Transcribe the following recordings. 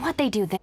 what they do there.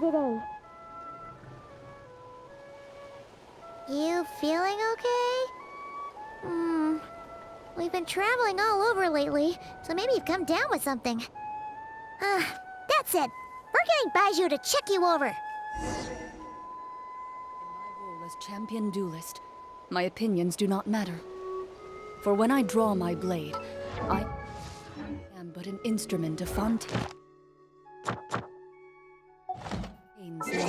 today. You feeling okay? We've been traveling all over lately, so maybe you've come down with something. That's it. We're getting Baiju to check you over. In my role as champion duelist, my opinions do not matter. For when I draw my blade, I am but an instrument of Fontaine's law.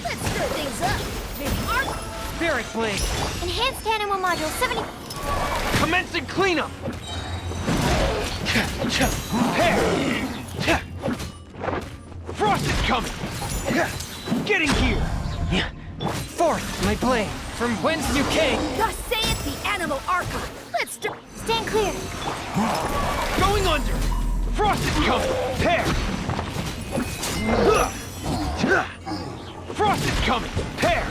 Let's stir things up. Spirit Blade! Enhanced Animal Module 70. Commencing cleanup! Pair! Frost is coming! Getting here! Forth, my blade, from whence you came! Thus saith the Animal Archer. Let's stand clear. Going under! Frost is coming! Pair! Frost is coming! Pair!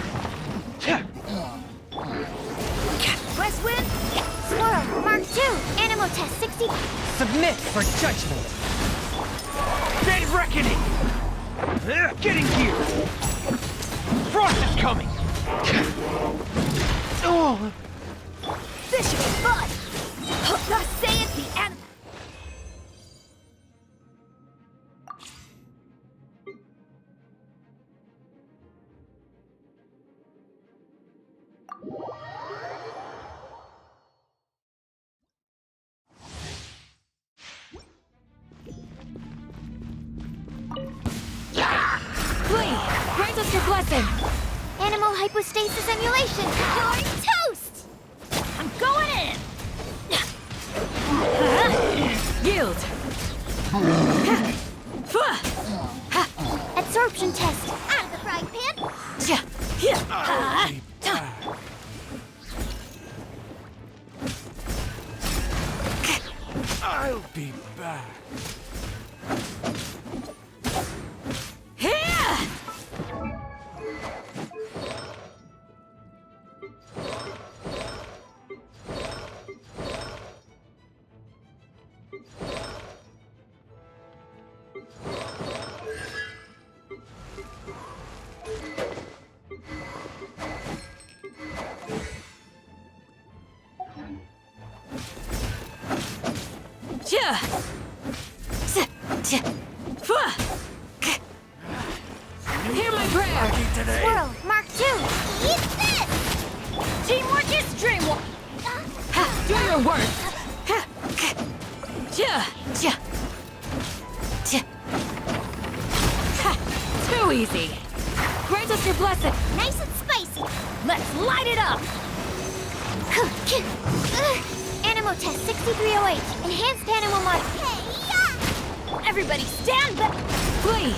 West Wind. Swirl. Mark 2. Animal Test 60. Submit for judgment! Dead Reckoning! Getting here! Frost is coming! Oh! This should be fun. Thus saith the Animal. Please, grant us your blessing. Animal hypostasis emulation. You're toast. I'm going in. Yield. Absorption test. Out of the frying pan. I'll be back. Hear my prayer. Swirl. Mark 2. Eat this. Teamwork is dreamwork. Do your worst. Too easy. Grant us your blessing. Nice and spicy. Let's light it up. Animal Test 6308. Enhanced Animal Mod. Hey, yeah! Everybody stand back. Flee.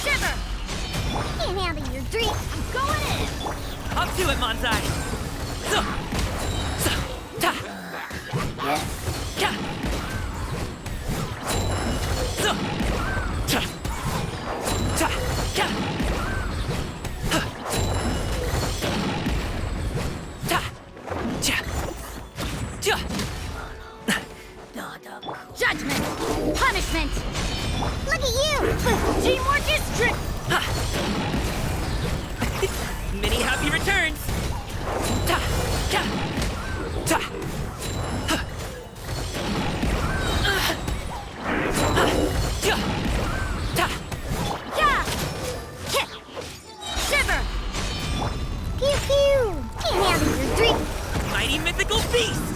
Shiver! Can't handle your dream. I'm going in. Up to it, Manzai! Judgment! Punishment! Look at you! Teamwork is strict. Many happy returns! mighty mythical beast!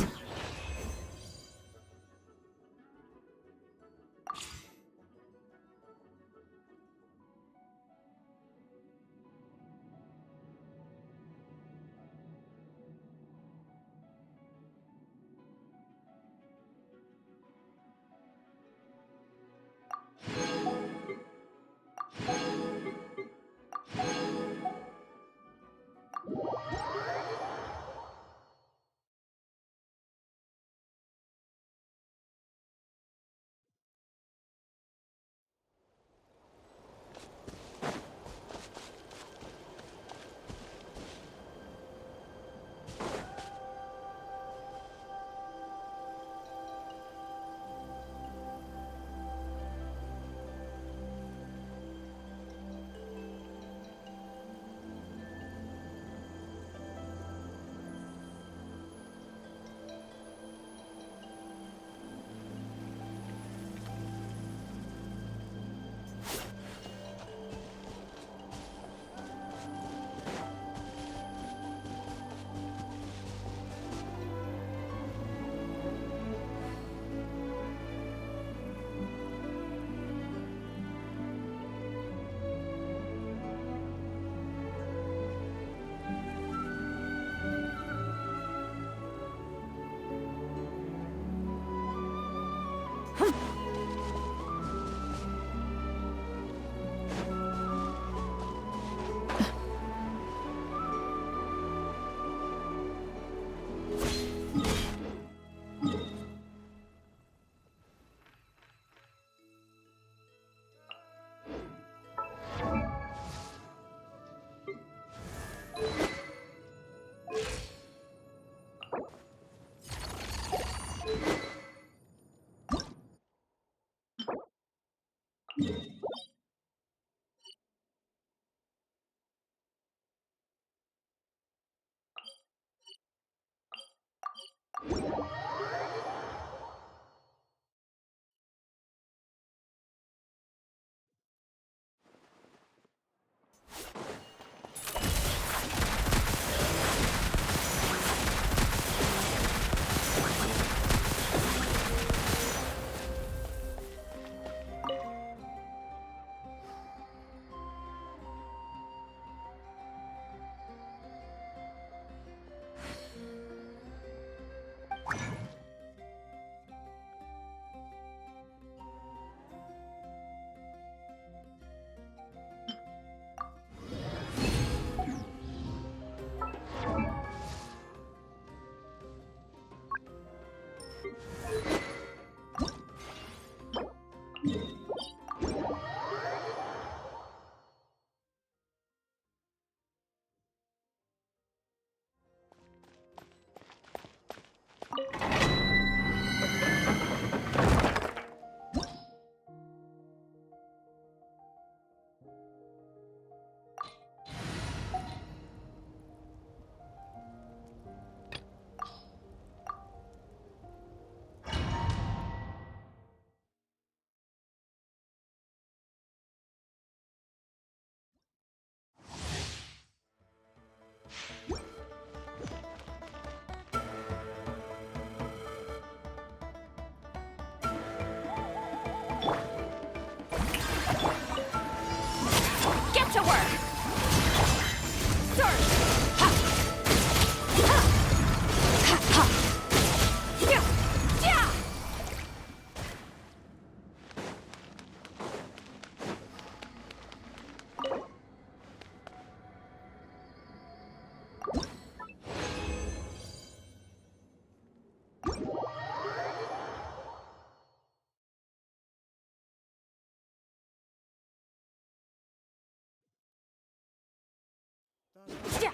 Yeah.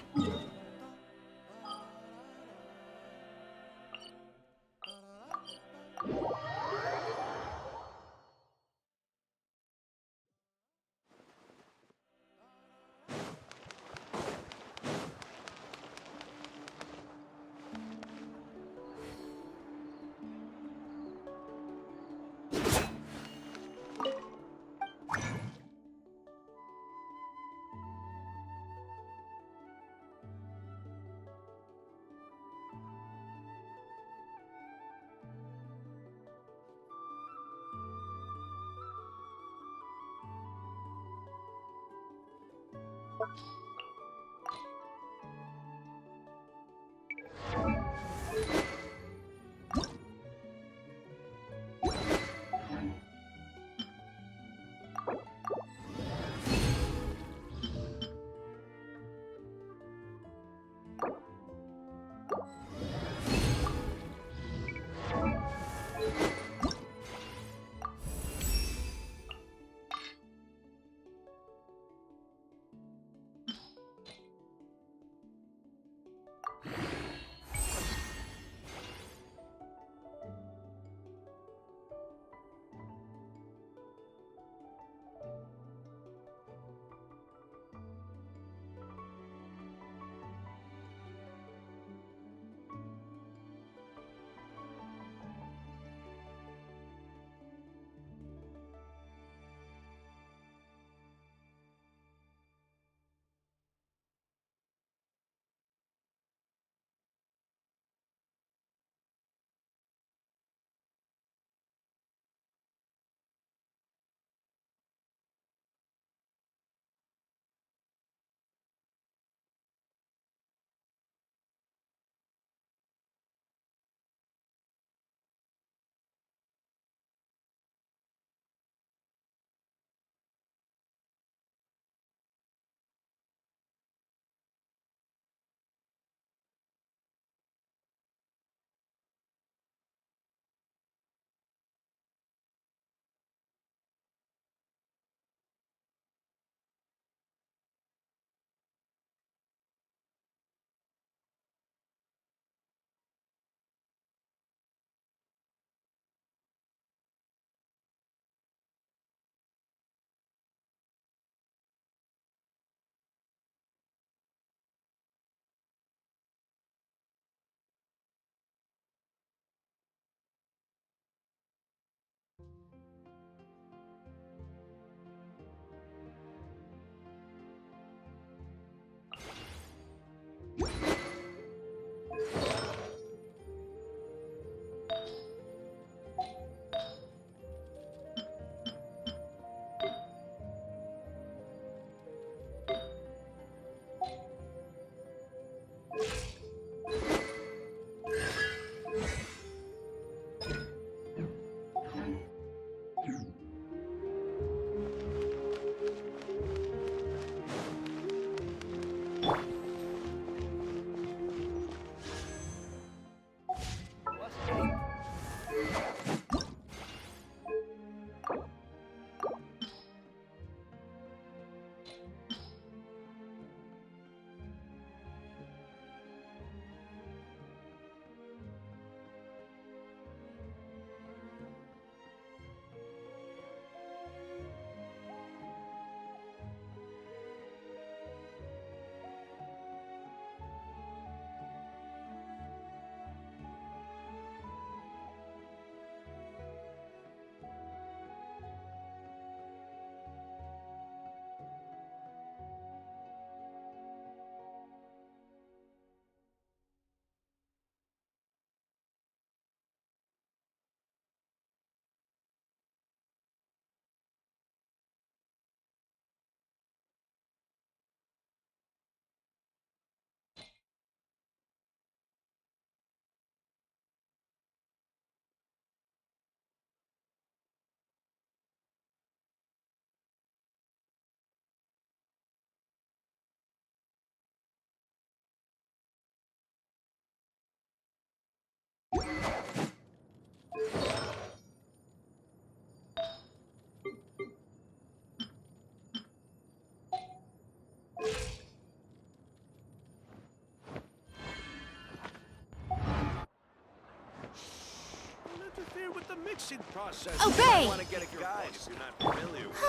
interfere with the mixing process. Obey! You want to get a guide if you're not familiar with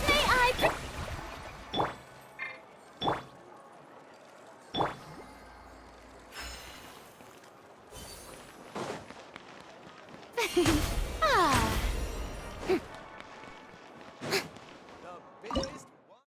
May I... Ah. the biggest one.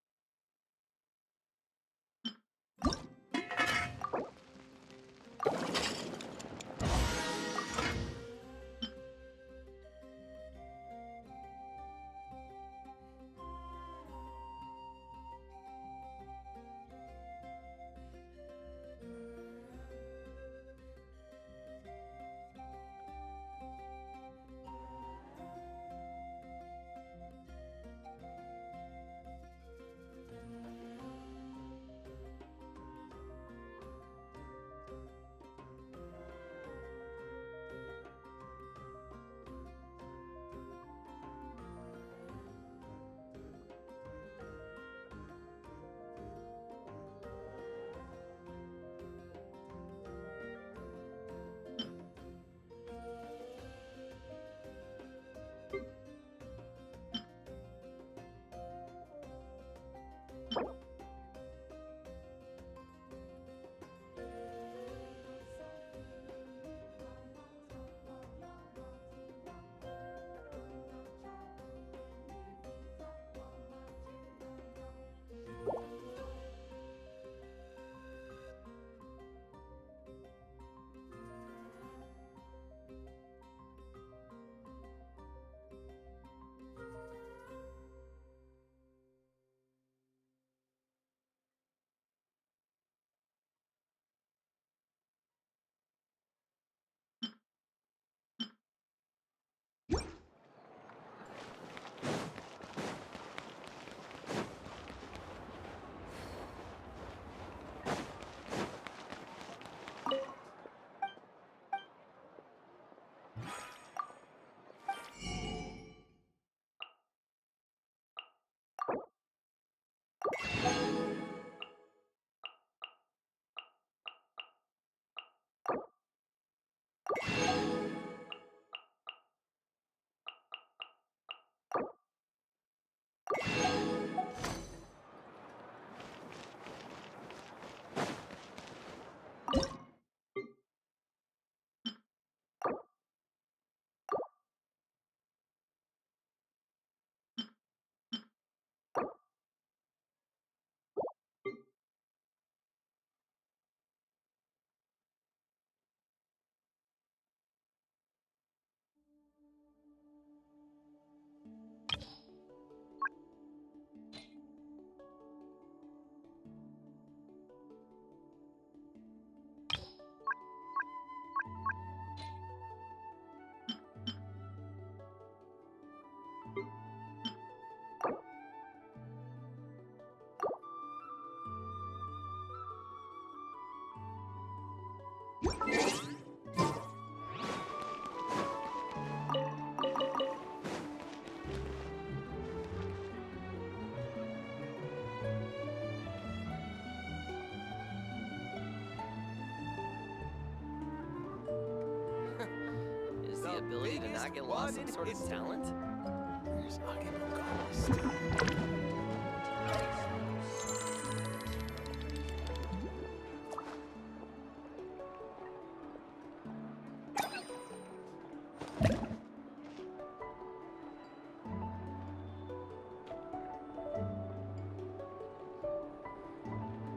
the ability to not get lost some sort of talent?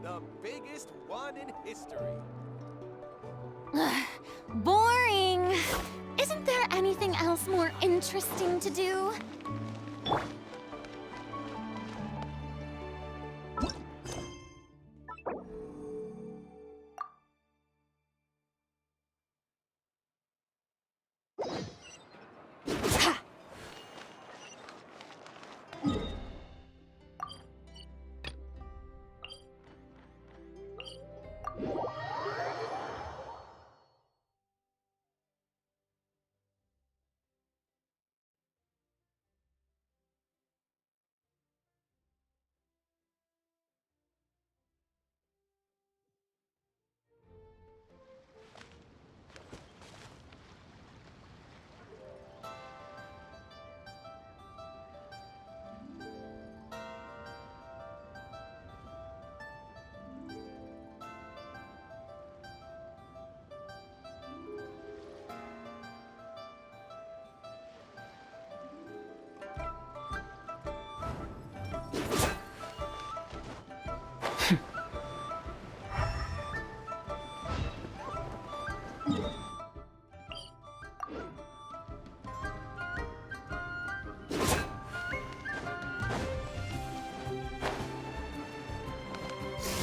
The biggest one in history. Boring. Isn't there anything else more interesting to do?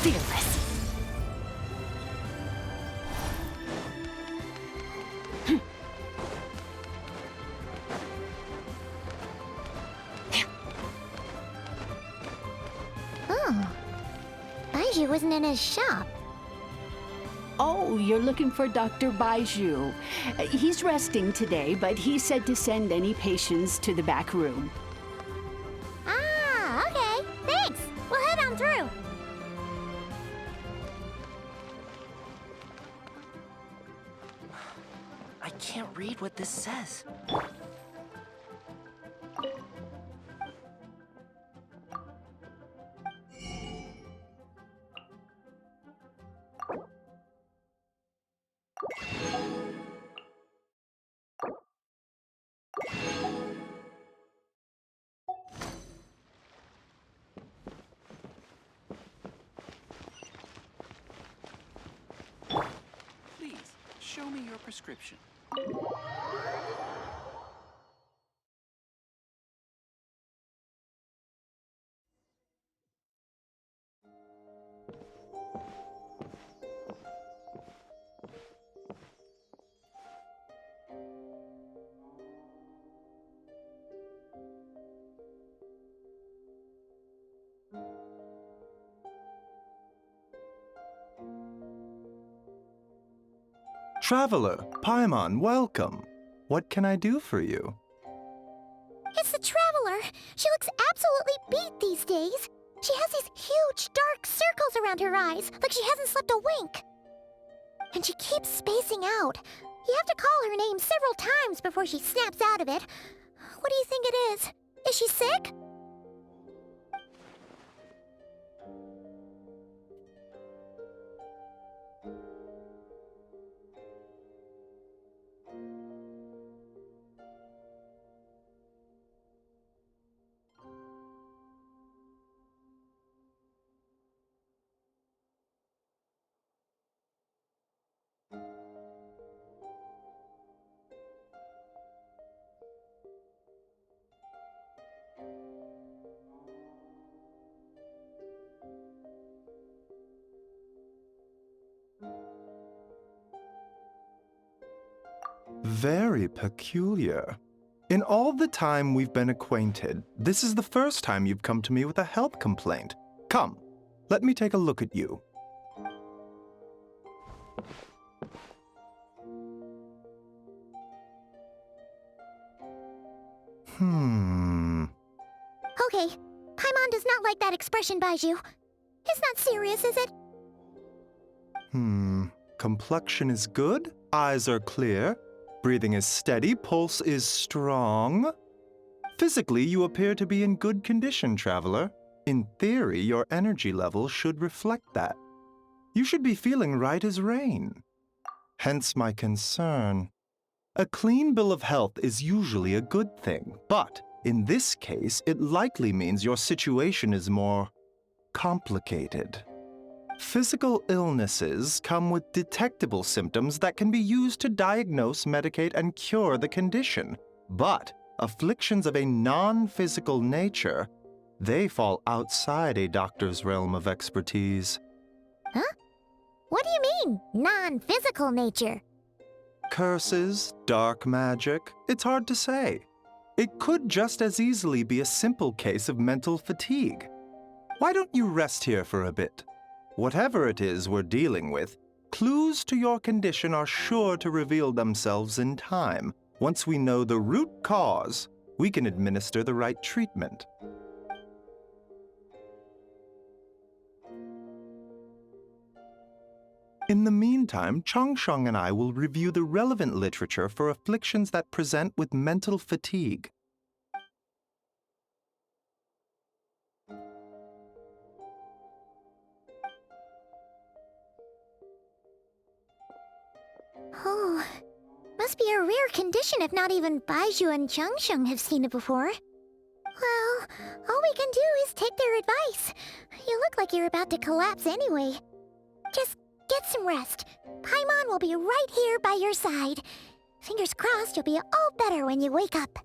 Fearless. Oh. Baiju wasn't in his shop. Oh, you're looking for Dr. Baiju. He's resting today, but he said to send any patients to the back room. Ah, okay. Thanks. We'll head on through. I can't read what this says. Please, show me your prescription. Traveler, Paimon, welcome. What can I do for you? It's the Traveler. She looks absolutely beat these days. She has these huge dark circles around her eyes, like she hasn't slept a wink. And she keeps spacing out. You have to call her name several times before she snaps out of it. What do you think it is? Is she sick? Very peculiar. In all the time we've been acquainted, this is the first time you've come to me with a health complaint. Come, let me take a look at you. Okay, Paimon does not like that expression, Baiju. It's not serious, is it? Complexion is good, eyes are clear. Breathing is steady, pulse is strong. Physically, you appear to be in good condition, traveler. In theory, your energy level should reflect that. You should be feeling right as rain. Hence my concern. A clean bill of health is usually a good thing, but in this case, it likely means your situation is more complicated. Physical illnesses come with detectable symptoms that can be used to diagnose, medicate, and cure the condition. But afflictions of a non-physical nature, they fall outside a doctor's realm of expertise. Huh? What do you mean, non-physical nature? Curses, dark magic, it's hard to say. It could just as easily be a simple case of mental fatigue. Why don't you rest here for a bit? Whatever it is we're dealing with, clues to your condition are sure to reveal themselves in time. Once we know the root cause, we can administer the right treatment. In the meantime, Changsheng and I will review the relevant literature for afflictions that present with mental fatigue. Oh, must be a rare condition if not even Baizhu and Changsheng have seen it before. Well, all we can do is take their advice. You look like you're about to collapse anyway. Just get some rest. Paimon will be right here by your side. Fingers crossed you'll be all better when you wake up.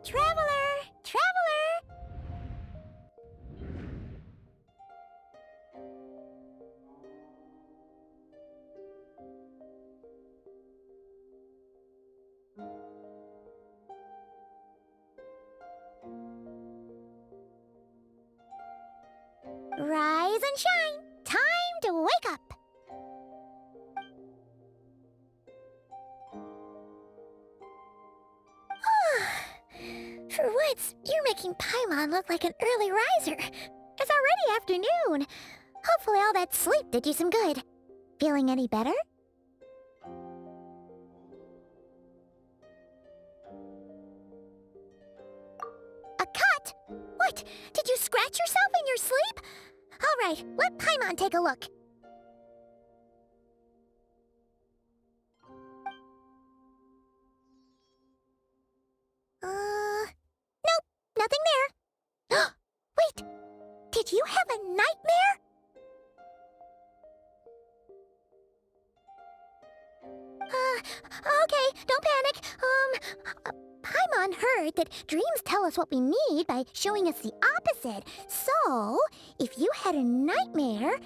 Traveler! Traveler! Rise and shine! Time to wake up! For once, you're making Paimon look like an early riser. It's already afternoon. Hopefully all that sleep did you some good. Feeling any better? A cut? What? Did you scratch yourself in your sleep? All right, let Paimon take a look. Nope, nothing there. Wait, did you have a nightmare? Okay, don't panic. Paimon heard that dreams tell us what we need by showing us the opposite. So, if you had a nightmare,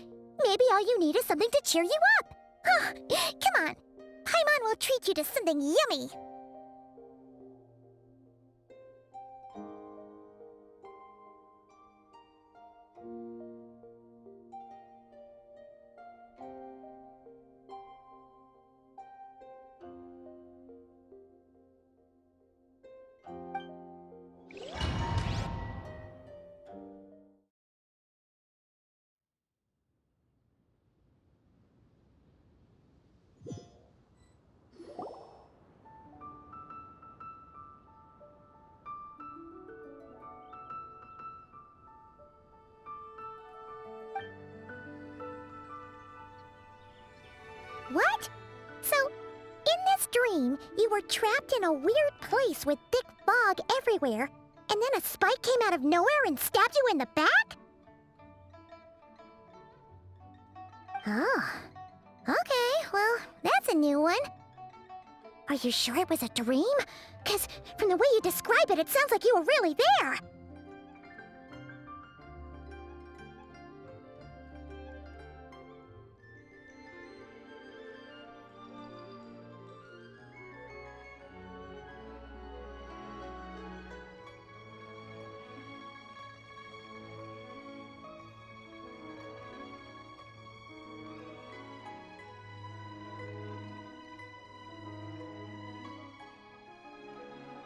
maybe all you need is something to cheer you up. Come on, Paimon will treat you to something yummy. What? So, in this dream, you were trapped in a weird place with thick fog everywhere, and then a spike came out of nowhere and stabbed you in the back? Oh. Okay, well, that's a new one. Are you sure it was a dream? 'Cause from the way you describe it, it sounds like you were really there.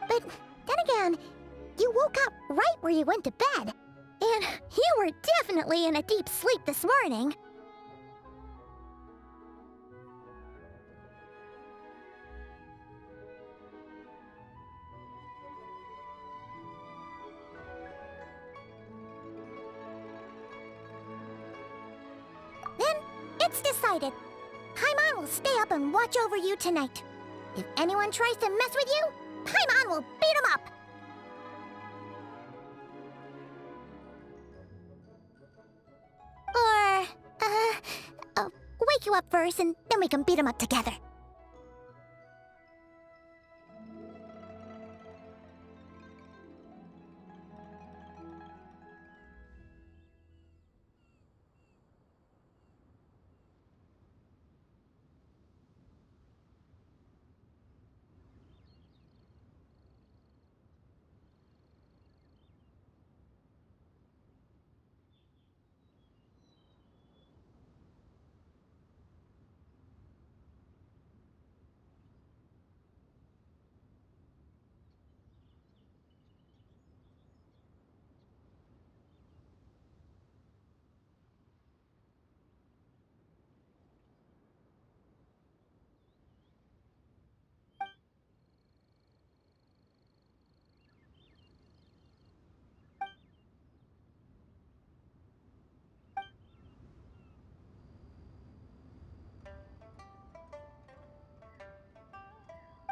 But then again, you woke up right where you went to bed. And you were definitely in a deep sleep this morning. Then, it's decided. Paimon will stay up and watch over you tonight. If anyone tries to mess with you, Paimon will beat him up! Or, wake you up first and then we can beat him up together.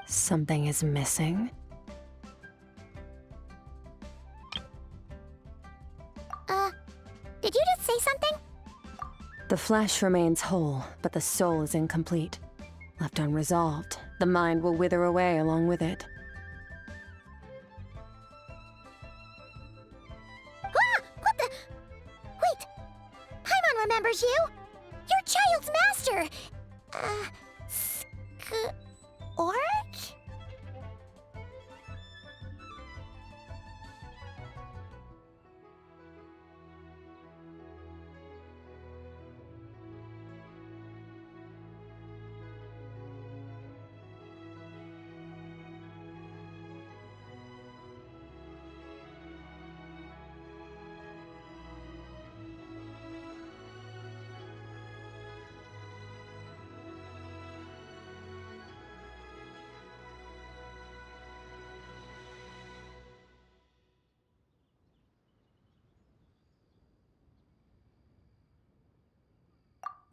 Something is missing? Did you just say something? The flesh remains whole, but the soul is incomplete. Left unresolved, the mind will wither away along with it. you? You're Child's master! Skirk?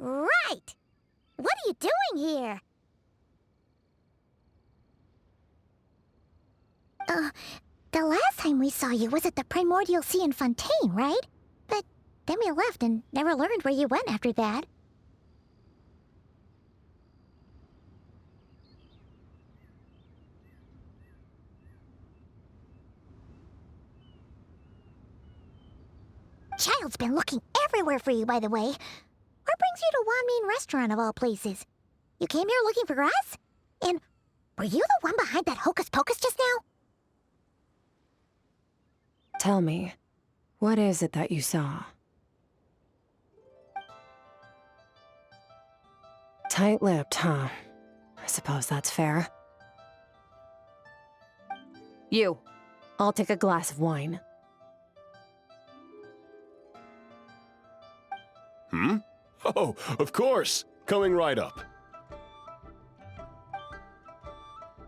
Right! What are you doing here? The last time we saw you was at the Primordial Sea in Fontaine, right? But then we left and never learned where you went after that. Child's been looking everywhere for you, by the way. What brings you to Wanmean Restaurant of all places? You came here looking for us? And were you the one behind that hocus pocus just now? Tell me, what is it that you saw? Tight-lipped, huh? I suppose that's fair. You, I'll take a glass of wine. Hmm? Oh, of course. Coming right up.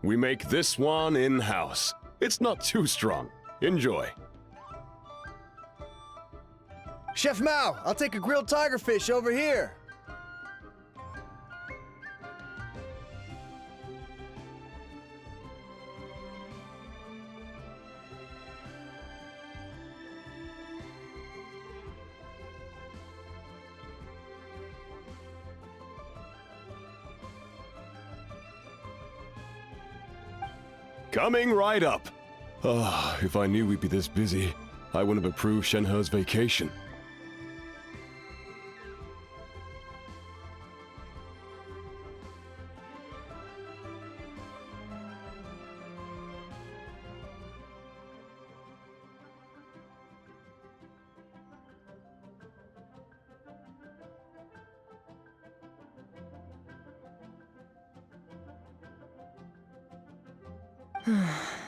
We make this one in-house. It's not too strong. Enjoy. Chef Mao, I'll take a grilled tigerfish over here. Coming right up. Ah, if I knew we'd be this busy, I wouldn't have approved Shenhe's vacation.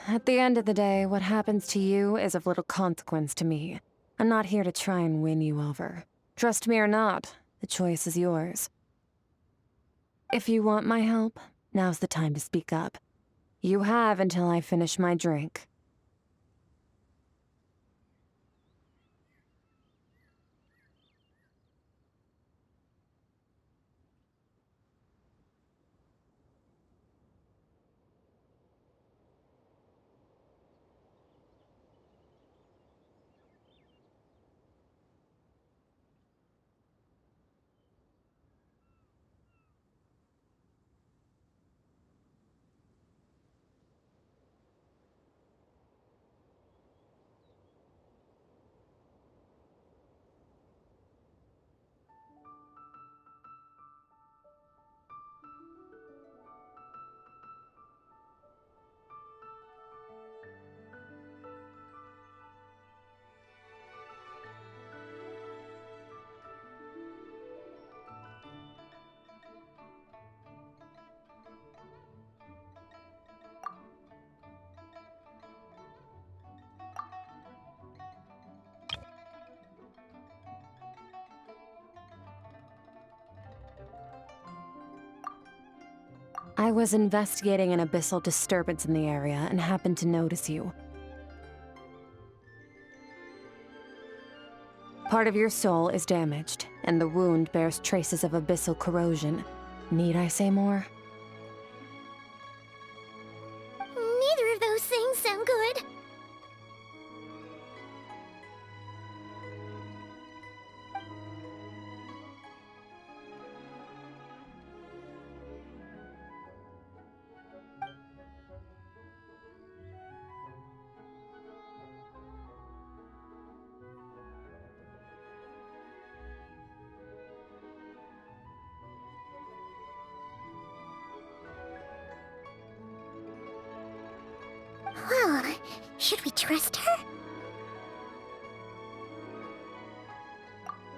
At the end of the day, what happens to you is of little consequence to me. I'm not here to try and win you over. Trust me or not, the choice is yours. If you want my help, now's the time to speak up. You have until I finish my drink. I was investigating an abyssal disturbance in the area and happened to notice you. Part of your soul is damaged, and the wound bears traces of abyssal corrosion. Need I say more? Neither of those things sound good. Should we trust her?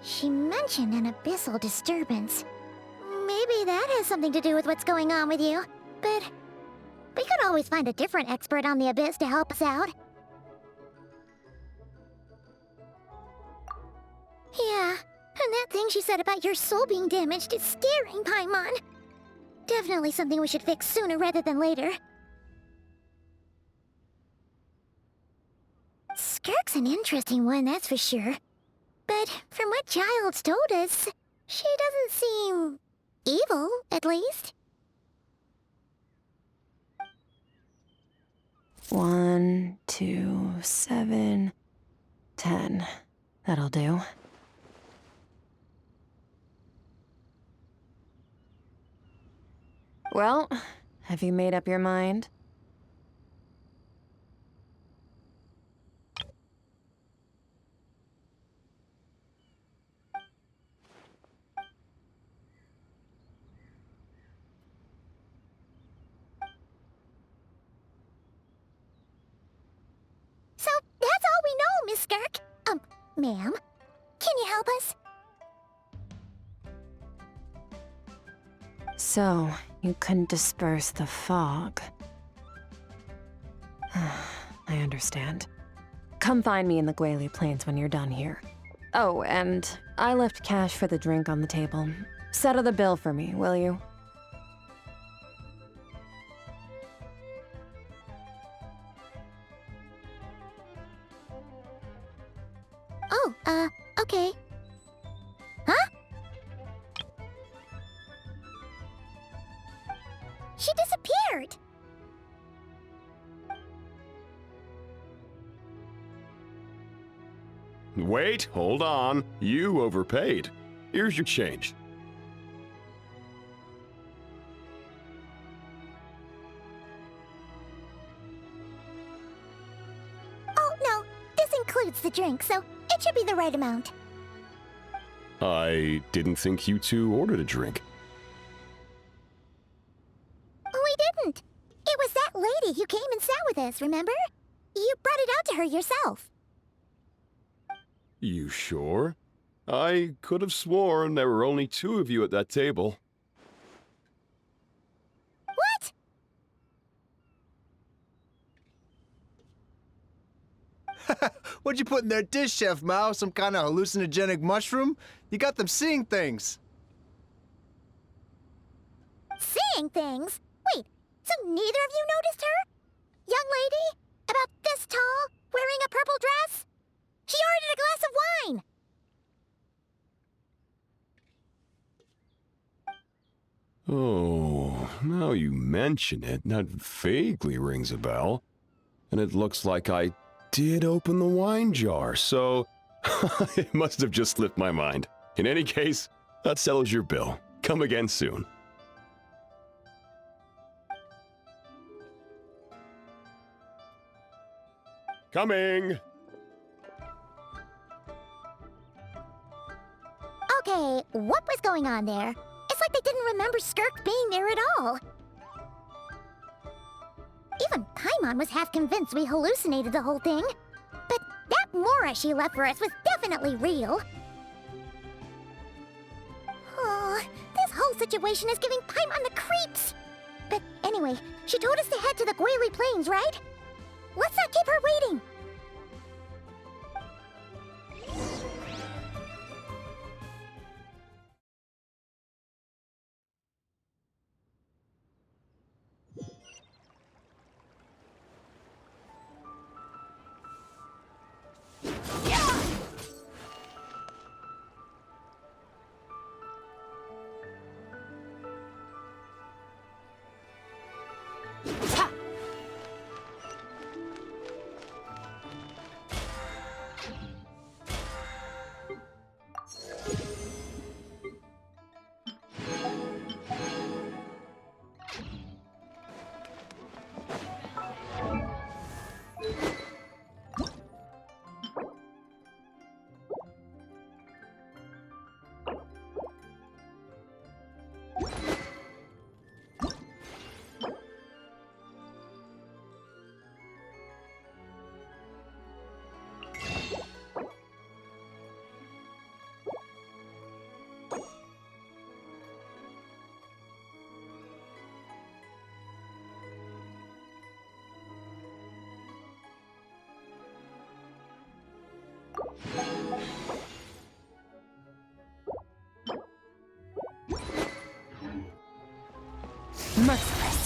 She mentioned an abyssal disturbance. Maybe that has something to do with what's going on with you. But we could always find a different expert on the abyss to help us out. Yeah, and that thing she said about your soul being damaged is scaring, Paimon. Definitely something we should fix sooner rather than later. Skirk's an interesting one, that's for sure. But from what Child's told us, she doesn't seem evil, at least. 1, 2, 7, 10. That'll do. Well, have you made up your mind? So, that's all we know, Miss Skirk. Ma'am, can you help us? So, you couldn't disperse the fog. I understand. Come find me in the Guili Plains when you're done here. Oh, and I left cash for the drink on the table. Settle the bill for me, will you? Oh, okay. Huh? She disappeared! Wait, hold on. You overpaid. Here's your change. Oh, no. This includes the drink, so it should be the right amount. I didn't think you two ordered a drink. We didn't. It was that lady who came and sat with us, remember? You brought it out to her yourself. You sure? I could have sworn there were only 2 of you at that table. What? What'd you put in their dish, Chef Mao? Some kind of hallucinogenic mushroom? You got them seeing things. Seeing things? Wait, so neither of you noticed her? Young lady? About this tall, wearing a purple dress? She ordered a glass of wine! Oh, now you mention it, that vaguely rings a bell. And it looks like I did open the wine jar, so it must have just slipped my mind. In any case, that settles your bill. Come again soon. Coming! Okay, what was going on there? It's like they didn't remember Skirk being there at all. Even Paimon was half convinced we hallucinated the whole thing. But that Mora she left for us was definitely real. Oh, this whole situation is giving Paimon the creeps. But anyway, she told us to head to the Guili Plains, right? Let's not keep her waiting. Merciless.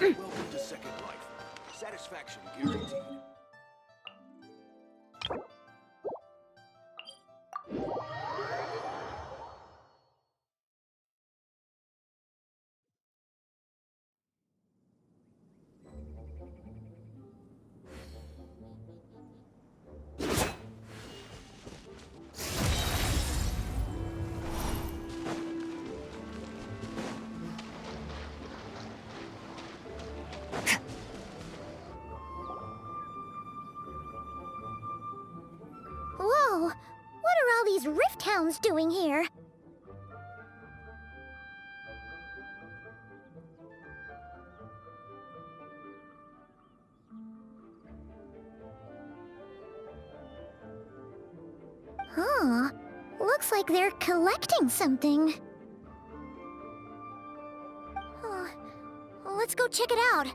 Welcome to Second Life. Satisfaction guaranteed. Whoa! What are all these rift hounds doing here? Huh. Looks like they're collecting something. Let's go check it out.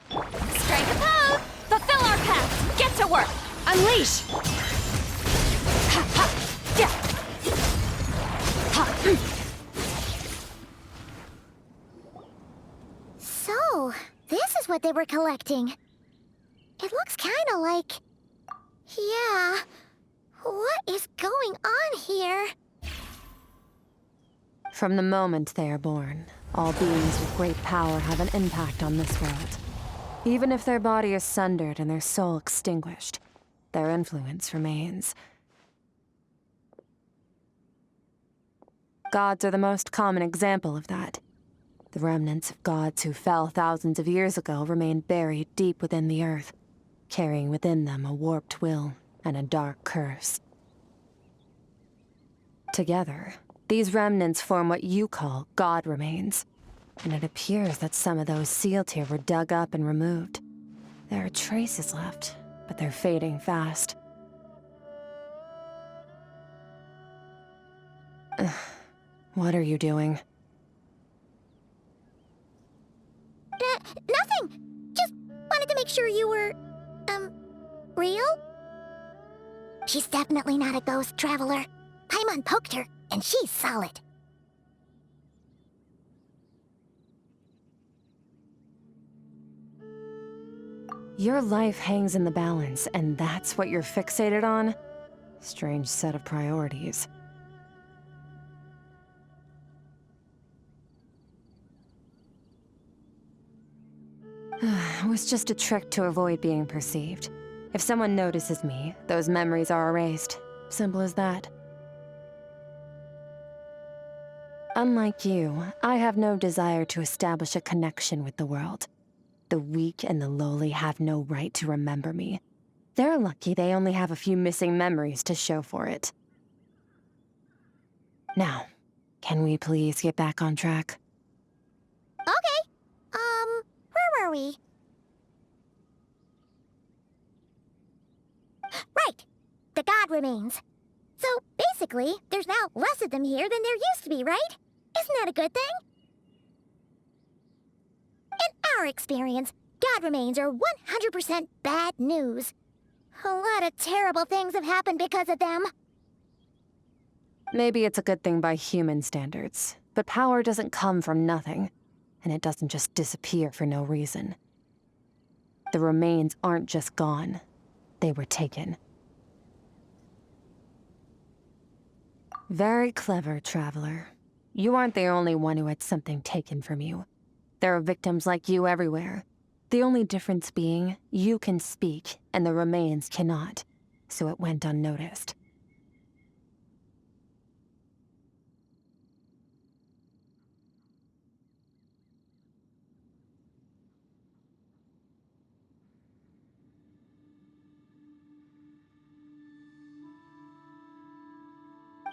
Strike a pose! Fulfill our path! Get to work! Unleash! Ha, ha, yeah. Ha. So, this is what they were collecting. It looks kinda like... Yeah... What is going on here? From the moment they are born, all beings with great power have an impact on this world. Even if their body is sundered and their soul extinguished, their influence remains. Gods are the most common example of that. The remnants of gods who fell thousands of years ago remain buried deep within the earth, carrying within them a warped will and a dark curse. Together, these remnants form what you call god remains, and it appears that some of those sealed here were dug up and removed. There are traces left, but they're fading fast. What are you doing? Nothing! Just wanted to make sure you were... real? She's definitely not a ghost traveler. Paimon poked her, and she's solid. Your life hangs in the balance, and that's what you're fixated on? Strange set of priorities. It was just a trick to avoid being perceived. If someone notices me, those memories are erased. Simple as that. Unlike you, I have no desire to establish a connection with the world. The weak and the lowly have no right to remember me. They're lucky they only have a few missing memories to show for it. Now, can we please get back on track? Okay. Where were we? Right. The god remains. So, basically, there's now less of them here than there used to be, right? Isn't that a good thing? In our experience, god remains are 100% bad news. A lot of terrible things have happened because of them. Maybe it's a good thing by human standards, but power doesn't come from nothing, and it doesn't just disappear for no reason. The remains aren't just gone, they were taken. Very clever, Traveler. You aren't the only one who had something taken from you. There are victims like you everywhere. The only difference being, you can speak, and the remains cannot, so it went unnoticed.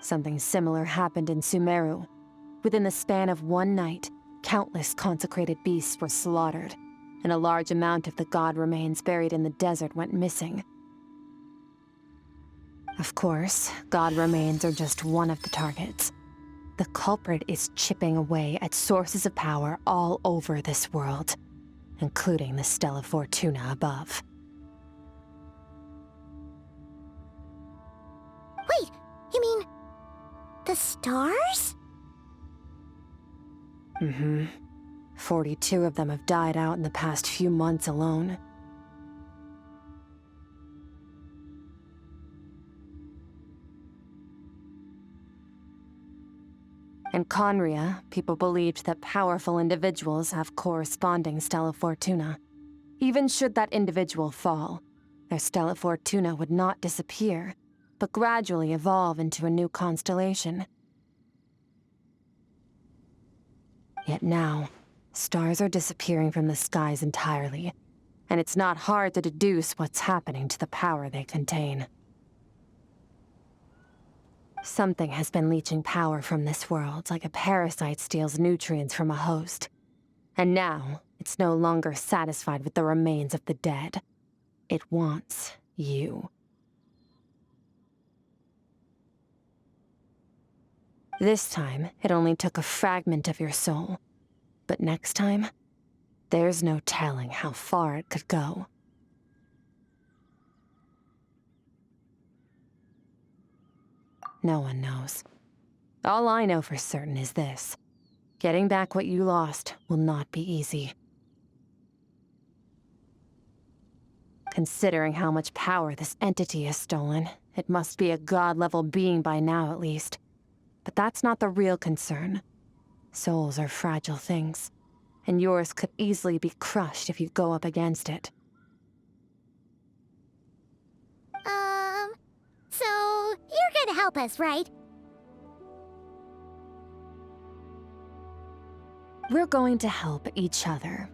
Something similar happened in Sumeru. Within the span of one night, countless consecrated beasts were slaughtered, and a large amount of the god remains buried in the desert went missing. Of course, god remains are just one of the targets. The culprit is chipping away at sources of power all over this world, including the Stella Fortuna above. Wait, you mean... the stars? Mm-hmm. 42 of them have died out in the past few months alone. In Conria, people believed that powerful individuals have corresponding Stella Fortuna. Even should that individual fall, their Stella Fortuna would not disappear, but gradually evolve into a new constellation. Yet now, stars are disappearing from the skies entirely, and it's not hard to deduce what's happening to the power they contain. Something has been leeching power from this world like a parasite steals nutrients from a host. And now, it's no longer satisfied with the remains of the dead. It wants you. This time, it only took a fragment of your soul. But next time, there's no telling how far it could go. No one knows. All I know for certain is this. Getting back what you lost will not be easy. Considering how much power this entity has stolen, it must be a god-level being by now at least. But that's not the real concern. Souls are fragile things, and yours could easily be crushed if you go up against it. So you're gonna help us, right? We're going to help each other.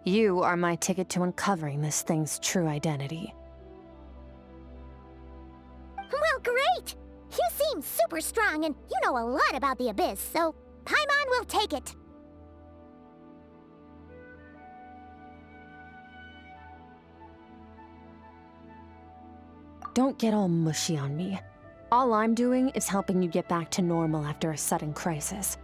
You are my ticket to uncovering this thing's true identity. Well, great! You seem super strong, and you know a lot about the Abyss, so Paimon will take it. Don't get all mushy on me. All I'm doing is helping you get back to normal after a sudden crisis.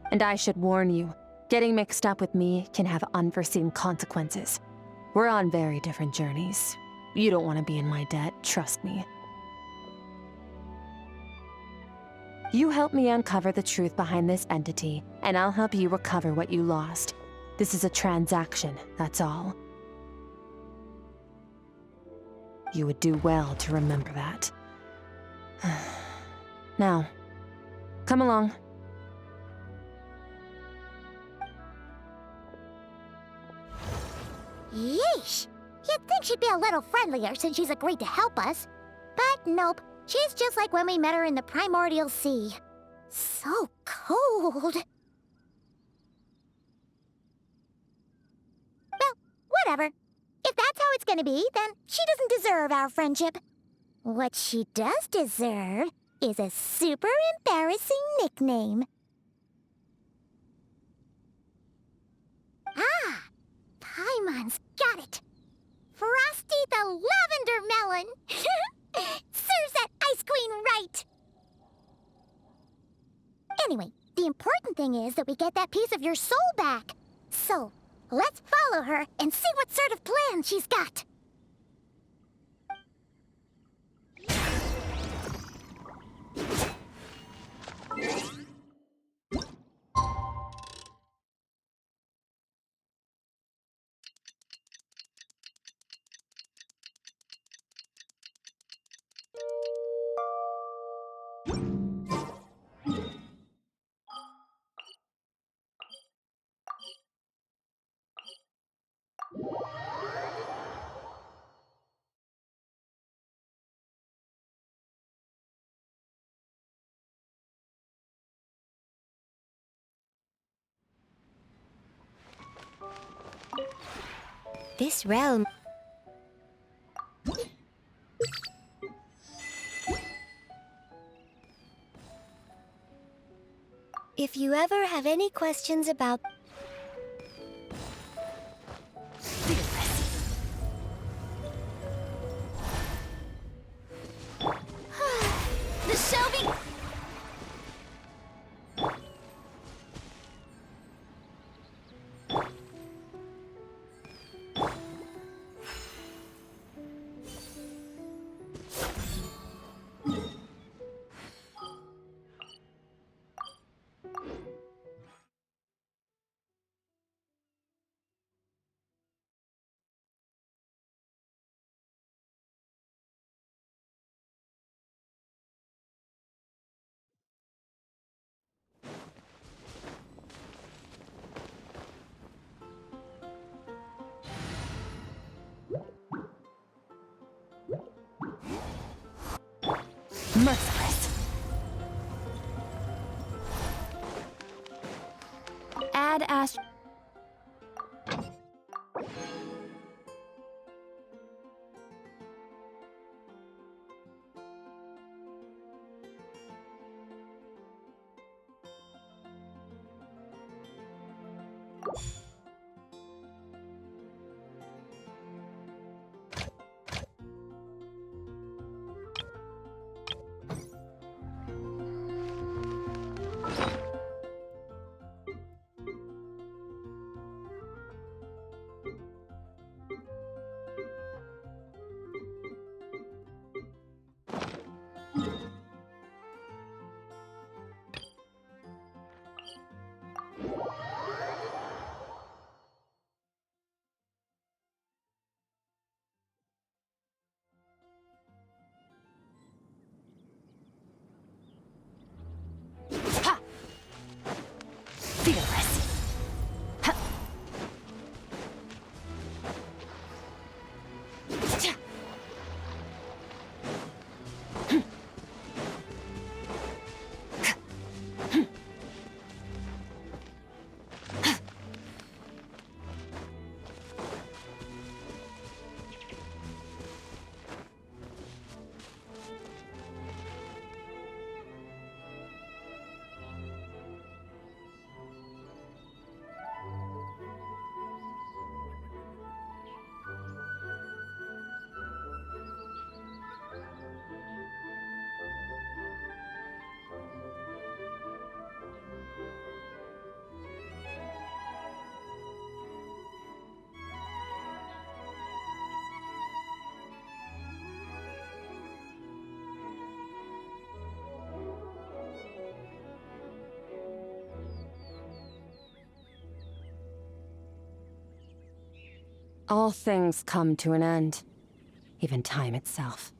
And I should warn you, getting mixed up with me can have unforeseen consequences. We're on very different journeys. You don't want to be in my debt, trust me. You help me uncover the truth behind this entity, and I'll help you recover what you lost. This is a transaction, that's all. You would do well to remember that. Now, come along. Yeesh! You'd think she'd be a little friendlier since she's agreed to help us. But nope, she's just like when we met her in the Primordial Sea. So cold. Well, whatever. If that's how it's gonna be, then she doesn't deserve our friendship. What she does deserve is a super embarrassing nickname. Ah! Paimon's got it. Frosty the Lavender Melon! Serves that ice queen right! Anyway, the important thing is that we get that piece of your soul back. So, let's follow her and see what sort of plan she's got. This realm... If you ever have any questions about... The Shelby... Merciless. Add Ash... All things come to an end, even time itself.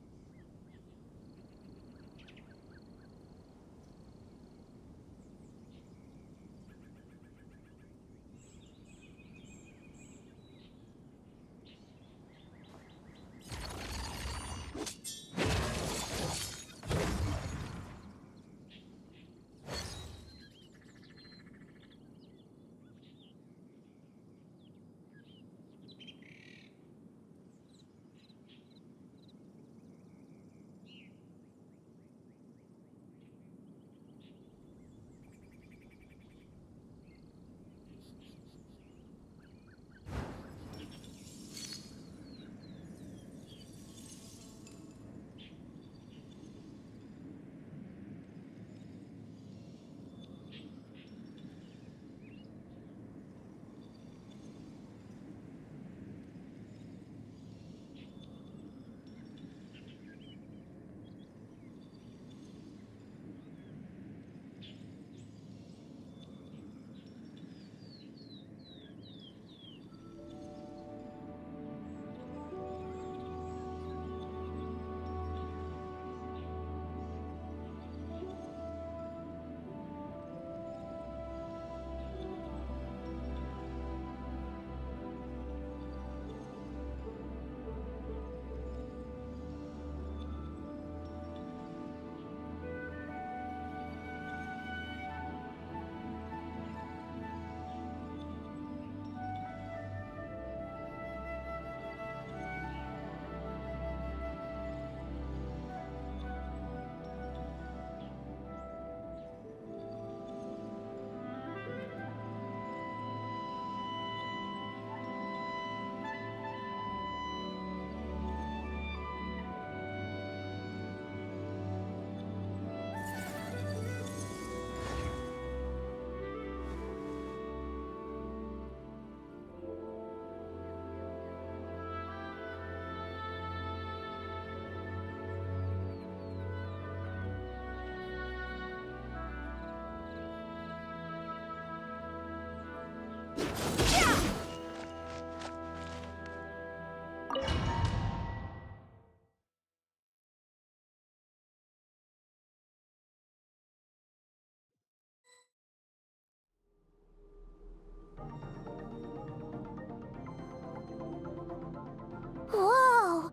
Whoa!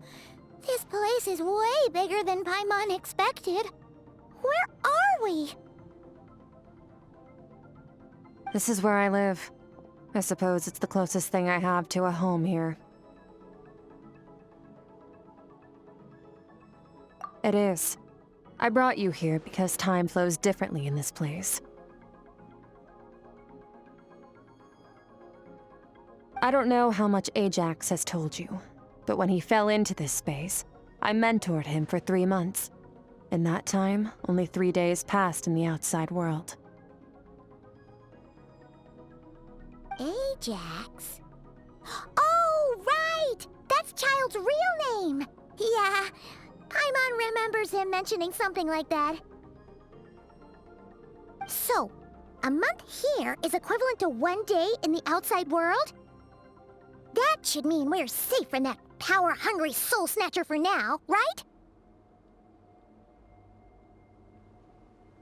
This place is way bigger than Paimon expected. Where are we? This is where I live. I suppose it's the closest thing I have to a home here. It is. I brought you here because time flows differently in this place. I don't know how much Ajax has told you, but when he fell into this space, I mentored him for 3 months. In that time, only 3 days passed in the outside world. Ajax? Oh, right! That's Child's real name! Yeah, Paimon remembers him mentioning something like that. So, a month here is equivalent to 1 day in the outside world? That should mean we're safe from that power-hungry soul snatcher for now, right?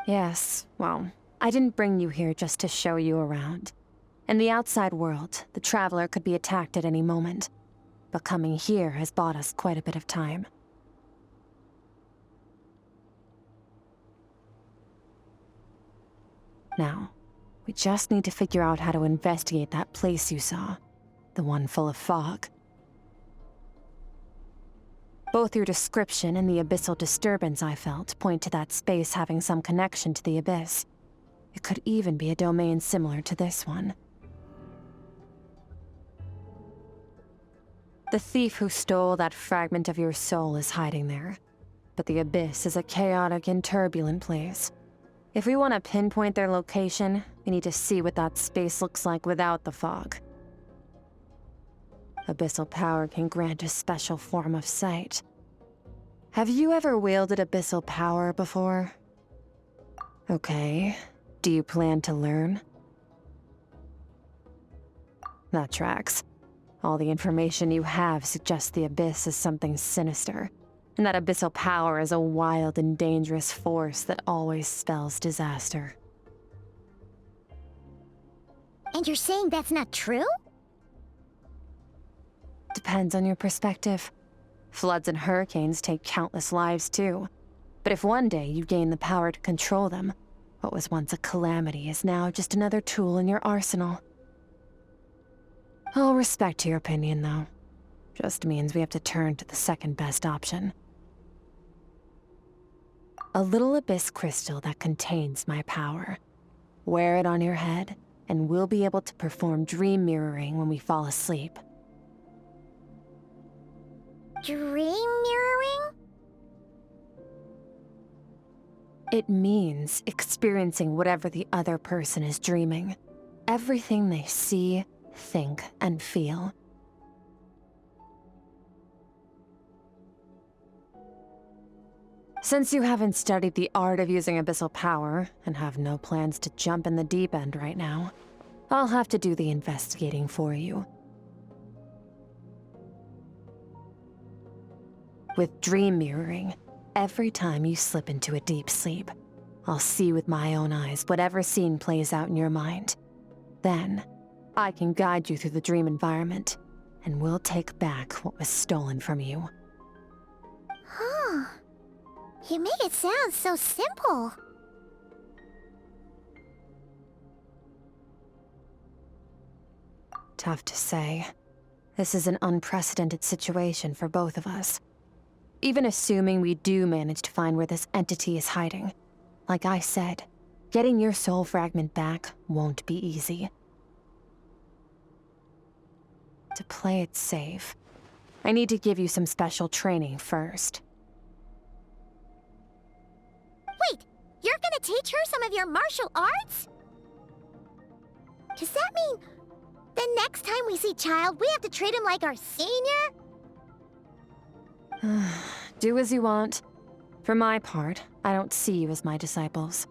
Yes, well, I didn't bring you here just to show you around. In the outside world, the Traveler could be attacked at any moment, but coming here has bought us quite a bit of time. Now, we just need to figure out how to investigate that place you saw, the one full of fog. Both your description and the abyssal disturbance I felt point to that space having some connection to the abyss. It could even be a domain similar to this one. The thief who stole that fragment of your soul is hiding there, but the abyss is a chaotic and turbulent place. If we want to pinpoint their location, we need to see what that space looks like without the fog. Abyssal power can grant a special form of sight. Have you ever wielded abyssal power before? Okay. Do you plan to learn? That tracks. All the information you have suggests the Abyss is something sinister, and that abyssal power is a wild and dangerous force that always spells disaster. And you're saying that's not true? Depends on your perspective. Floods and hurricanes take countless lives too. But if one day you gain the power to control them, what was once a calamity is now just another tool in your arsenal. I'll respect your opinion, though. Just means we have to turn to the second best option. A little abyss crystal that contains my power. Wear it on your head, and we'll be able to perform dream mirroring when we fall asleep. Dream mirroring? It means experiencing whatever the other person is dreaming. Everything they see, think, and feel. Since you haven't studied the art of using abyssal power, and have no plans to jump in the deep end right now, I'll have to do the investigating for you. With dream mirroring, every time you slip into a deep sleep, I'll see with my own eyes whatever scene plays out in your mind. Then, I can guide you through the dream environment, and we'll take back what was stolen from you. Huh. You make it sound so simple. Tough to say. This is an unprecedented situation for both of us. Even assuming we do manage to find where this entity is hiding, like I said, getting your soul fragment back won't be easy. To play it safe, I need to give you some special training first. Wait, you're gonna teach her some of your martial arts? Does that mean the next time we see Child, we have to treat him like our senior? Do as you want. For my part, I don't see you as my disciples.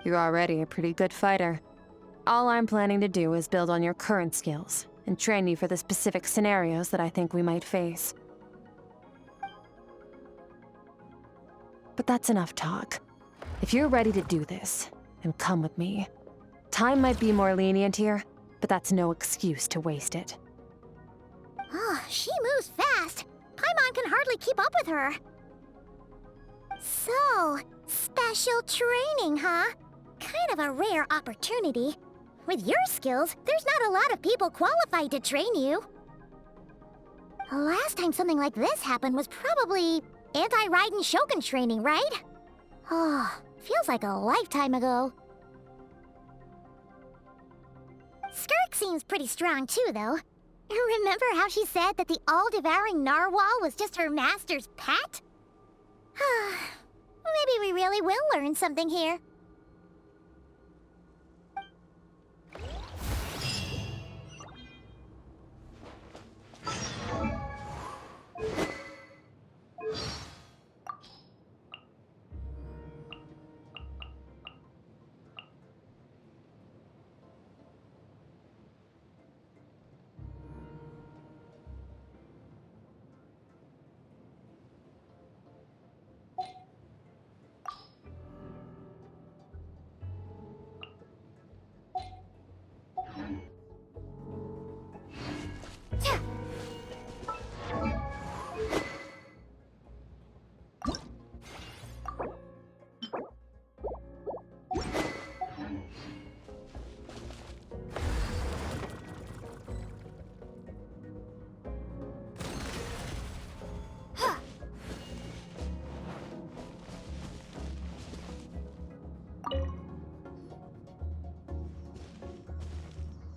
You're already a pretty good fighter. All I'm planning to do is build on your current skills, and train you for the specific scenarios that I think we might face. But that's enough talk. If you're ready to do this, then come with me. Time might be more lenient here, but that's no excuse to waste it. Oh, she moves fast. Paimon can hardly keep up with her. So, special training, huh? Kind of a rare opportunity. With your skills, there's not a lot of people qualified to train you. The last time something like this happened was probably anti-Raiden Shogun training, right? Oh, feels like a lifetime ago. Skirk seems pretty strong too, though. Remember how she said that the all-devouring narwhal was just her master's pet? Maybe we really will learn something here.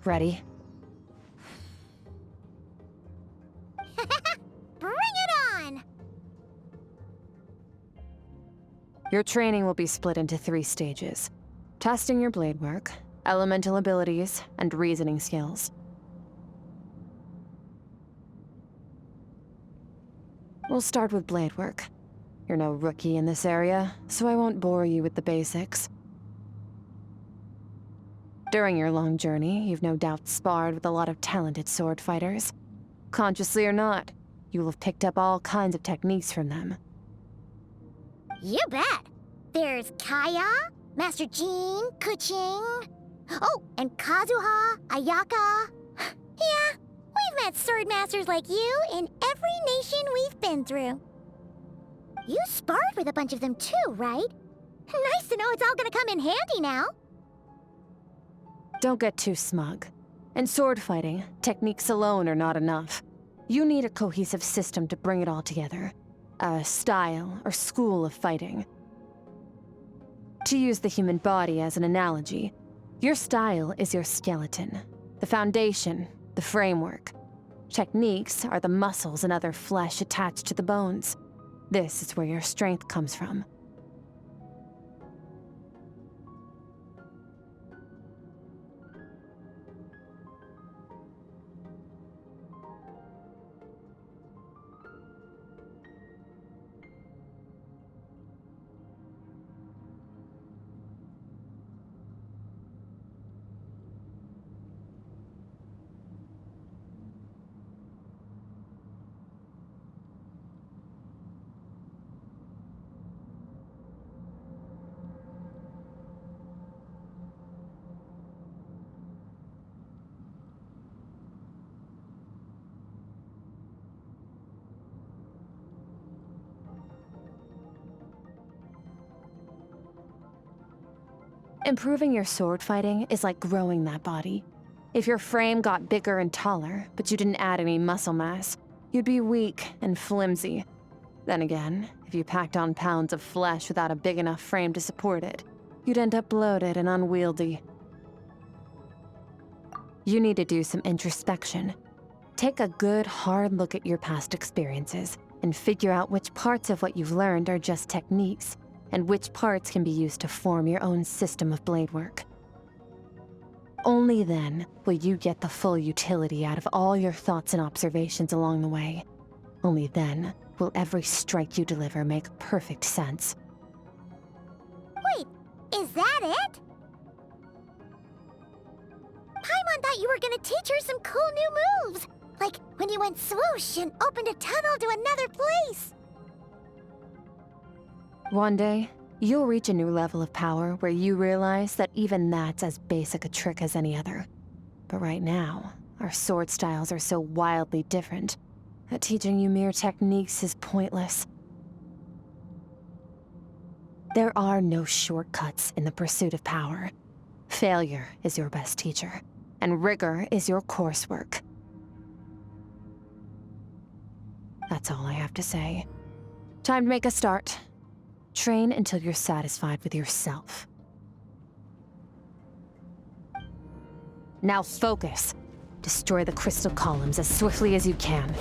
Ready? Bring it on! Your training will be split into 3 stages. Testing your blade work, elemental abilities, and reasoning skills. We'll start with blade work. You're no rookie in this area, so I won't bore you with the basics. During your long journey, you've no doubt sparred with a lot of talented sword fighters. Consciously or not, you will have picked up all kinds of techniques from them. You bet. There's Kaya, Master Jean, Kuching. Oh, and Kazuha, Ayaka. Yeah, we've met sword masters like you in every nation we've been through. You sparred with a bunch of them too, right? Nice to know it's all gonna come in handy now. Don't get too smug. In sword fighting, techniques alone are not enough. You need a cohesive system to bring it all together. A style or school of fighting. To use the human body as an analogy, your style is your skeleton, the foundation, the framework. Techniques are the muscles and other flesh attached to the bones. This is where your strength comes from. Improving your sword fighting is like growing that body. If your frame got bigger and taller, but you didn't add any muscle mass, you'd be weak and flimsy. Then again, if you packed on pounds of flesh without a big enough frame to support it, you'd end up bloated and unwieldy. You need to do some introspection. Take a good, hard look at your past experiences and figure out which parts of what you've learned are just techniques, and which parts can be used to form your own system of blade work. Only then will you get the full utility out of all your thoughts and observations along the way. Only then will every strike you deliver make perfect sense. Wait, is that it? Paimon thought you were gonna teach her some cool new moves, like when you went swoosh and opened a tunnel to another place. One day, you'll reach a new level of power where you realize that even that's as basic a trick as any other. But right now, our sword styles are so wildly different that teaching you mere techniques is pointless. There are no shortcuts in the pursuit of power. Failure is your best teacher, and rigor is your coursework. That's all I have to say. Time to make a start. Train until you're satisfied with yourself. Now focus. Destroy the crystal columns as swiftly as you can.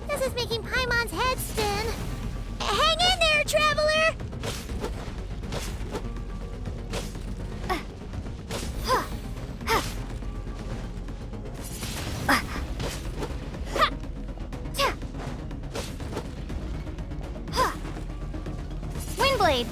This is making Paimon's head spin. Hang in there, Traveler! Windblade!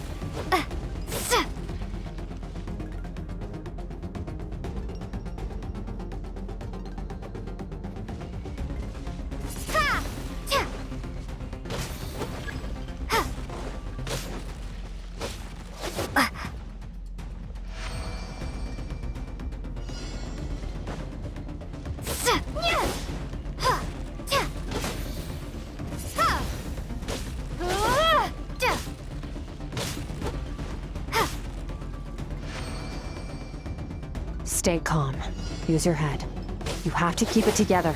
Stay calm. Use your head. You have to keep it together.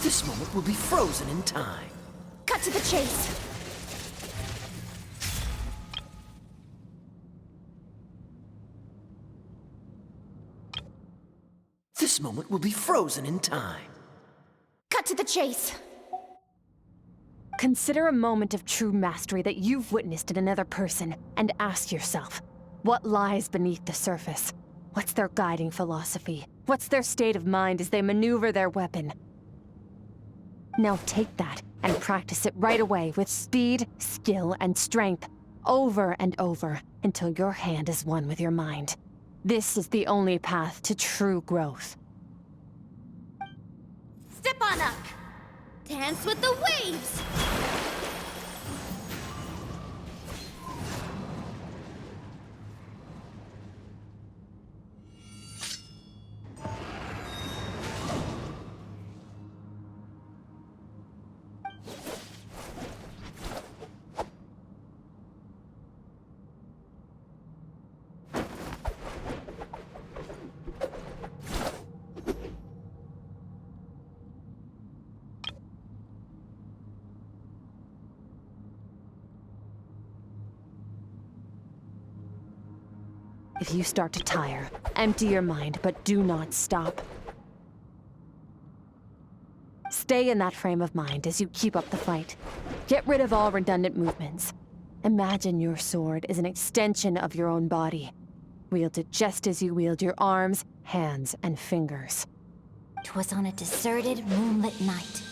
This moment will be frozen in time. Cut to the chase. This moment will be frozen in time. Cut to the chase. Consider a moment of true mastery that you've witnessed in another person, and ask yourself, what lies beneath the surface? What's their guiding philosophy? What's their state of mind as they maneuver their weapon? Now take that and practice it right away with speed, skill, and strength, over and over, until your hand is one with your mind. This is the only path to true growth. Step on up. Dance with the waves. If you start to tire, empty your mind, but do not stop. Stay in that frame of mind as you keep up the fight. Get rid of all redundant movements. Imagine your sword is an extension of your own body. Wield it just as you wield your arms, hands, and fingers. 'Twas on a deserted, moonlit night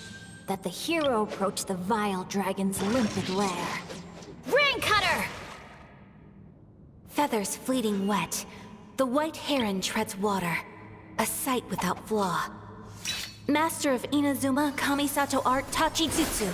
that the hero approached the vile dragon's limpid lair. Ring cutter! Feathers fleeting wet, the white heron treads water, a sight without flaw. Master of Inazuma Kamisato art Tachijutsu.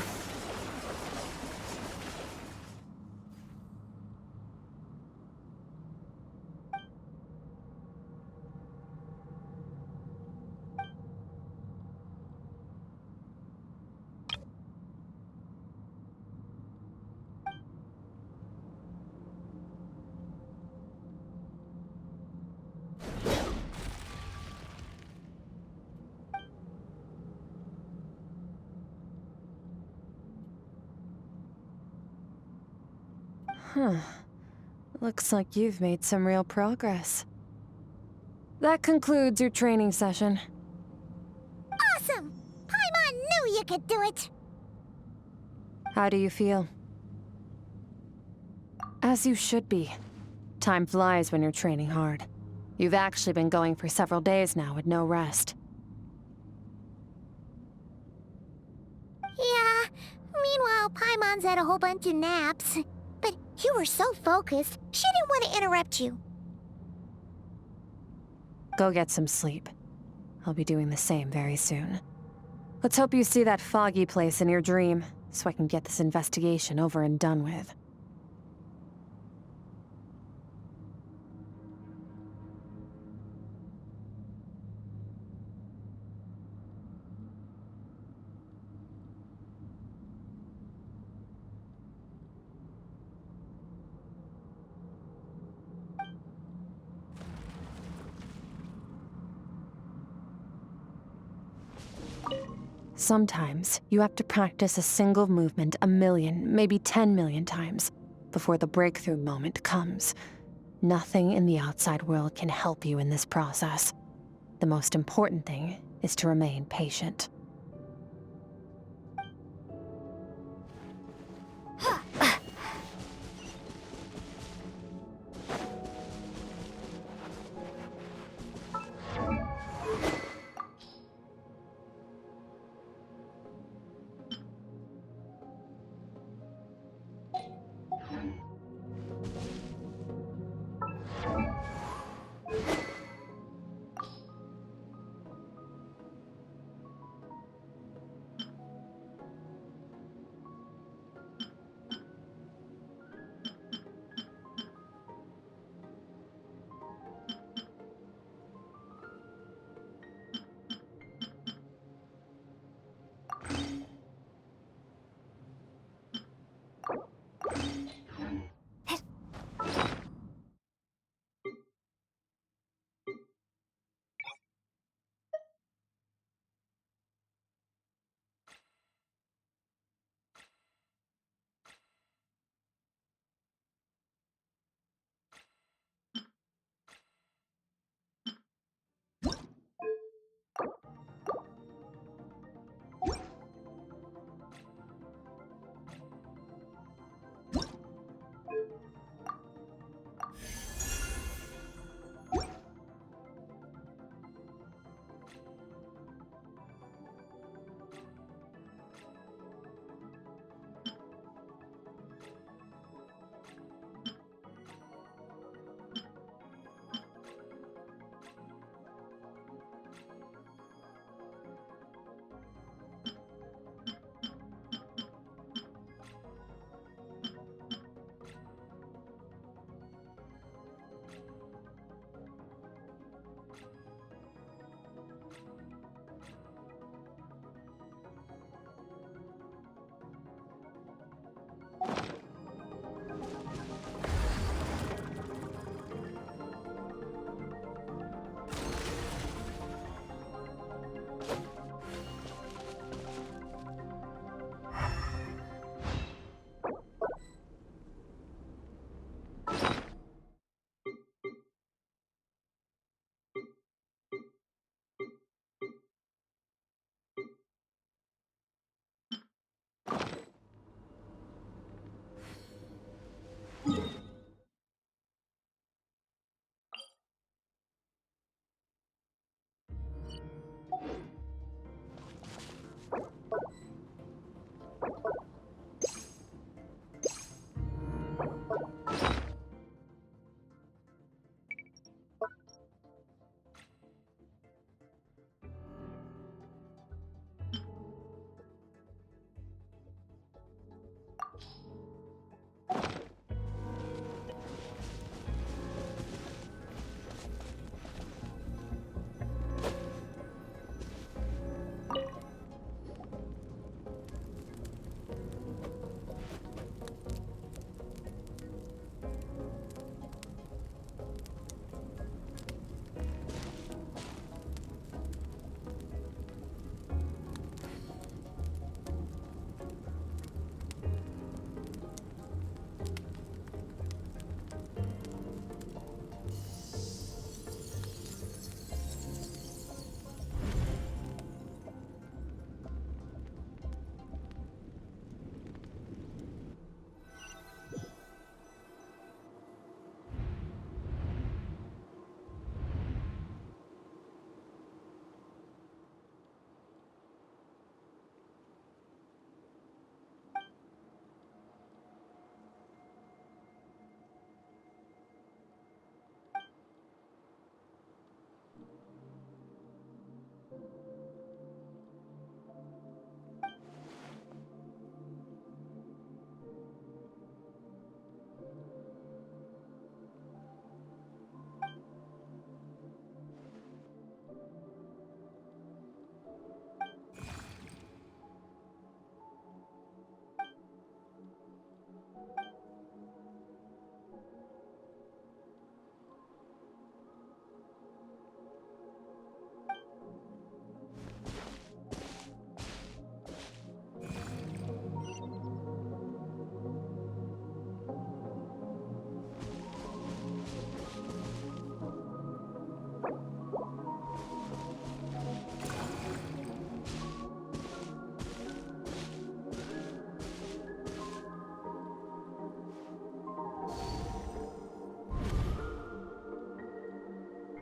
Huh. Looks like you've made some real progress. That concludes your training session. Awesome! Paimon knew you could do it! How do you feel? As you should be. Time flies when you're training hard. You've actually been going for several days now with no rest. Yeah, meanwhile Paimon's had a whole bunch of naps. But you were so focused, she didn't want to interrupt you. Go get some sleep. I'll be doing the same very soon. Let's hope you see that foggy place in your dream, so I can get this investigation over and done with. Sometimes, you have to practice a single movement 1,000,000, maybe 10,000,000 times, before the breakthrough moment comes. Nothing in the outside world can help you in this process. The most important thing is to remain patient.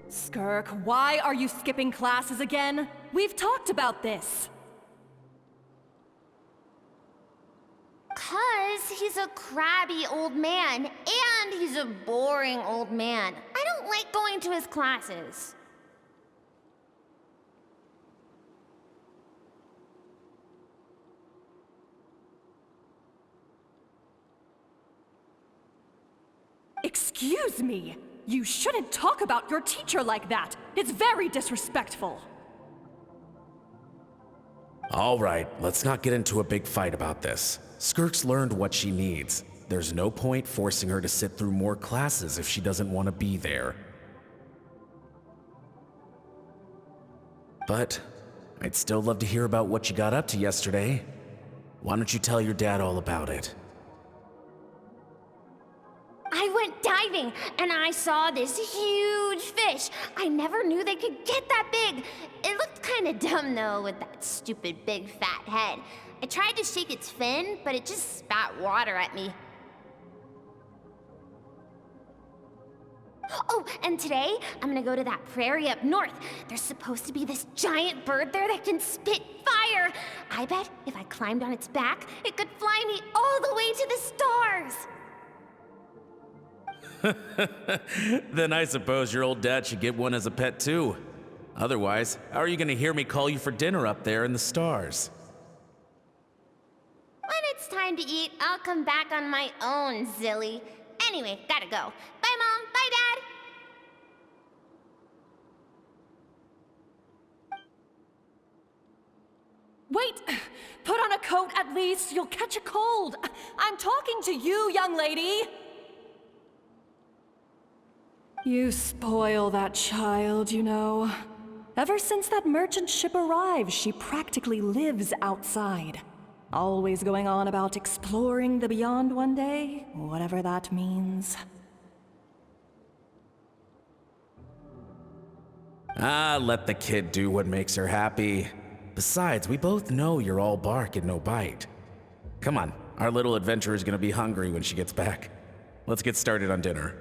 Skirk, why are you skipping classes again? We've talked about this. 'Cause he's a crabby old man, and he's a boring old man. I don't like going to his classes. Excuse me! You shouldn't talk about your teacher like that! It's very disrespectful! All right, let's not get into a big fight about this. Skirk's learned what she needs. There's no point forcing her to sit through more classes if she doesn't want to be there. But I'd still love to hear about what you got up to yesterday. Why don't you tell your dad all about it? I went diving, and I saw this huge fish. I never knew they could get that big. It looked kind of dumb, though, with that stupid big fat head. I tried to shake its fin, but it just spat water at me. Oh, and today, I'm gonna go to that prairie up north. There's supposed to be this giant bird there that can spit fire. I bet if I climbed on its back, it could fly me all the way to the stars. Then I suppose your old dad should get one as a pet too. Otherwise, how are you gonna hear me call you for dinner up there in the stars? When it's time to eat, I'll come back on my own, Zilly. Anyway, gotta go. Bye, Mom. Bye, Dad. Wait! Put on a coat at least, you'll catch a cold! I'm talking to you, young lady! You spoil that child, you know. Ever since that merchant ship arrived, she practically lives outside. Always going on about exploring the beyond one day, whatever that means. Let the kid do what makes her happy. Besides, we both know you're all bark and no bite. Come on, our little adventurer is gonna be hungry when she gets back. Let's get started on dinner.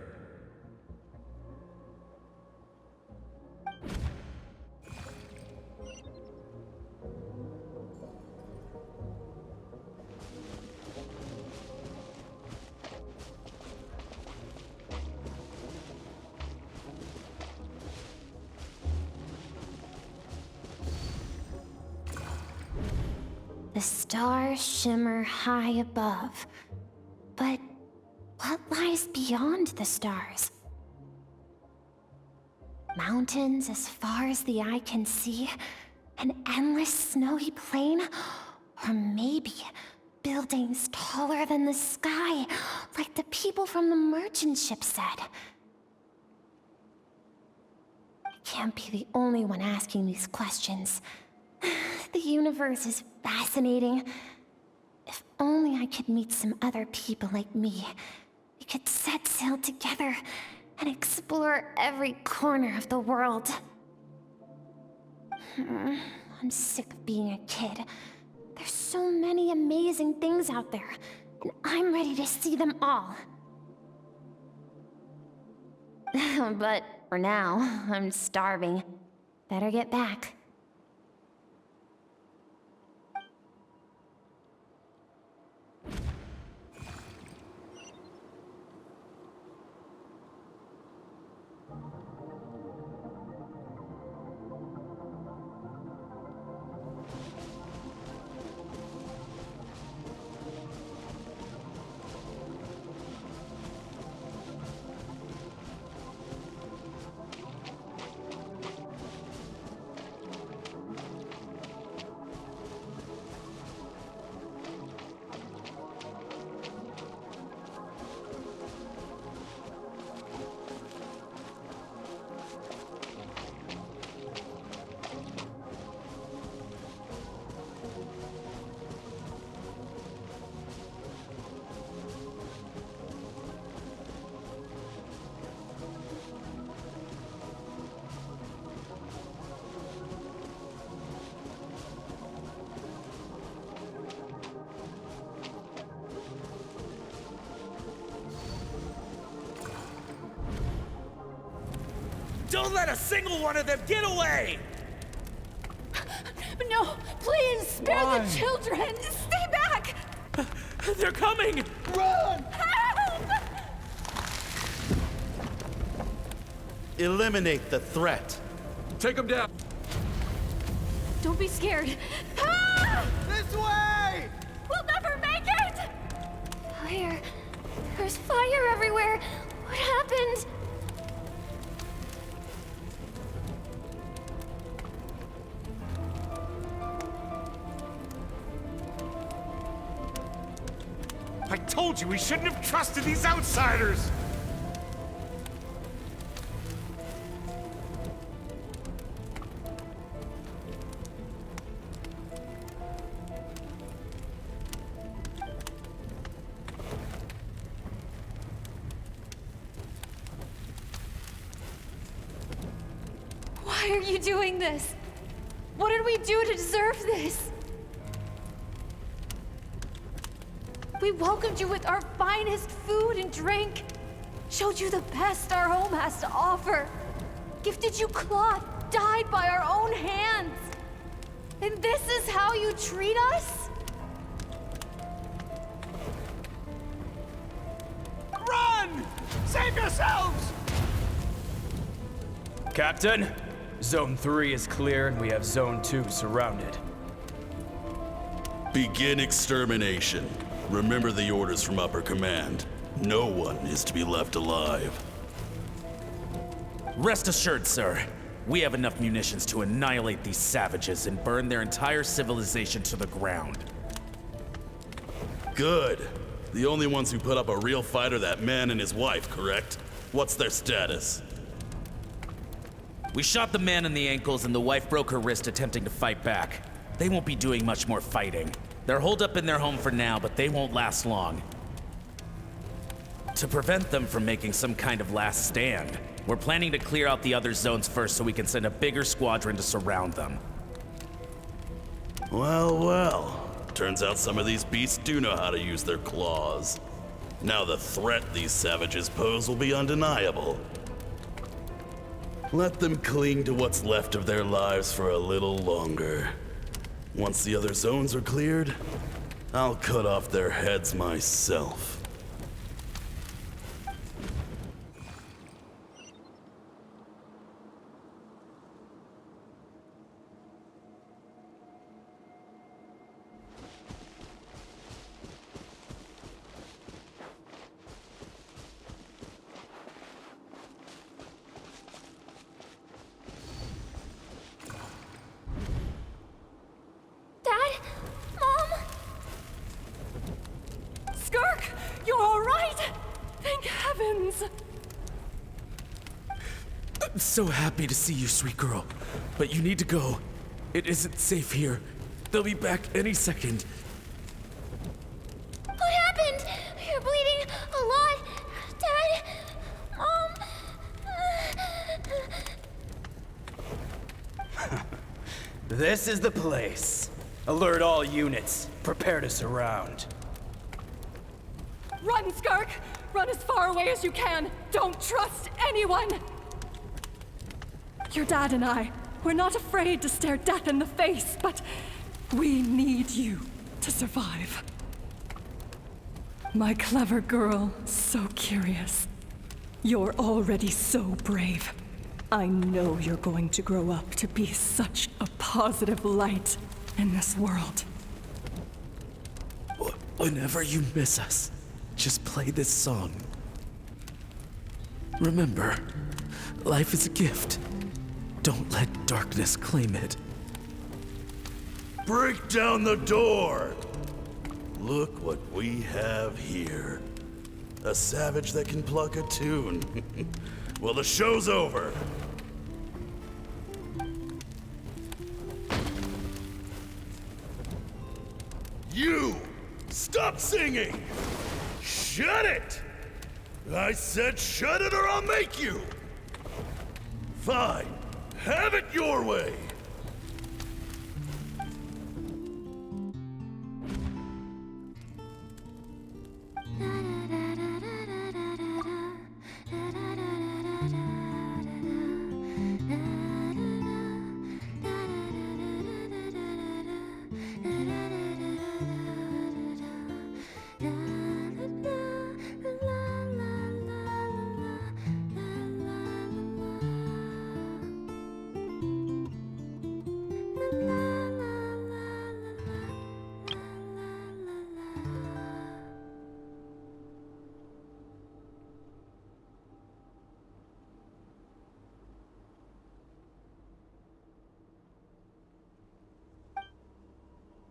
The stars shimmer high above. But what lies beyond the stars? Mountains as far as the eye can see? An endless snowy plain? Or maybe buildings taller than the sky, like the people from the merchant ship said? I can't be the only one asking these questions. The universe is fascinating. If only I could meet some other people like me. We could set sail together and explore every corner of the world. I'm sick of being a kid. There's so many amazing things out there, and I'm ready to see them all. But for now, I'm starving. Better get back. Don't let a single one of them get away! No, please, spare Why? the children! Stay back! They're coming! Run! Help! Eliminate the threat. Take him down. Don't be scared. Ah! This way! We'll never make it! Fire. There's fire everywhere. What happened? I told you we shouldn't have trusted these outsiders! Why are you doing this? What did we do to deserve this? We welcomed you with our finest food and drink, showed you the best our home has to offer, gifted you cloth dyed by our own hands. And this is how you treat us? Run! Save yourselves! Captain, Zone 3 is clear and we have Zone 2 surrounded. Begin extermination. Remember the orders from upper command. No one is to be left alive. Rest assured, sir. We have enough munitions to annihilate these savages and burn their entire civilization to the ground. Good. The only ones who put up a real fight are that man and his wife, correct? What's their status? We shot the man in the ankles and the wife broke her wrist attempting to fight back. They won't be doing much more fighting. They're holed up in their home for now, but they won't last long. To prevent them from making some kind of last stand, we're planning to clear out the other zones first so we can send a bigger squadron to surround them. Well, well. Turns out some of these beasts do know how to use their claws. Now the threat these savages pose will be undeniable. Let them cling to what's left of their lives for a little longer. Once the other zones are cleared, I'll cut off their heads myself. Dad? Mom? Skirk, you're all right? Thank heavens. I'm so happy to see you, sweet girl. But you need to go. It isn't safe here. They'll be back any second. What happened? You're bleeding a lot. Dad? Mom? This is the place. Alert all units. Prepare to surround. Run, Skirk! Run as far away as you can. Don't trust anyone. Your dad and I, we're not afraid to stare death in the face, but we need you to survive. My clever girl, so curious. You're already so brave. I know you're going to grow up to be such a positive light in this world. Whenever you miss us, just play this song. Remember, life is a gift. Don't let darkness claim it. Break down the door! Look what we have here. A savage that can pluck a tune. Well, the show's over. You! Stop singing! Shut it! I said shut it or I'll make you! Fine. Have it your way!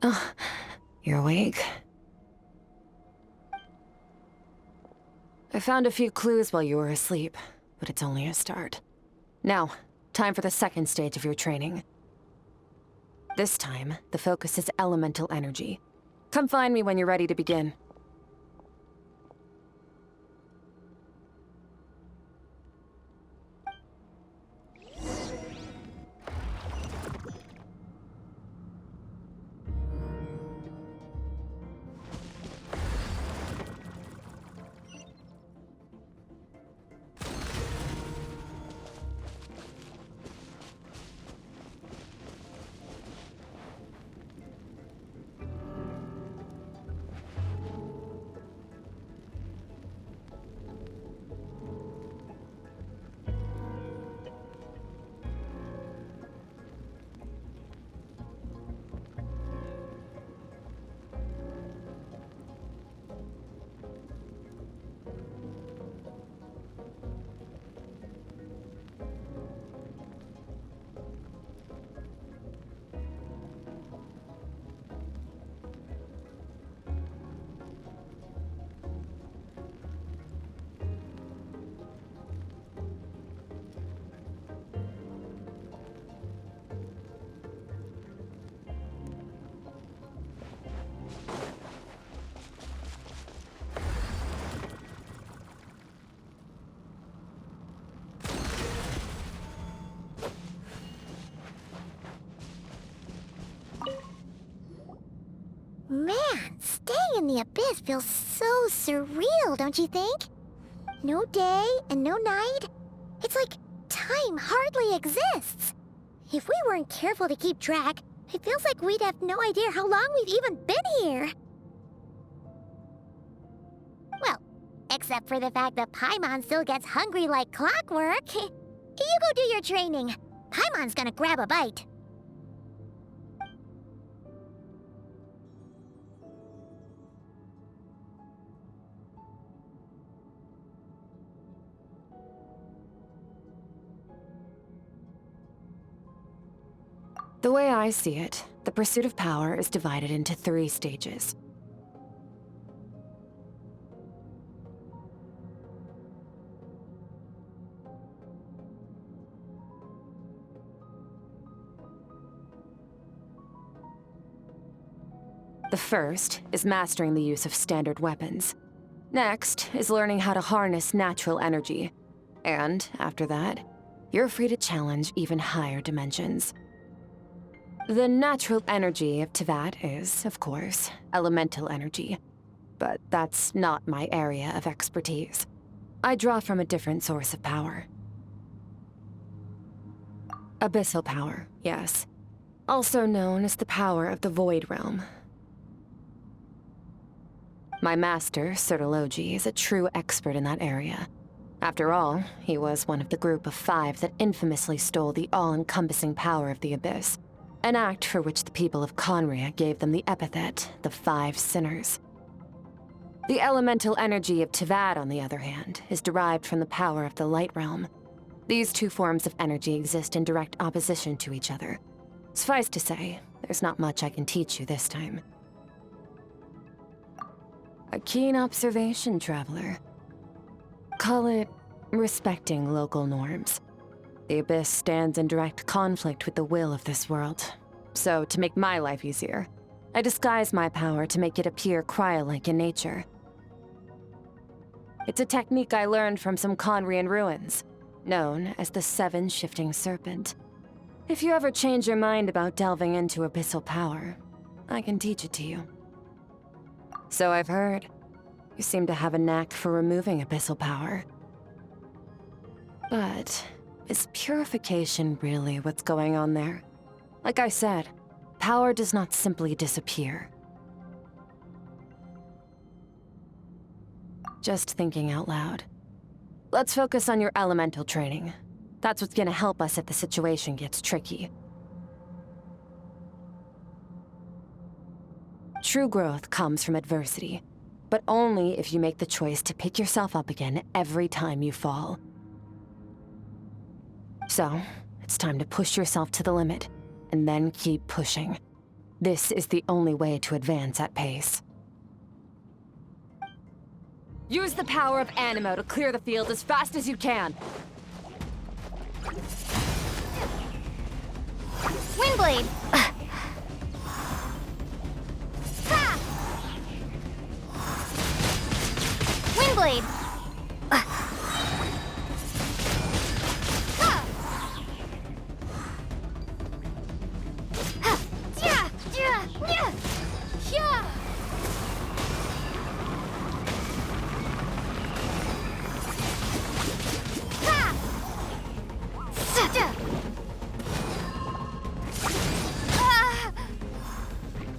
Oh, you're awake? I found a few clues while you were asleep, but it's only a start. Now, time for the second stage of your training. This time, the focus is elemental energy. Come find me when you're ready to begin. Man, staying in the abyss feels so surreal, don't you think? No day and no night. It's like time hardly exists. If we weren't careful to keep track, it feels like we'd have no idea how long we've even been here. Well, except for the fact that Paimon still gets hungry like clockwork. You go do your training. Paimon's gonna grab a bite. The way I see it, the pursuit of power is divided into 3 stages. The first is mastering the use of standard weapons. Next is learning how to harness natural energy. And after that, you're free to challenge even higher dimensions. The natural energy of Tevat is, of course, elemental energy. But that's not my area of expertise. I draw from a different source of power. Abyssal power, yes. Also known as the power of the Void Realm. My master, Sertologi, is a true expert in that area. After all, he was one of the group of 5 that infamously stole the all-encompassing power of the Abyss. An act for which the people of Conria gave them the epithet, the 5 Sinners. The elemental energy of Tevat, on the other hand, is derived from the power of the Light Realm. These 2 forms of energy exist in direct opposition to each other. Suffice to say, there's not much I can teach you this time. A keen observation, traveler. Call it respecting local norms. The Abyss stands in direct conflict with the will of this world. So, to make my life easier, I disguise my power to make it appear cryo-like in nature. It's a technique I learned from some Conrian ruins, known as the 7 Shifting Serpent. If you ever change your mind about delving into abyssal power, I can teach it to you. So I've heard. You seem to have a knack for removing abyssal power. But is purification really what's going on there? Like I said, power does not simply disappear. Just thinking out loud. Let's focus on your elemental training. That's what's gonna help us if the situation gets tricky. True growth comes from adversity, but only if you make the choice to pick yourself up again every time you fall. So, it's time to push yourself to the limit, and then keep pushing. This is the only way to advance at pace. Use the power of Animo to clear the field as fast as you can. Windblade! Ha! Windblade! Ha! Ha! Yeah! Yeah! Yeah! Yeah! Ha! Sa-ja! Ah!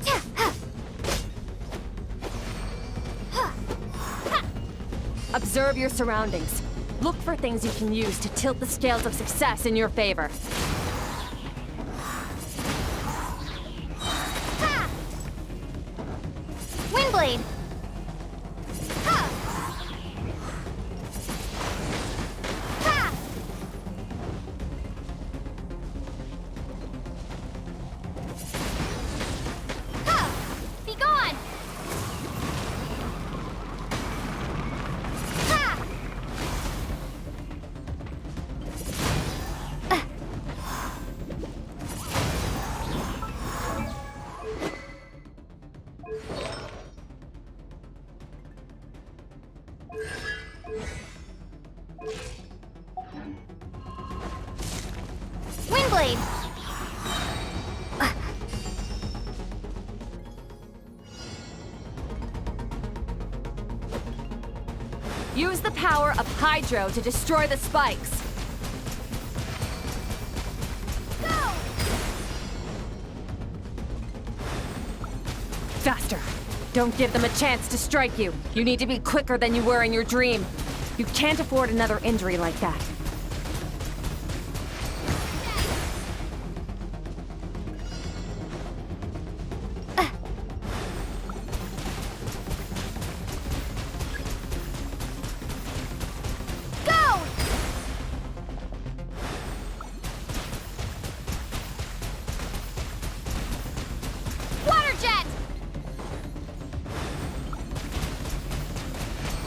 Yeah! Ha! Ha! Ha! Observe your surroundings. Look for things you can use to tilt the scales of success in your favor. Ha! Windblade! Ha! Ha! Ha! Be gone! Ha! Windblade! Use the power of Hydro to destroy the spikes. Go! Faster! Don't give them a chance to strike you. You need to be quicker than you were in your dream. You can't afford another injury like that. Go! Water jet!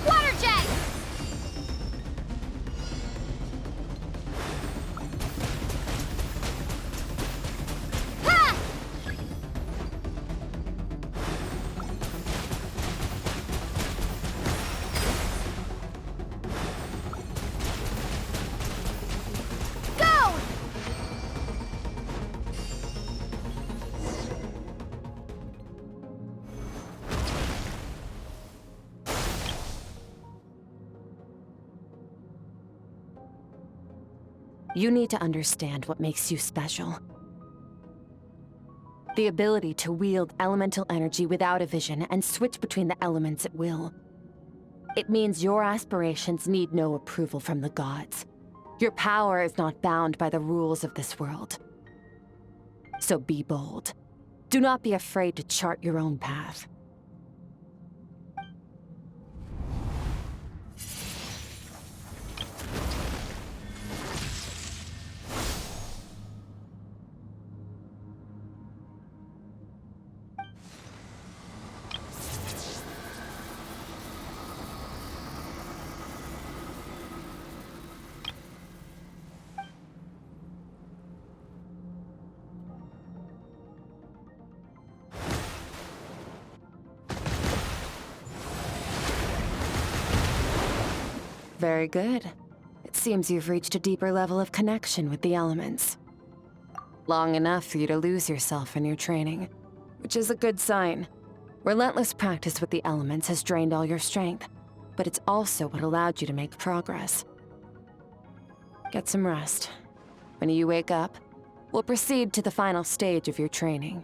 Water jet! Ha! Go! You need to understand what makes you special. The ability to wield elemental energy without a vision and switch between the elements at will. It means your aspirations need no approval from the gods. Your power is not bound by the rules of this world. So be bold. Do not be afraid to chart your own path. Very good. It seems you've reached a deeper level of connection with the elements. Long enough for you to lose yourself in your training, which is a good sign. Relentless practice with the elements has drained all your strength, but it's also what allowed you to make progress. Get some rest. When you wake up, we'll proceed to the final stage of your training.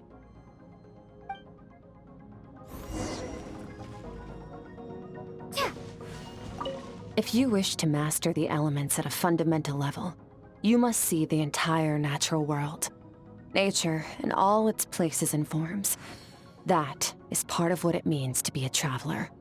If you wish to master the elements at a fundamental level, you must see the entire natural world. Nature in all its places and forms. That is part of what it means to be a traveler.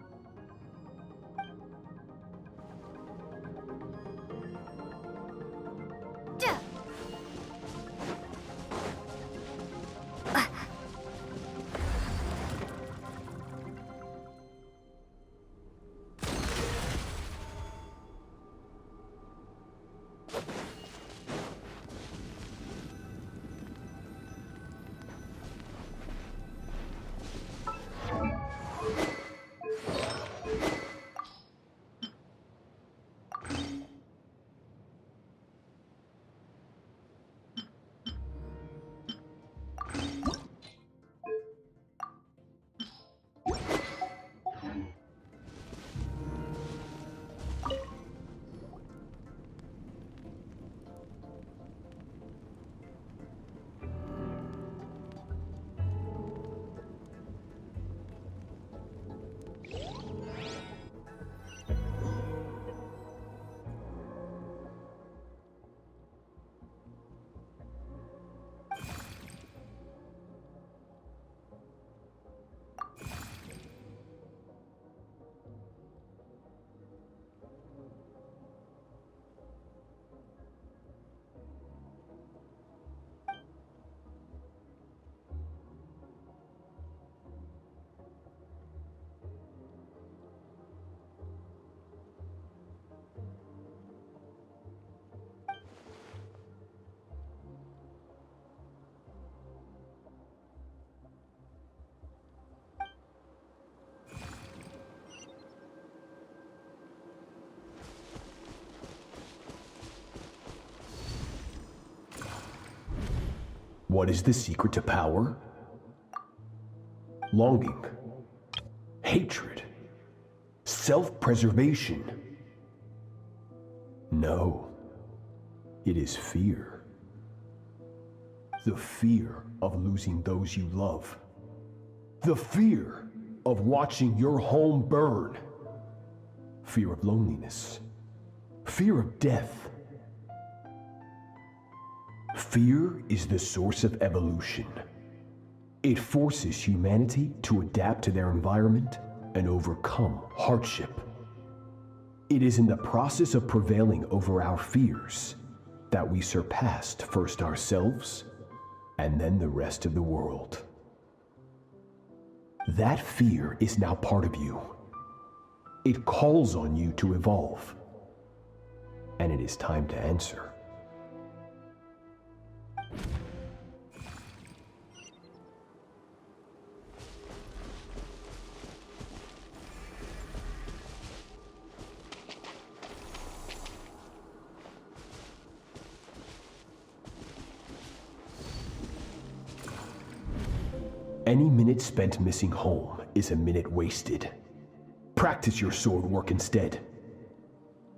What is the secret to power? Longing, hatred, self-preservation. No, it is fear. The fear of losing those you love. The fear of watching your home burn. Fear of loneliness. Fear of death. Fear is the source of evolution. It forces humanity to adapt to their environment and overcome hardship. It is in the process of prevailing over our fears that we surpassed first ourselves and then the rest of the world. That fear is now part of you. It calls on you to evolve. And it is time to answer. Any minute spent missing home is a minute wasted. Practice your sword work instead.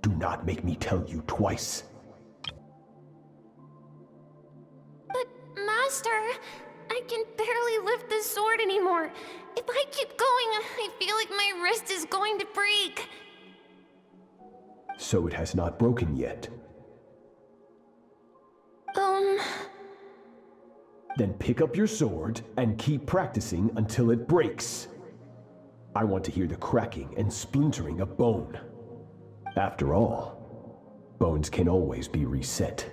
Do not make me tell you twice. But, Master, I can barely lift the sword anymore. If I keep going, I feel like my wrist is going to break. So it has not broken yet. Then pick up your sword and keep practicing until it breaks. I want to hear the cracking and splintering of bone. After all, bones can always be reset.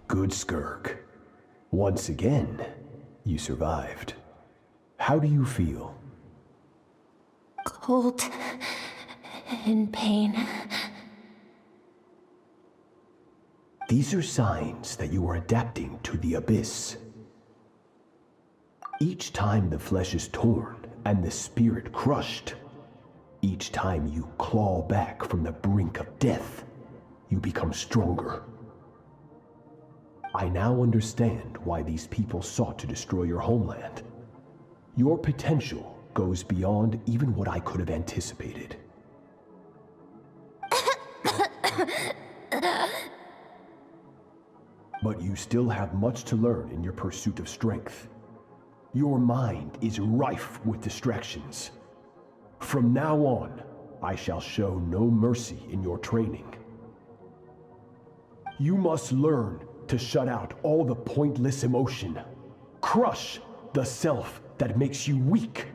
Good, Skirk. Once again, you survived. How do you feel? Cold and pain. These are signs that you are adapting to the abyss. Each time the flesh is torn and the spirit crushed, each time you claw back from the brink of death, you become stronger. I now understand why these people sought to destroy your homeland. Your potential goes beyond even what I could have anticipated. But you still have much to learn in your pursuit of strength. Your mind is rife with distractions. From now on, I shall show no mercy in your training. You must learn to shut out all the pointless emotion, crush the self that makes you weak,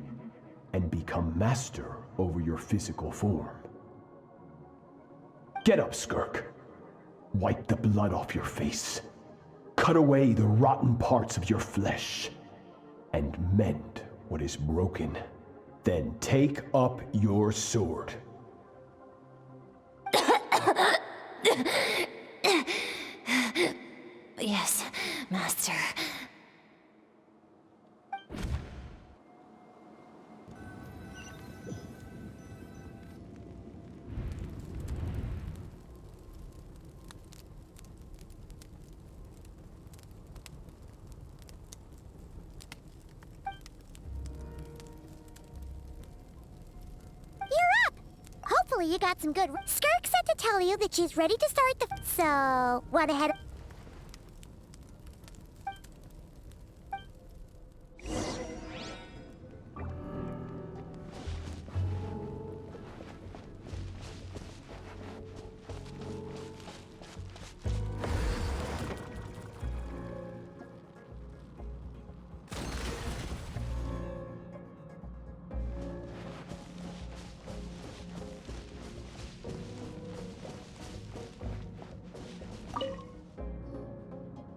and become master over your physical form. Get up, Skirk. Wipe the blood off your face. Cut away the rotten parts of your flesh, and mend what is broken. Then take up your sword. Yes, Master. You're up! Hopefully you got some good... Skirk said to tell you that she's ready to start the... So, want to head...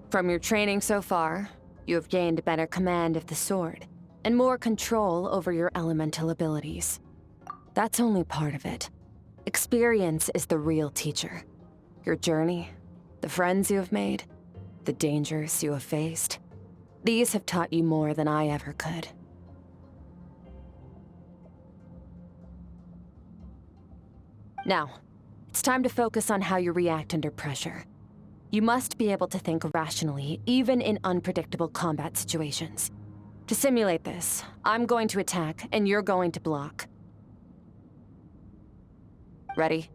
From your training so far, you have gained a better command of the sword, and more control over your elemental abilities. That's only part of it. Experience is the real teacher. Your journey, the friends you have made, the dangers you have faced. These have taught you more than I ever could. Now, it's time to focus on how you react under pressure. You must be able to think rationally, even in unpredictable combat situations. To simulate this, I'm going to attack, and you're going to block. Ready?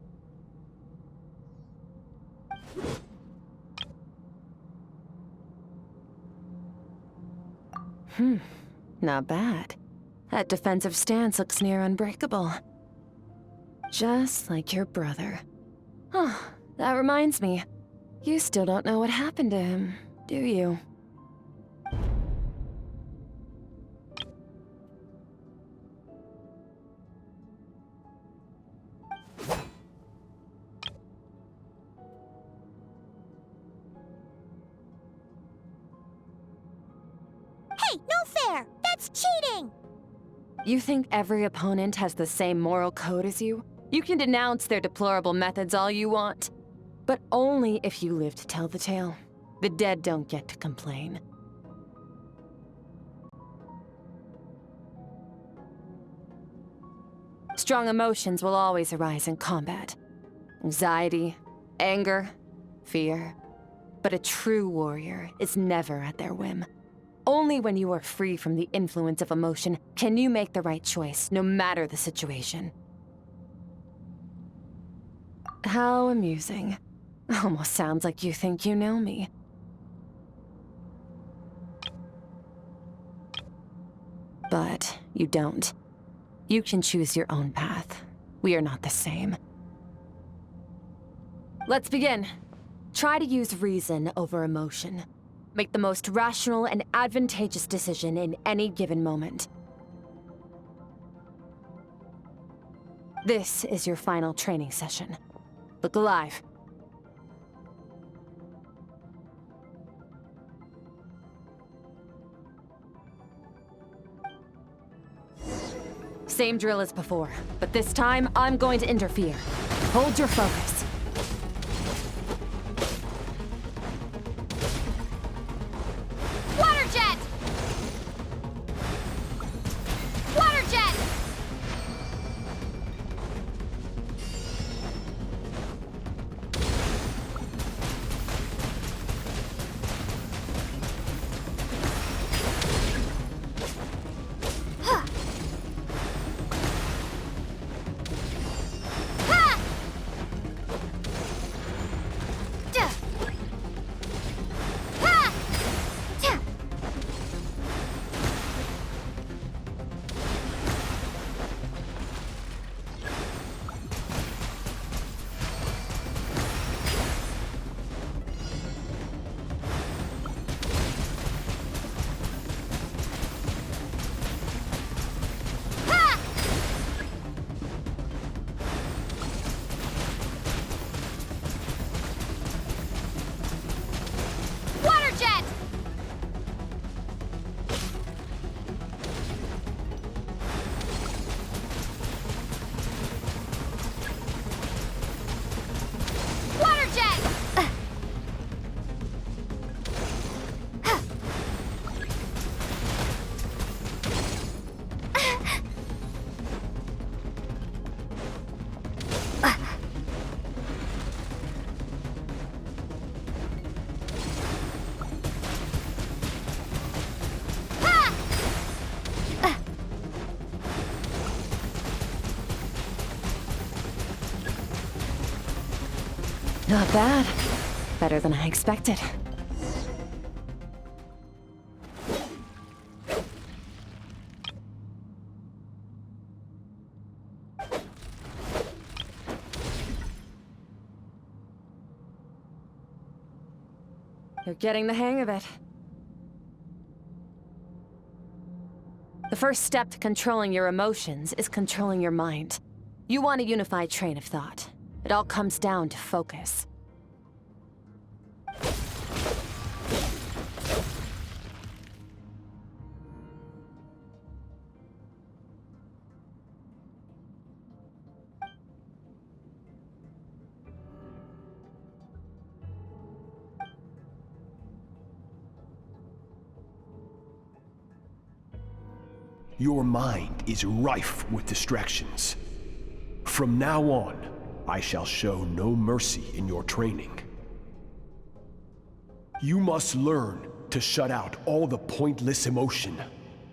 Not bad. That defensive stance looks near unbreakable. Just like your brother. Oh, that reminds me. You still don't know what happened to him, do you? Hey, no fair! That's cheating! You think every opponent has the same moral code as you? You can denounce their deplorable methods all you want. But only if you live to tell the tale. The dead don't get to complain. Strong emotions will always arise in combat. Anxiety, anger, fear. But a true warrior is never at their whim. Only when you are free from the influence of emotion can you make the right choice, no matter the situation. How amusing. Almost sounds like you think you know me. But you don't. You can choose your own path. We are not the same. Let's begin. Try to use reason over emotion. Make the most rational and advantageous decision in any given moment. This is your final training session. Look alive. Same drill as before, but this time I'm going to interfere. Hold your focus. Water jet! Water jet! Not bad. Better than I expected. You're getting the hang of it. The first step to controlling your emotions is controlling your mind. You want a unified train of thought. It all comes down to focus. Your mind is rife with distractions. From now on, I shall show no mercy in your training. You must learn to shut out all the pointless emotion,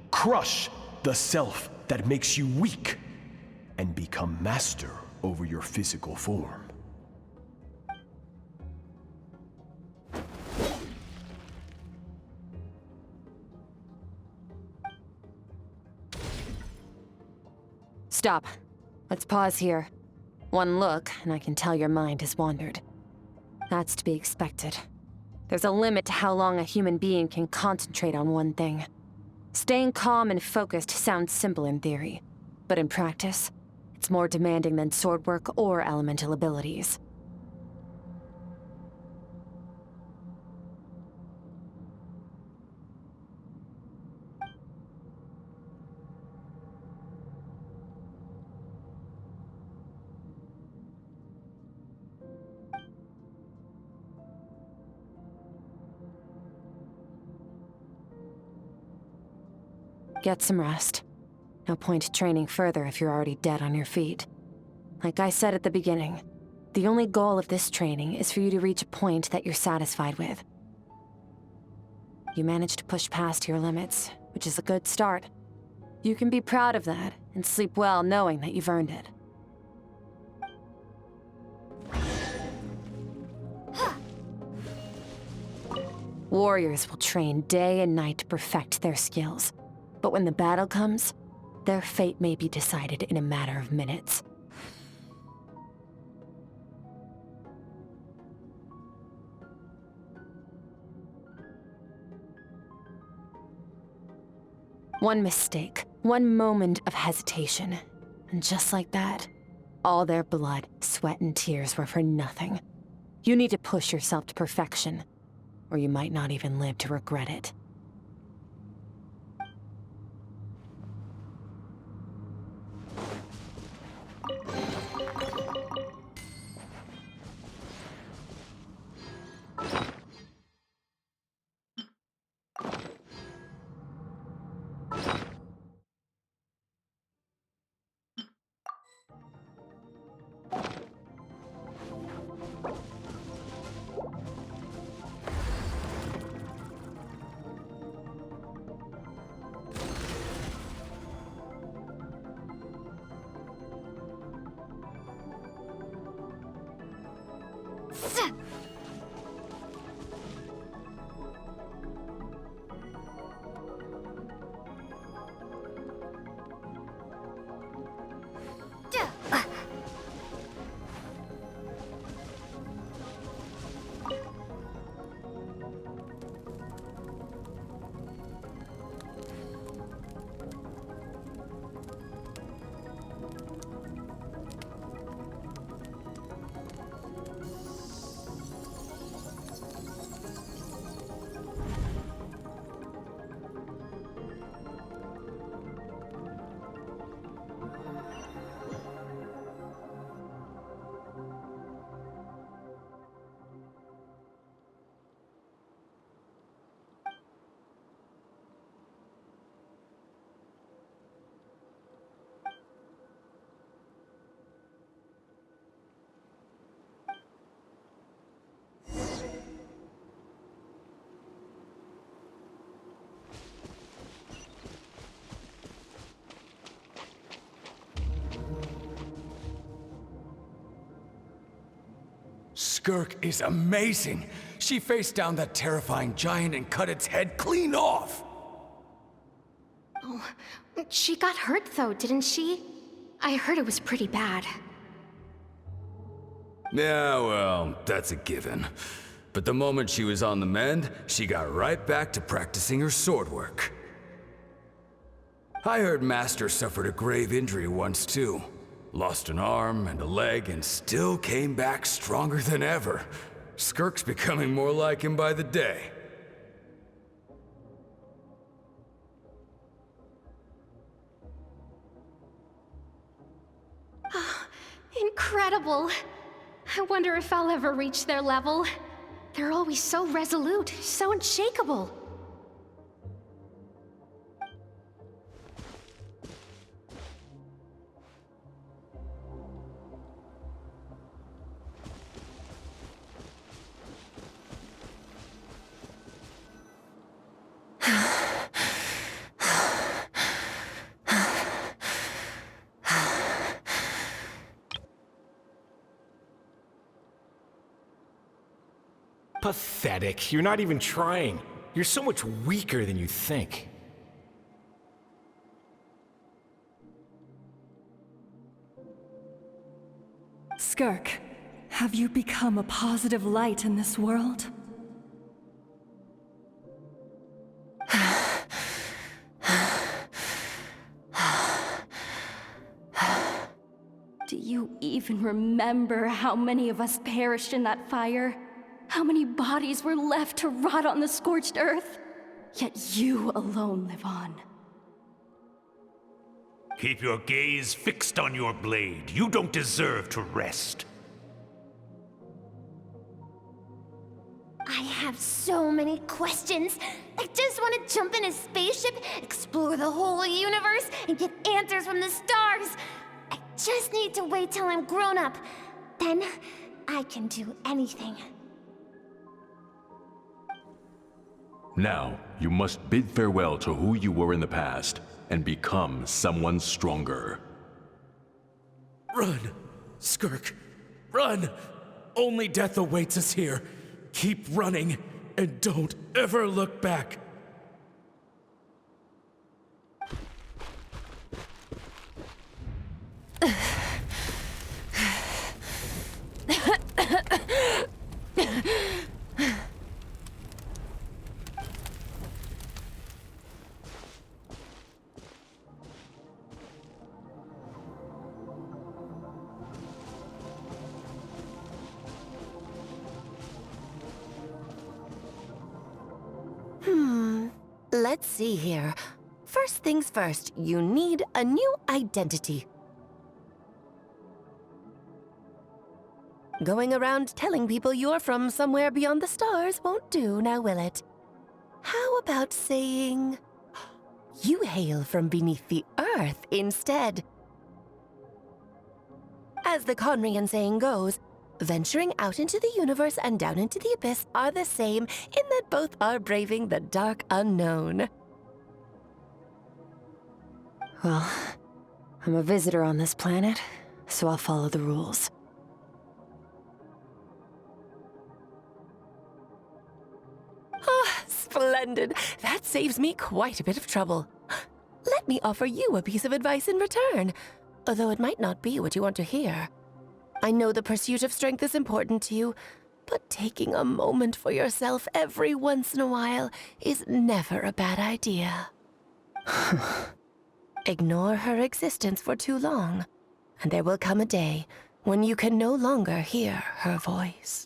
crush the self that makes you weak, and become master over your physical form. Stop. Let's pause here. One look, and I can tell your mind has wandered. That's to be expected. There's a limit to how long a human being can concentrate on one thing. Staying calm and focused sounds simple in theory, but in practice, it's more demanding than sword work or elemental abilities. Get some rest. No point training further if you're already dead on your feet. Like I said at the beginning, the only goal of this training is for you to reach a point that you're satisfied with. You managed to push past your limits, which is a good start. You can be proud of that and sleep well knowing that you've earned it. Warriors will train day and night to perfect their skills. But when the battle comes, their fate may be decided in a matter of minutes. One mistake, one moment of hesitation, and just like that, all their blood, sweat, and tears were for nothing. You need to push yourself to perfection, or you might not even live to regret it. Skirk is amazing. She faced down that terrifying giant and cut its head clean off. Oh, she got hurt though, didn't she? I heard it was pretty bad. Yeah, well, that's a given. But the moment she was on the mend, she got right back to practicing her sword work. I heard Master suffered a grave injury once too. Lost an arm and a leg and still came back stronger than ever. Skirk's becoming more like him by the day. Incredible! I wonder if I'll ever reach their level. They're always so resolute, so unshakable. Pathetic. You're not even trying. You're so much weaker than you think. Skirk, have you become a positive light in this world? Do you even remember how many of us perished in that fire? How many bodies were left to rot on the scorched earth? Yet you alone live on. Keep your gaze fixed on your blade. You don't deserve to rest. I have so many questions. I just want to jump in a spaceship, explore the whole universe, and get answers from the stars. I just need to wait till I'm grown up. Then I can do anything. Now, you must bid farewell to who you were in the past and become someone stronger. Run! Skirk! Run! Only death awaits us here. Keep running, and don't ever look back. Let's see here. First things first, you need a new identity. Going around telling people you're from somewhere beyond the stars won't do, now will it? How about saying you hail from beneath the earth instead? As the Conrian saying goes, venturing out into the universe and down into the abyss are the same in that both are braving the dark unknown. Well, I'm a visitor on this planet, so I'll follow the rules. Ah, splendid. That saves me quite a bit of trouble. Let me offer you a piece of advice in return, although it might not be what you want to hear. I know the pursuit of strength is important to you, but taking a moment for yourself every once in a while is never a bad idea. Ignore her existence for too long, and there will come a day when you can no longer hear her voice.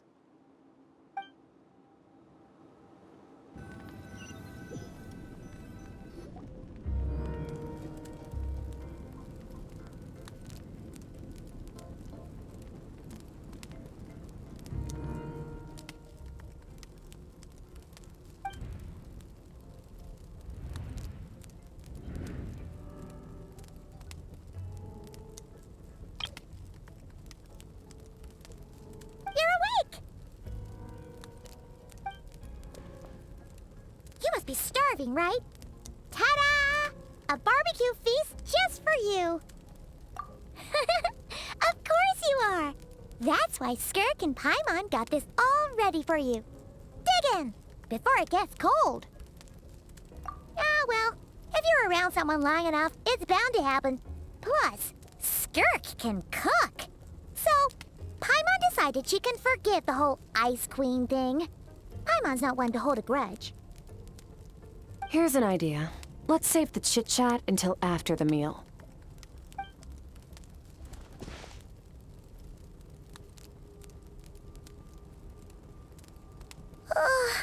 Be starving, right? Ta-da! A barbecue feast just for you! Of course you are! That's why Skirk and Paimon got this all ready for you. Dig in, before it gets cold. Ah, well, if you're around someone long enough, it's bound to happen. Plus, Skirk can cook. So, Paimon decided she can forgive the whole Ice Queen thing. Paimon's not one to hold a grudge. Here's an idea. Let's save the chit-chat until after the meal. Ugh,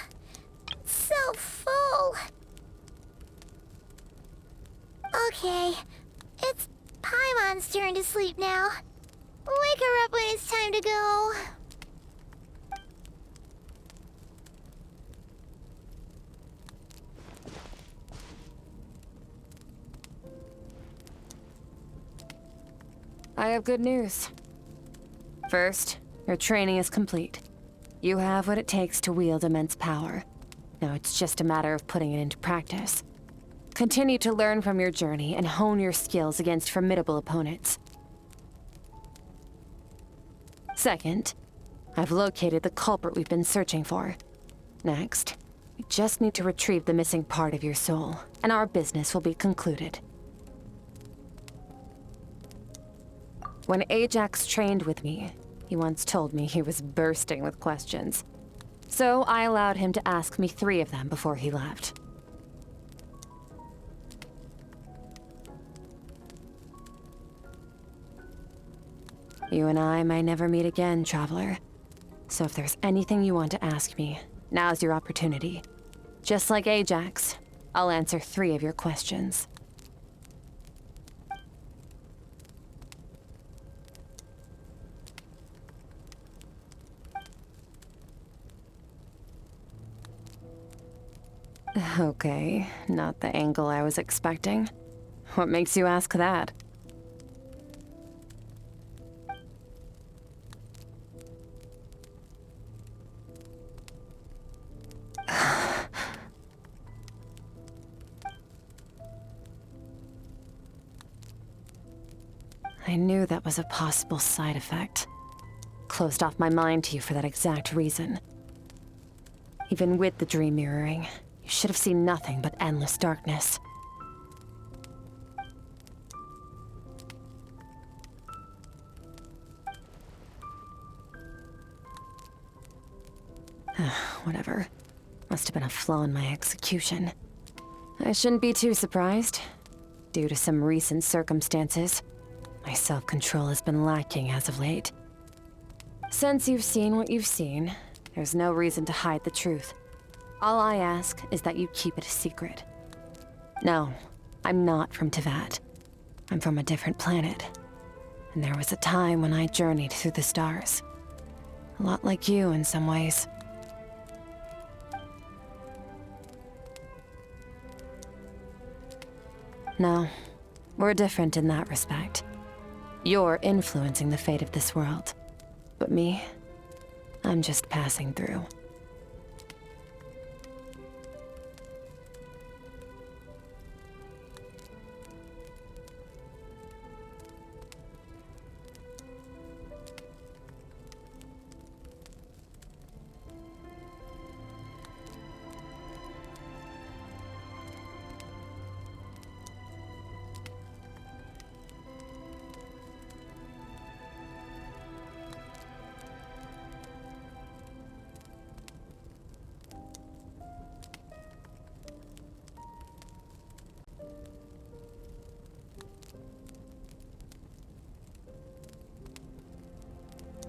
so full. Okay, it's Paimon's turn to sleep now. Wake her up when it's time to go. I have good news. First, your training is complete. You have what it takes to wield immense power. Now it's just a matter of putting it into practice. Continue to learn from your journey and hone your skills against formidable opponents. Second, I've located the culprit we've been searching for. Next, you just need to retrieve the missing part of your soul, and our business will be concluded. When Ajax trained with me, he once told me he was bursting with questions. So I allowed him to ask me 3 of them before he left. You and I may never meet again, Traveler. So if there's anything you want to ask me, now's your opportunity. Just like Ajax, I'll answer 3 of your questions. Okay, not the angle I was expecting. What makes you ask that? I knew that was a possible side effect. Closed off my mind to you for that exact reason. Even with the dream mirroring, you should have seen nothing but endless darkness. Whatever. Must have been a flaw in my execution. I shouldn't be too surprised. Due to some recent circumstances, my self-control has been lacking as of late. Since you've seen what you've seen, there's no reason to hide the truth. All I ask is that you keep it a secret. No, I'm not from Tevat. I'm from a different planet. And there was a time when I journeyed through the stars. A lot like you in some ways. No, we're different in that respect. You're influencing the fate of this world. But me, I'm just passing through.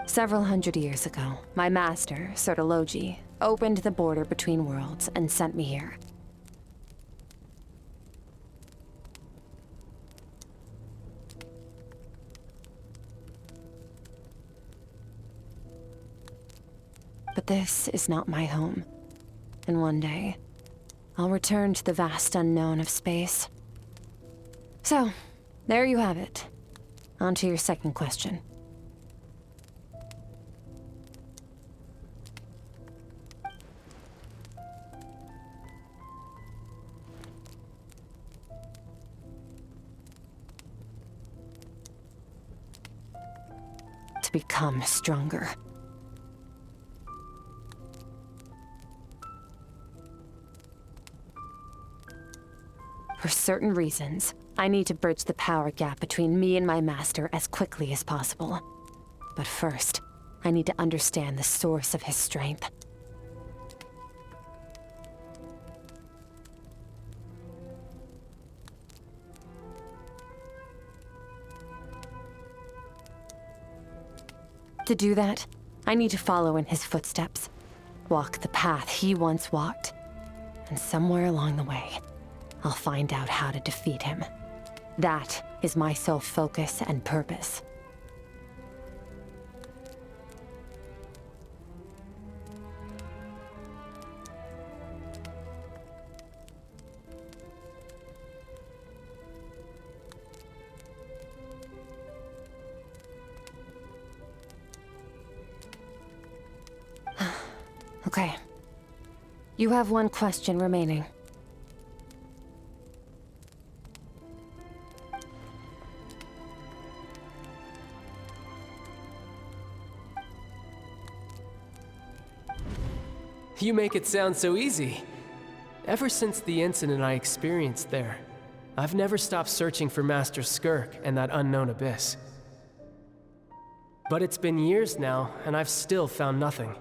Several hundred years ago, my master, Sertologi, opened the border between worlds and sent me here. But this is not my home. And one day, I'll return to the vast unknown of space. So, there you have it. On to your second question. To become stronger. For certain reasons, I need to bridge the power gap between me and my master as quickly as possible. But first, I need to understand the source of his strength. To do that, I need to follow in his footsteps. Walk the path he once walked. And somewhere along the way, I'll find out how to defeat him. That is my sole focus and purpose. Okay. You have one question remaining. You make it sound so easy. Ever since the incident I experienced there, I've never stopped searching for Master Skirk and that unknown abyss. But it's been years now, and I've still found nothing.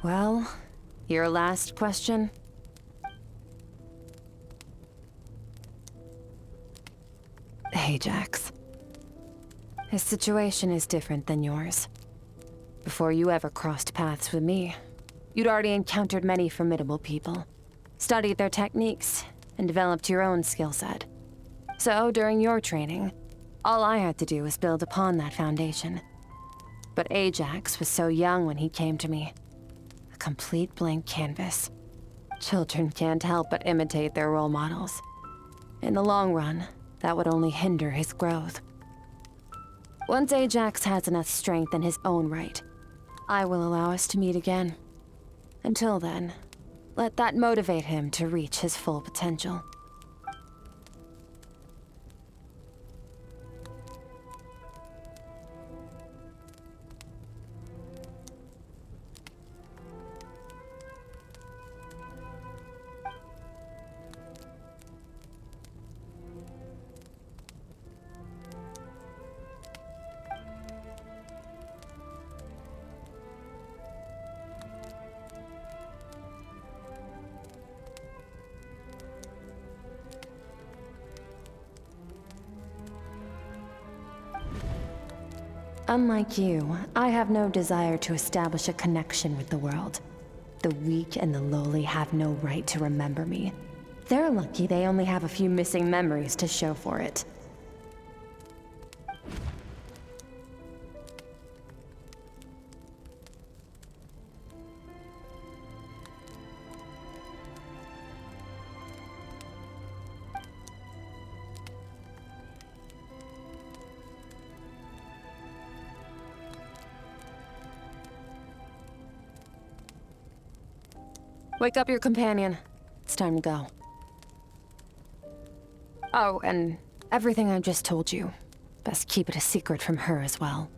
Well, your last question? Ajax. His situation is different than yours. Before you ever crossed paths with me, you'd already encountered many formidable people, studied their techniques, and developed your own skill set. So, during your training, all I had to do was build upon that foundation. But Ajax was so young when he came to me. A complete blank canvas. Children can't help but imitate their role models. In the long run, that would only hinder his growth. Once Ajax has enough strength in his own right, I will allow us to meet again. Until then, let that motivate him to reach his full potential. Unlike you, I have no desire to establish a connection with the world. The weak and the lowly have no right to remember me. They're lucky they only have a few missing memories to show for it. Wake up your companion. It's time to go. Oh, and everything I just told you. Best keep it a secret from her as well.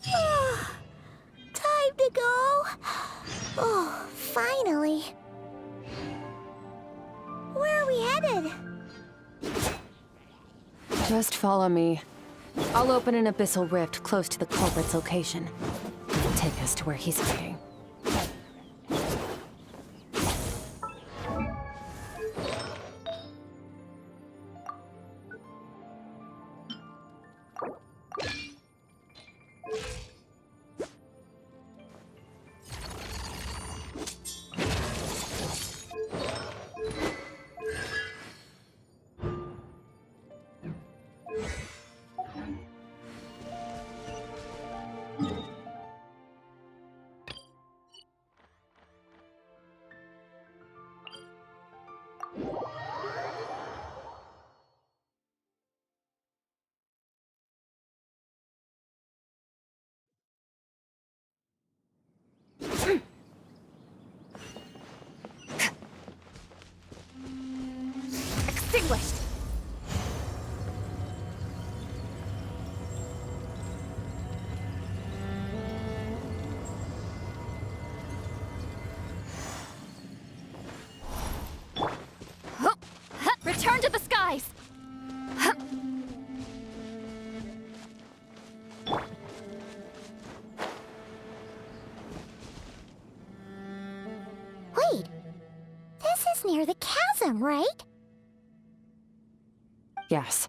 Time to go. Oh, finally. Where are we headed? Just follow me. I'll open an abyssal rift close to the culprit's location. It'll take us to where he's hiding. Extinguished! Return to the skies! Wait, this is near the chasm, right? Yes.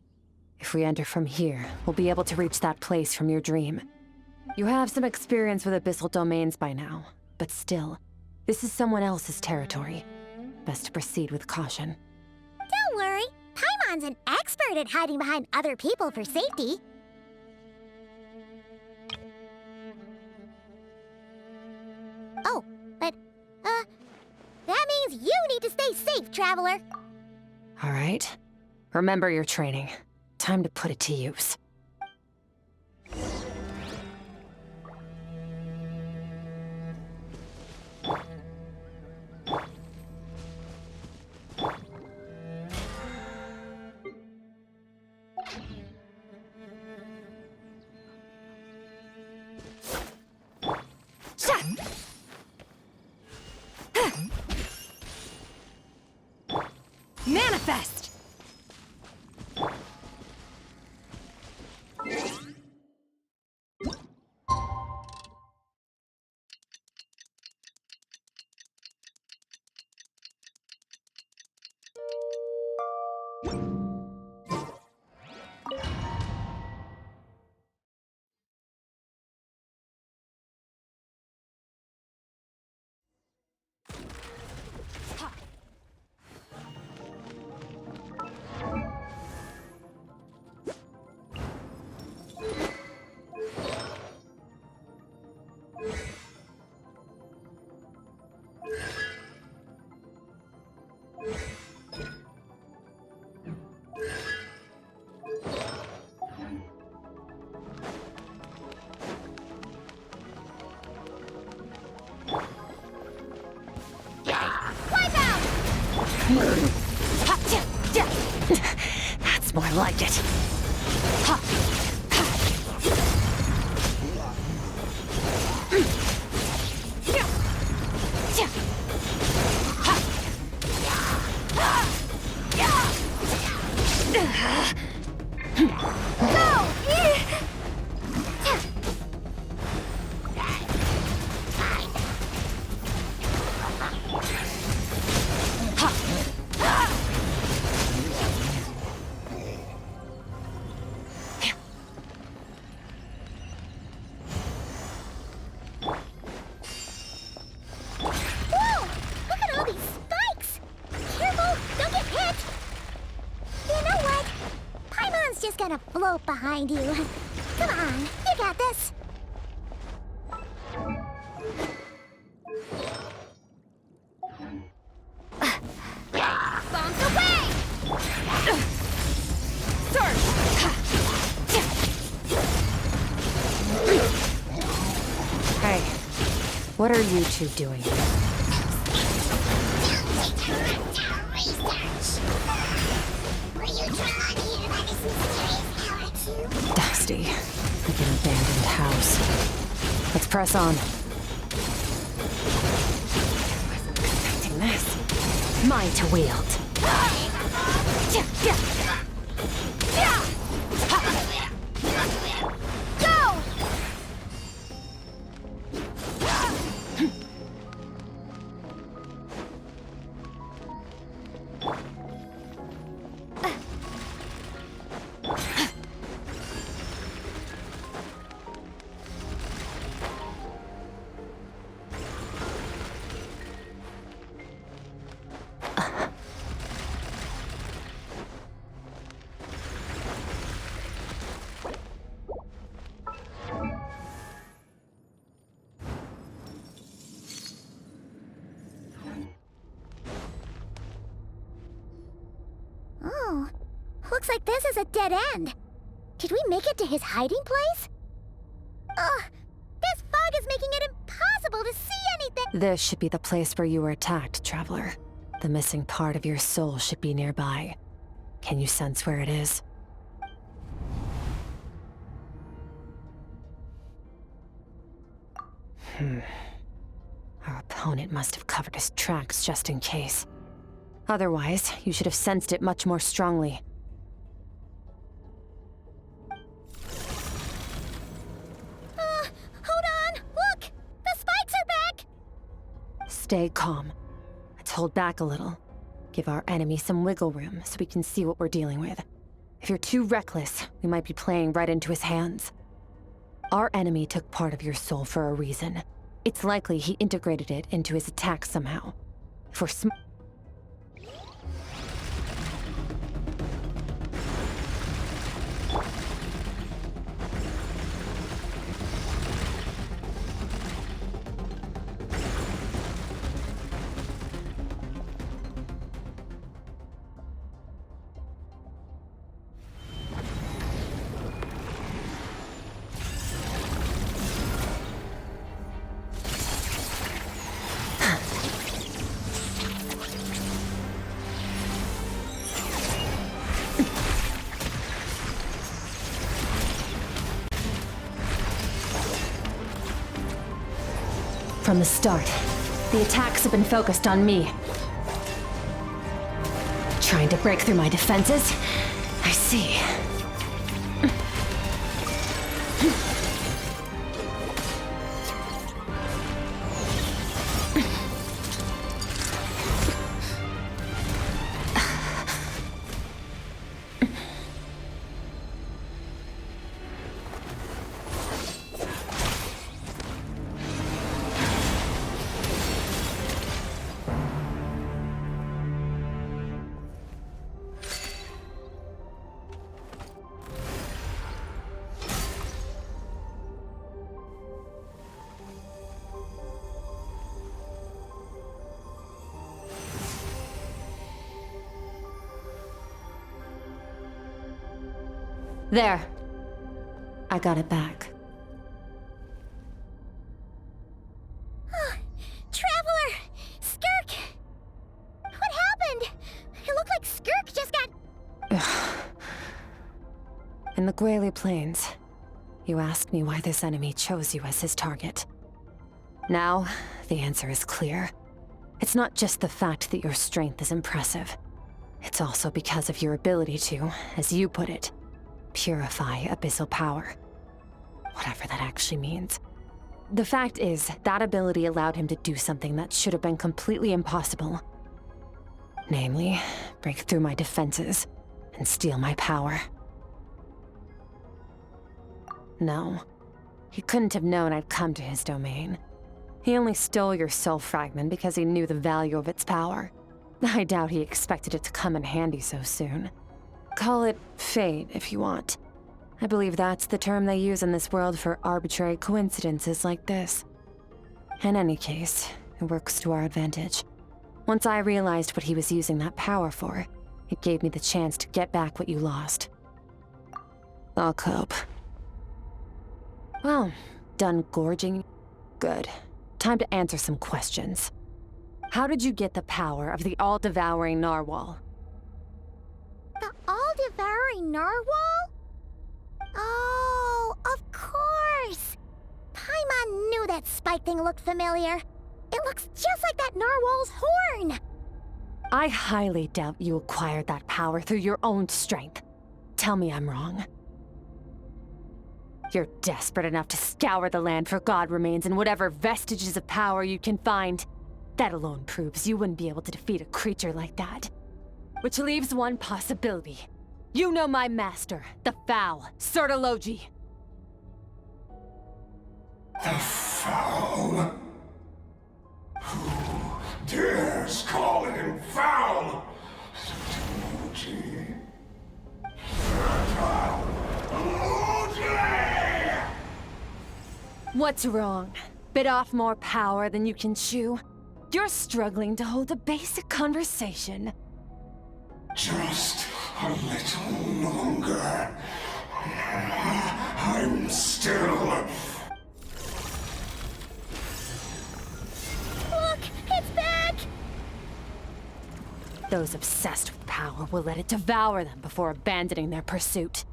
If we enter from here, we'll be able to reach that place from your dream. You have some experience with abyssal domains by now, but still, this is someone else's territory. Best to proceed with caution. Don't worry, Paimon's an expert at hiding behind other people for safety. Oh, but, that means you need to stay safe, Traveler. All right. Remember your training. Time to put it to use. Manifest! That's more like it. Gonna float behind you. Come on, you got this. Bombs away! Surge! Hey, what are you two doing here? Dusty, like an abandoned house. Let's press on. Wasn't expecting this. Mine to wield. Go! Oh, looks like this is a dead end. Did we make it to his hiding place? Ugh, this fog is making it impossible to see anything! This should be the place where you were attacked, Traveler. The missing part of your soul should be nearby. Can you sense where it is? Our opponent must have covered his tracks just in case. Otherwise, you should have sensed it much more strongly. Hold on! Look! The spikes are back! Stay calm. Let's hold back a little. Give our enemy some wiggle room so we can see what we're dealing with. If you're too reckless, we might be playing right into his hands. Our enemy took part of your soul for a reason. It's likely he integrated it into his attack somehow. If we're From the start, the attacks have been focused on me. Trying to break through my defenses? I see. There. I got it back. Traveler! Skirk! What happened? It looked like Skirk just got... In the Guili Plains, you asked me why this enemy chose you as his target. Now, the answer is clear. It's not just the fact that your strength is impressive. It's also because of your ability to, as you put it, purify abyssal power. Whatever that actually means. The fact is, that ability allowed him to do something that should have been completely impossible. Namely, break through my defenses and steal my power. No, he couldn't have known I'd come to his domain. He only stole your soul fragment because he knew the value of its power. I doubt he expected it to come in handy so soon. Call it fate, if you want. I believe that's the term they use in this world for arbitrary coincidences like this. In any case, it works to our advantage. Once I realized what he was using that power for, it gave me the chance to get back what you lost. I'll cope. Well, done gorging? Good. Time to answer some questions. How did you get the power of the all-devouring narwhal? The all-devouring narwhal? Oh, of course! Paimon knew that spike thing looked familiar. It looks just like that narwhal's horn! I highly doubt you acquired that power through your own strength. Tell me I'm wrong. You're desperate enough to scour the land for god remains and whatever vestiges of power you can find. That alone proves you wouldn't be able to defeat a creature like that. Which leaves one possibility. You know my master, the Foul, Sertologi. The Foul? Who dares call him Foul? Sertologi. What's wrong? Bit off more power than you can chew? You're struggling to hold a basic conversation. Just a little longer. I'm still... Look! It's back! Those obsessed with power will let it devour them before abandoning their pursuit.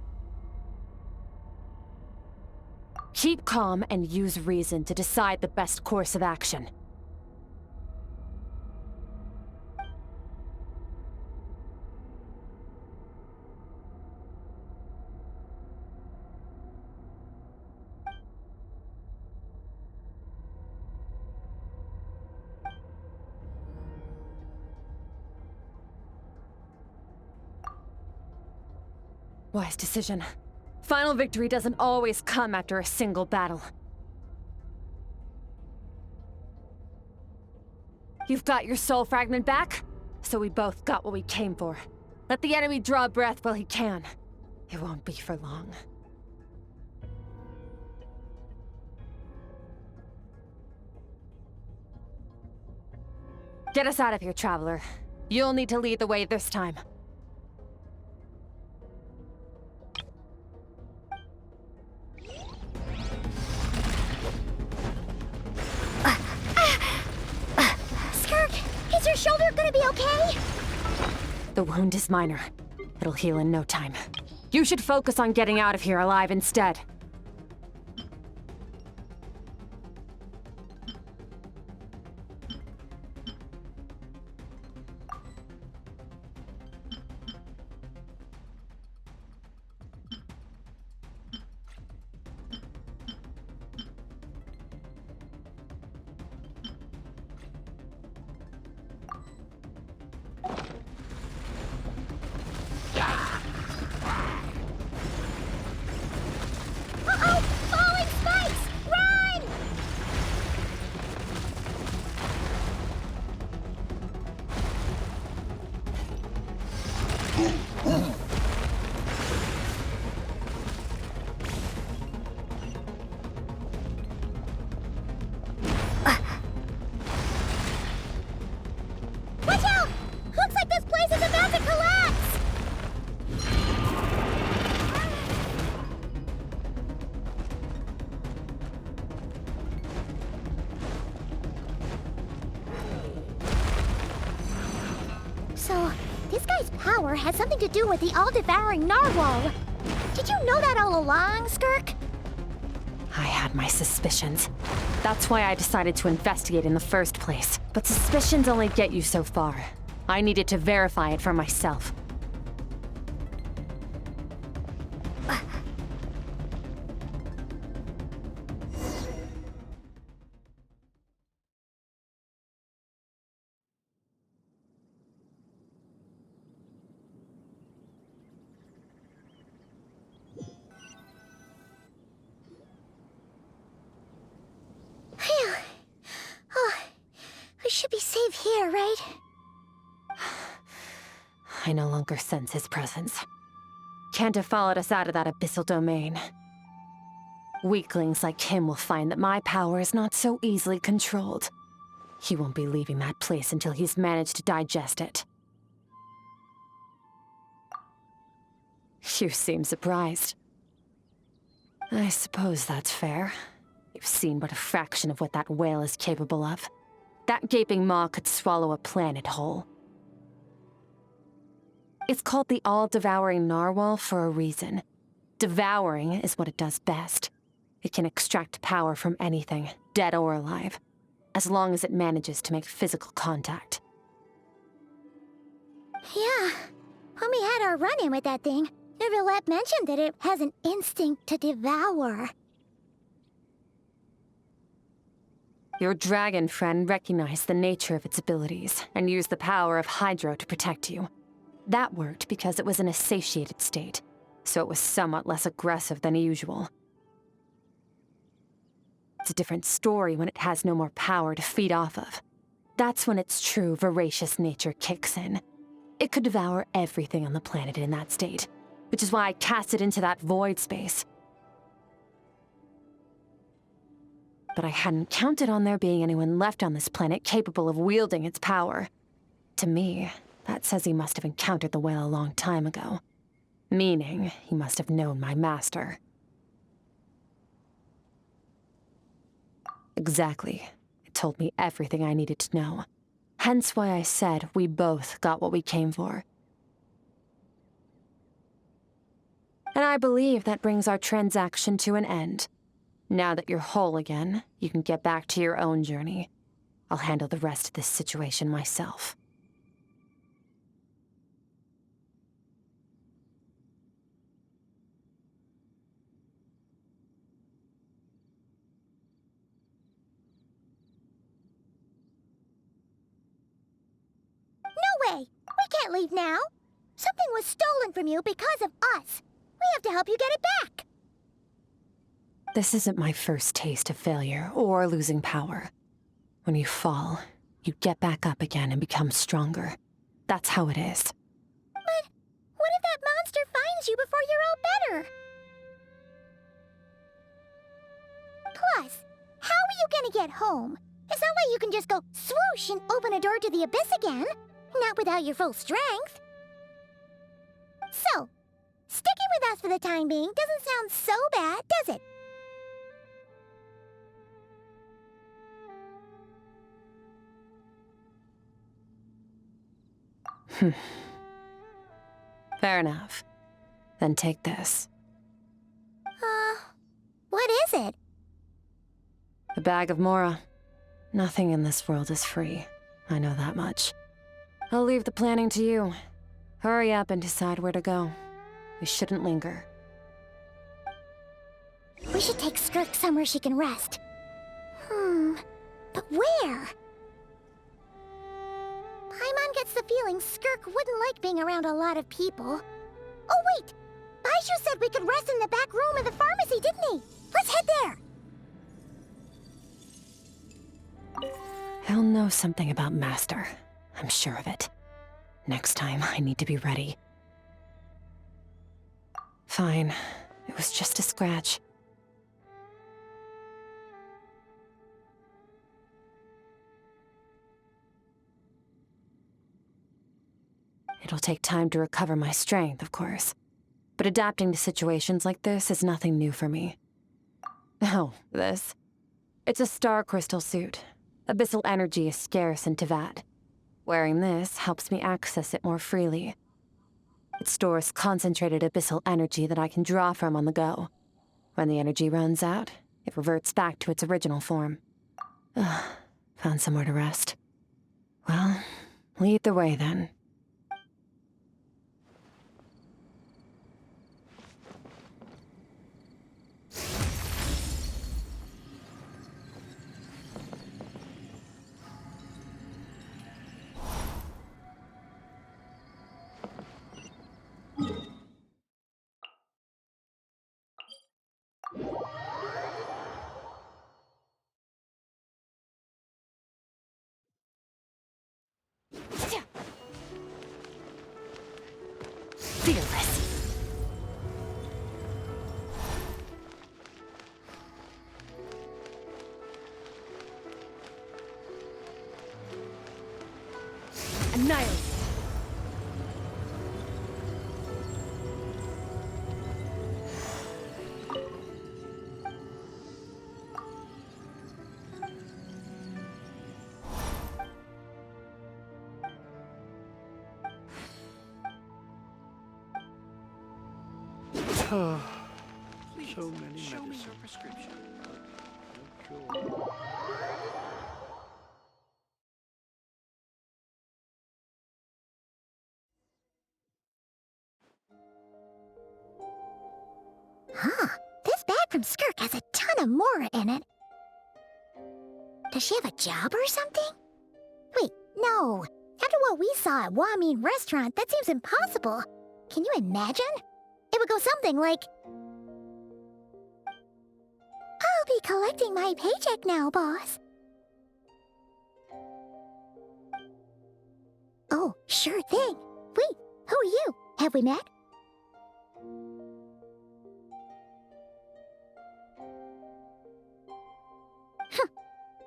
Keep calm and use reason to decide the best course of action. Wise decision. Final victory doesn't always come after a single battle. You've got your soul fragment back, so we both got what we came for. Let the enemy draw breath while he can. It won't be for long. Get us out of here, Traveler. You'll need to lead the way this time. Is your shoulder gonna be okay? The wound is minor. It'll heal in no time. You should focus on getting out of here alive instead. So, this guy's power has something to do with the all-devouring narwhal. Did you know that all along, Skirk? I had my suspicions. That's why I decided to investigate in the first place. But suspicions only get you so far. I needed to verify it for myself. Phew. Oh, we should be safe here, right? I no longer sense his presence. Can't have followed us out of that abyssal domain. Weaklings like him will find that my power is not so easily controlled. He won't be leaving that place until he's managed to digest it. You seem surprised. I suppose that's fair. You've seen but a fraction of what that whale is capable of. That gaping maw could swallow a planet whole. It's called the all-devouring narwhal for a reason. Devouring is what it does best. It can extract power from anything, dead or alive, as long as it manages to make physical contact. Yeah. When we had our run-in with that thing, Neverlet mentioned that it has an instinct to devour. Your dragon friend recognized the nature of its abilities and used the power of Hydro to protect you. That worked because it was in a satiated state, so it was somewhat less aggressive than usual. It's a different story when it has no more power to feed off of. That's when its true voracious nature kicks in. It could devour everything on the planet in that state, which is why I cast it into that void space. But I hadn't counted on there being anyone left on this planet capable of wielding its power. To me, that says he must have encountered the whale a long time ago. Meaning, he must have known my master. Exactly. It told me everything I needed to know. Hence why I said we both got what we came for. And I believe that brings our transaction to an end. Now that you're whole again, you can get back to your own journey. I'll handle the rest of this situation myself. No way! We can't leave now! Something was stolen from you because of us! We have to help you get it back! This isn't my first taste of failure or losing power. When you fall, you get back up again and become stronger. That's how it is. But what if that monster finds you before you're all better? Plus, how are you gonna get home? It's not like you can just go swoosh and open a door to the abyss again. Not without your full strength. So, sticking with us for the time being doesn't sound so bad, does it? Fair enough. Then take this. What is it? A bag of Mora. Nothing in this world is free. I know that much. I'll leave the planning to you. Hurry up and decide where to go. We shouldn't linger. We should take Skirk somewhere she can rest. But where? Paimon gets the feeling Skirk wouldn't like being around a lot of people. Oh wait! Baizhu said we could rest in the back room of the pharmacy, didn't he? Let's head there! He'll know something about Master. I'm sure of it. Next time, I need to be ready. Fine. It was just a scratch. It'll take time to recover my strength, of course. But adapting to situations like this is nothing new for me. Oh, this? It's a star crystal suit. Abyssal energy is scarce in Teyvat. Wearing this helps me access it more freely. It stores concentrated abyssal energy that I can draw from on the go. When the energy runs out, it reverts back to its original form. Found somewhere to rest. Well, lead the way then. Fearless. Annihilate. Please, so many show me your prescription. Huh. This bag from Skirk has a ton of Mora in it. Does she have a job or something? Wait, no. After what we saw at Wamin Restaurant, that seems impossible. Can you imagine? It would go something like... I'll be collecting my paycheck now, boss. Oh, sure thing. Wait, who are you? Have we met?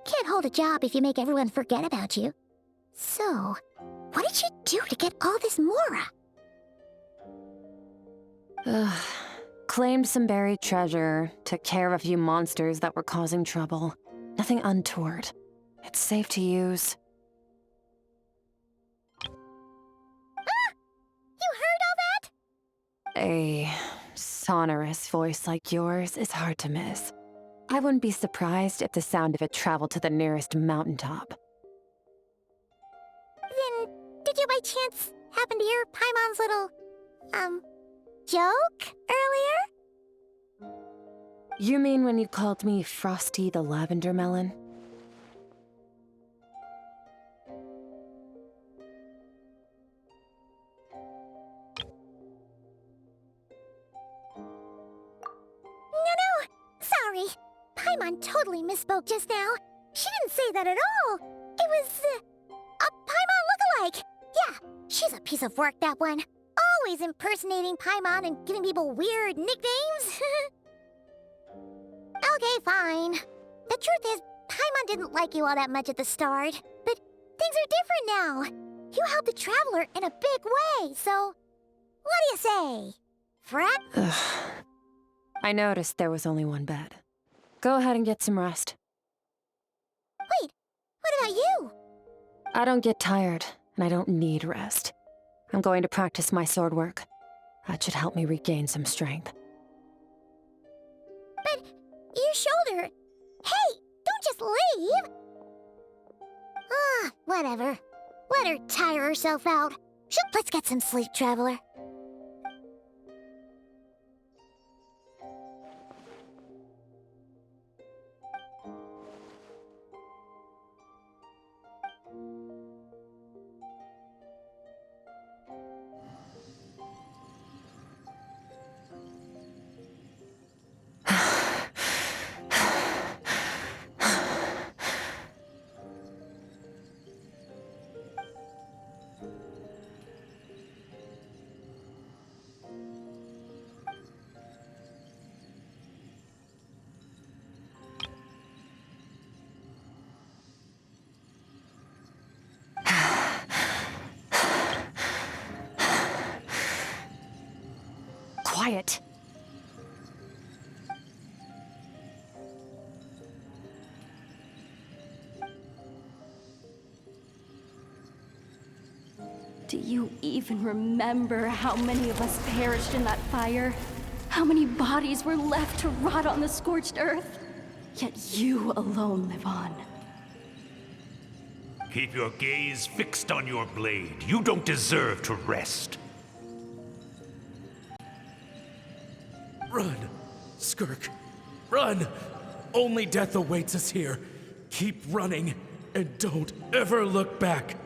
Can't hold a job if you make everyone forget about you. So, what did she do to get all this Mora? Claimed some buried treasure, took care of a few monsters that were causing trouble. Nothing untoward. It's safe to use. Ah! You heard all that? A sonorous voice like yours is hard to miss. I wouldn't be surprised if the sound of it traveled to the nearest mountaintop. Then, did you by chance happen to hear Paimon's little, joke earlier? You mean when you called me Frosty the Lavender Melon? No, sorry. Paimon totally misspoke just now. She didn't say that at all. It was, a Paimon lookalike. Yeah, she's a piece of work, that one. Always impersonating Paimon and giving people weird nicknames. Okay, fine. The truth is, Paimon didn't like you all that much at the start. But things are different now. You helped the Traveler in a big way, so... What do you say? Frat? I noticed there was only one bed. Go ahead and get some rest. Wait, what about you? I don't get tired, and I don't need rest. I'm going to practice my sword work. That should help me regain some strength. But your shoulder... Hey, don't just leave! Whatever. Let her tire herself out. Let's get some sleep, Traveler. Quiet. Do you even remember how many of us perished in that fire? How many bodies were left to rot on the scorched earth? Yet you alone live on. Keep your gaze fixed on your blade. You don't deserve to rest. Run, Skirk. Run! Only death awaits us here. Keep running, and don't ever look back.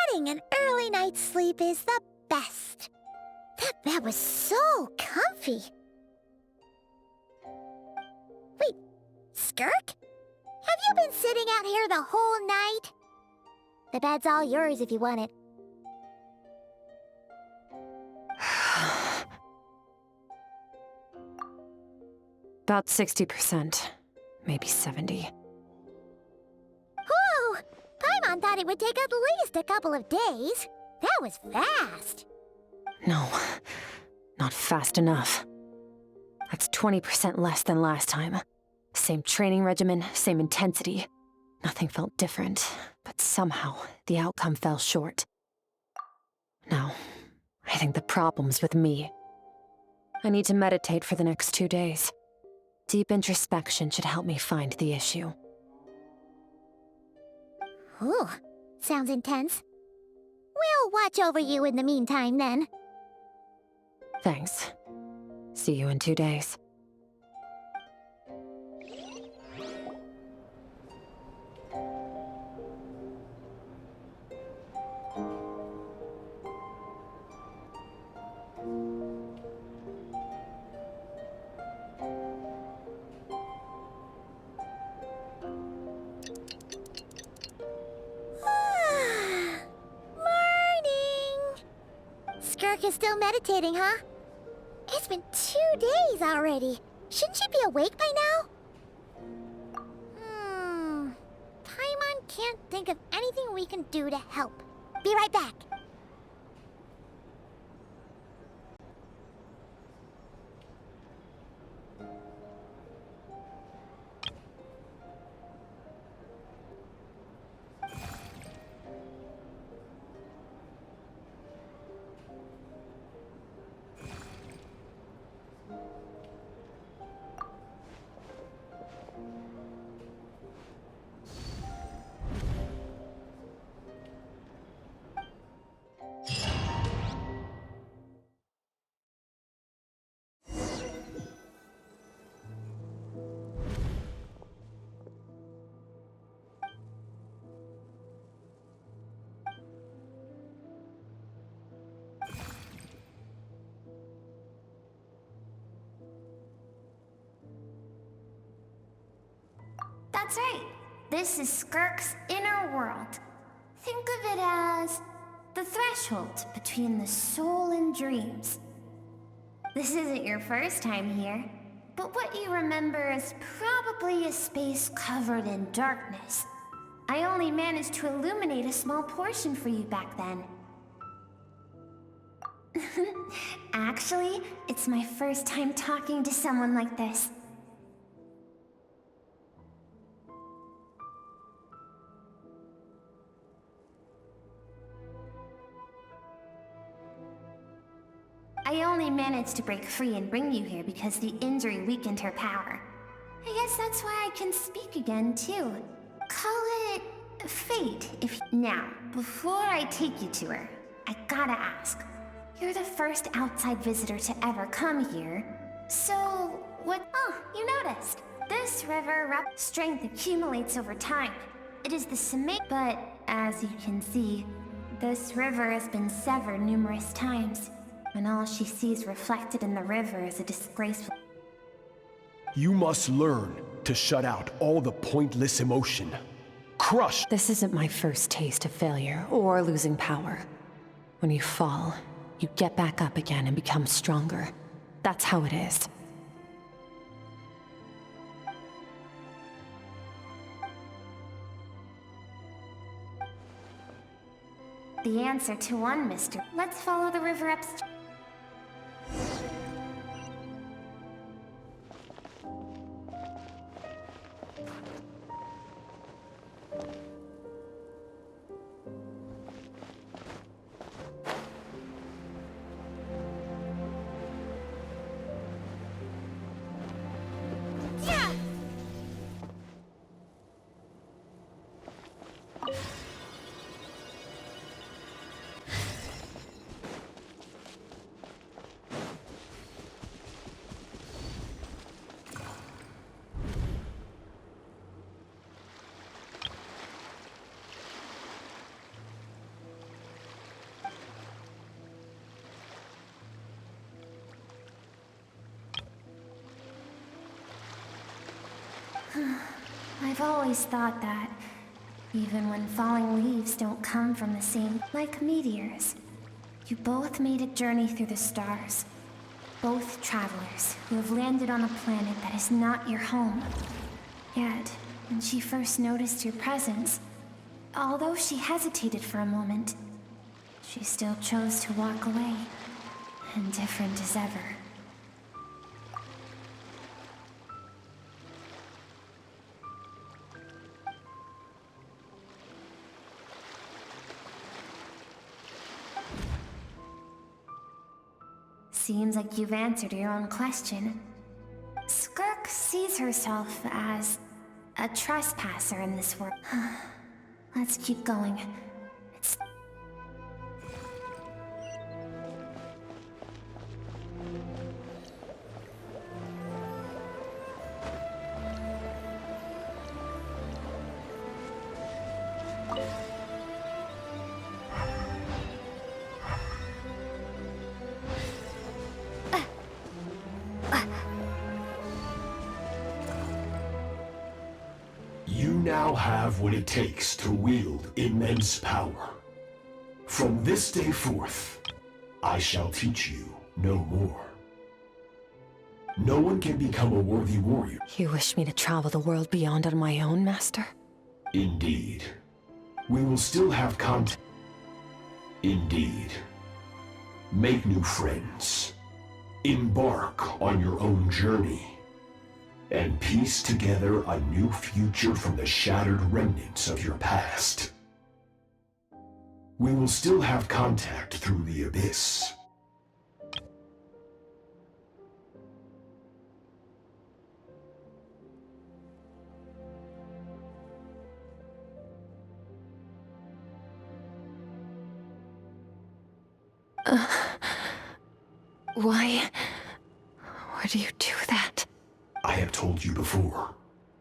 Getting an early night's sleep is the best. That bed was so comfy. Wait, Skirk? Have you been sitting out here the whole night? The bed's all yours if you want it. About 60%, maybe 70. Whew! Paimon thought it would take at least a couple of days. That was fast. No, not fast enough. That's 20% less than last time. Same training regimen, same intensity. Nothing felt different, but somehow the outcome fell short. No, I think the problem's with me. I need to meditate for the next 2 days. Deep introspection should help me find the issue. Ooh, sounds intense. We'll watch over you in the meantime, then. Thanks. See you in 2 days. Skirk is still meditating, huh? It's been 2 days already. Shouldn't she be awake by now? Paimon can't think of anything we can do to help. Be right back. That's right. This is Skirk's inner world. Think of it as the threshold between the soul and dreams. This isn't your first time here, but what you remember is probably a space covered in darkness. I only managed to illuminate a small portion for you back then. Actually, it's my first time talking to someone like this. I only managed to break free and bring you here because the injury weakened her power. I guess that's why I can speak again, too. Call it fate, if... Now, before I take you to her, I gotta ask. You're the first outside visitor to ever come here. So, what... Oh, you noticed. This river strength accumulates over time. It is the summation, but as you can see, this river has been severed numerous times. And all she sees reflected in the river is a disgraceful... You must learn to shut out all the pointless emotion. Crush! This isn't my first taste of failure or losing power. When you fall, you get back up again and become stronger. That's how it is. The answer to one mystery. Let's follow the river upstream. I've always thought that, even when falling leaves don't come from the same, like meteors, you both made a journey through the stars. Both travelers who have landed on a planet that is not your home. Yet, when she first noticed your presence, although she hesitated for a moment, she still chose to walk away, indifferent as ever. Seems like you've answered your own question. Skirk sees herself as a trespasser in this world. Let's keep going. It's... You now have what it takes to wield immense power. From this day forth, I shall teach you no more. No one can become a worthy warrior. You wish me to travel the world beyond on my own, Master? Indeed. We will still have contact. Indeed. Make new friends. Embark on your own journey. And piece together a new future from the shattered remnants of your past. We will still have contact through the abyss. Why do you do that? I have told you before,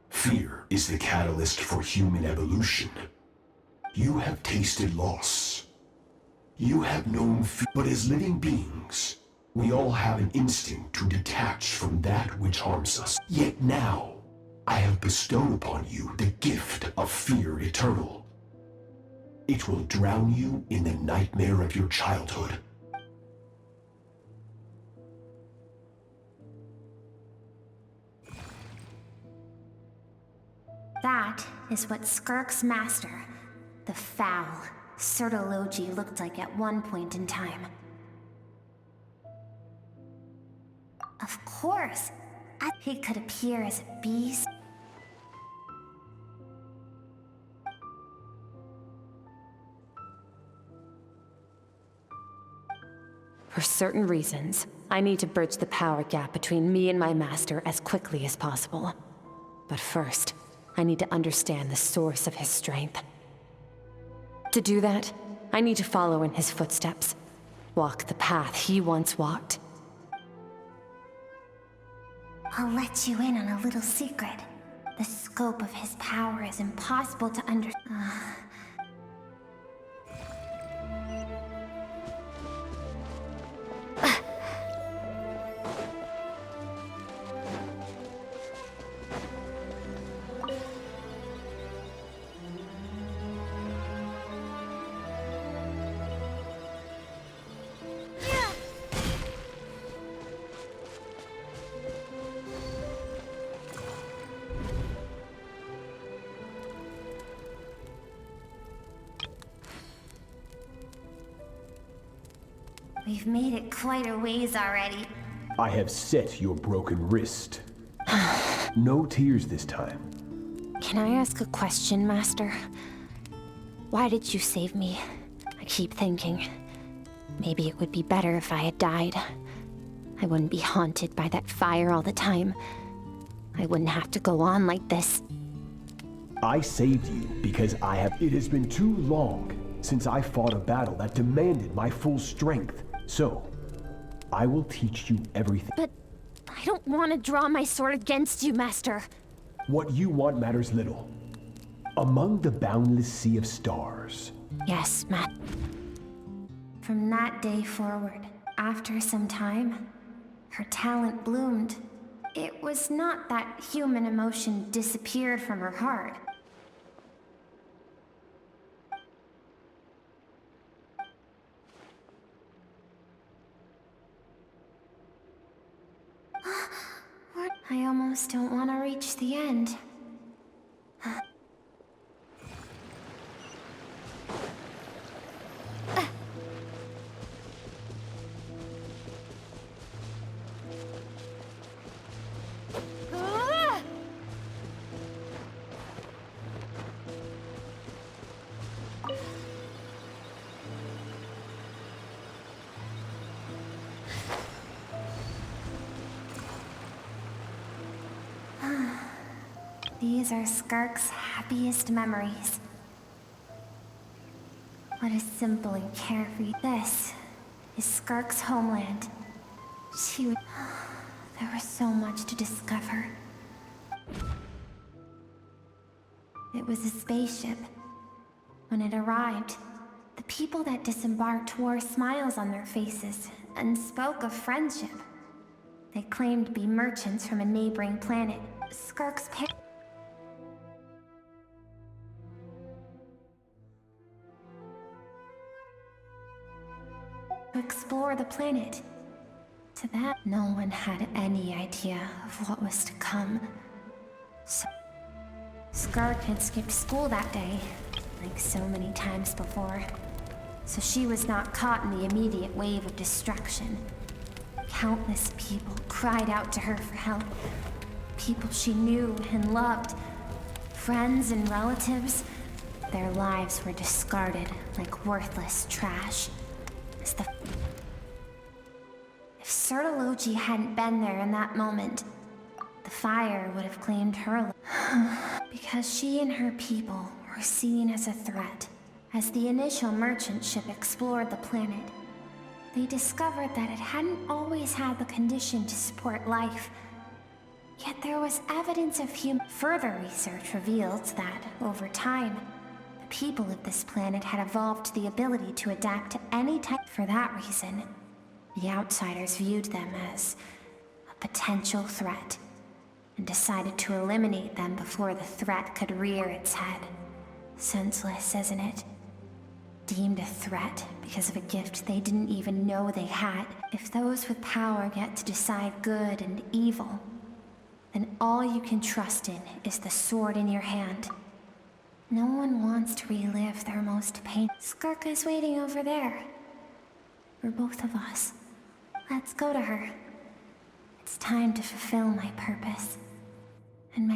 fear is the catalyst for human evolution. You have tasted loss. You have known fear, but as living beings, we all have an instinct to detach from that which harms us. Yet now, I have bestowed upon you the gift of fear eternal. It will drown you in the nightmare of your childhood. That is what Skirk's master, the foul Sertologi, looked like at one point in time. Of course, he could appear as a beast. For certain reasons, I need to bridge the power gap between me and my master as quickly as possible. But first, I need to understand the source of his strength. To do that, I need to follow in his footsteps. Walk the path he once walked. I'll let you in on a little secret. The scope of his power is impossible to understand. We've made it quite a ways already. I have set your broken wrist. No tears this time. Can I ask a question, Master? Why did you save me? I keep thinking, maybe it would be better if I had died. I wouldn't be haunted by that fire all the time. I wouldn't have to go on like this. I saved you because It has been too long since I fought a battle that demanded my full strength. So, I will teach you everything. But I don't want to draw my sword against you, Master. What you want matters little. Among the boundless sea of stars. Yes, Matt. From that day forward, after some time, her talent bloomed. It was not that human emotion disappeared from her heart. I almost don't want to reach the end. These are Skirk's happiest memories. What a simple and carefree. This is Skirk's homeland. There was so much to discover. It was a spaceship. When it arrived, the people that disembarked wore smiles on their faces and spoke of friendship. They claimed to be merchants from a neighboring planet. Skirk's parents to explore the planet. To that, no one had any idea of what was to come. So, Skirk had skipped school that day, like so many times before. So she was not caught in the immediate wave of destruction. Countless people cried out to her for help. People she knew and loved. Friends and relatives. Their lives were discarded like worthless trash. If Sertology hadn't been there in that moment, the fire would have claimed her. Because she and her people were seen as a threat. As the initial merchant ship explored the planet, they discovered that it hadn't always had the condition to support life. Yet there was evidence of human. Further research revealed that, over time, the people of this planet had evolved the ability to adapt to any type. For that reason, the outsiders viewed them as a potential threat and decided to eliminate them before the threat could rear its head. Senseless, isn't it? Deemed a threat because of a gift they didn't even know they had. If those with power get to decide good and evil, then all you can trust in is the sword in your hand. No one wants to relive their most pain. Skirk is waiting over there. For both of us. Let's go to her. It's time to fulfill my purpose. And my...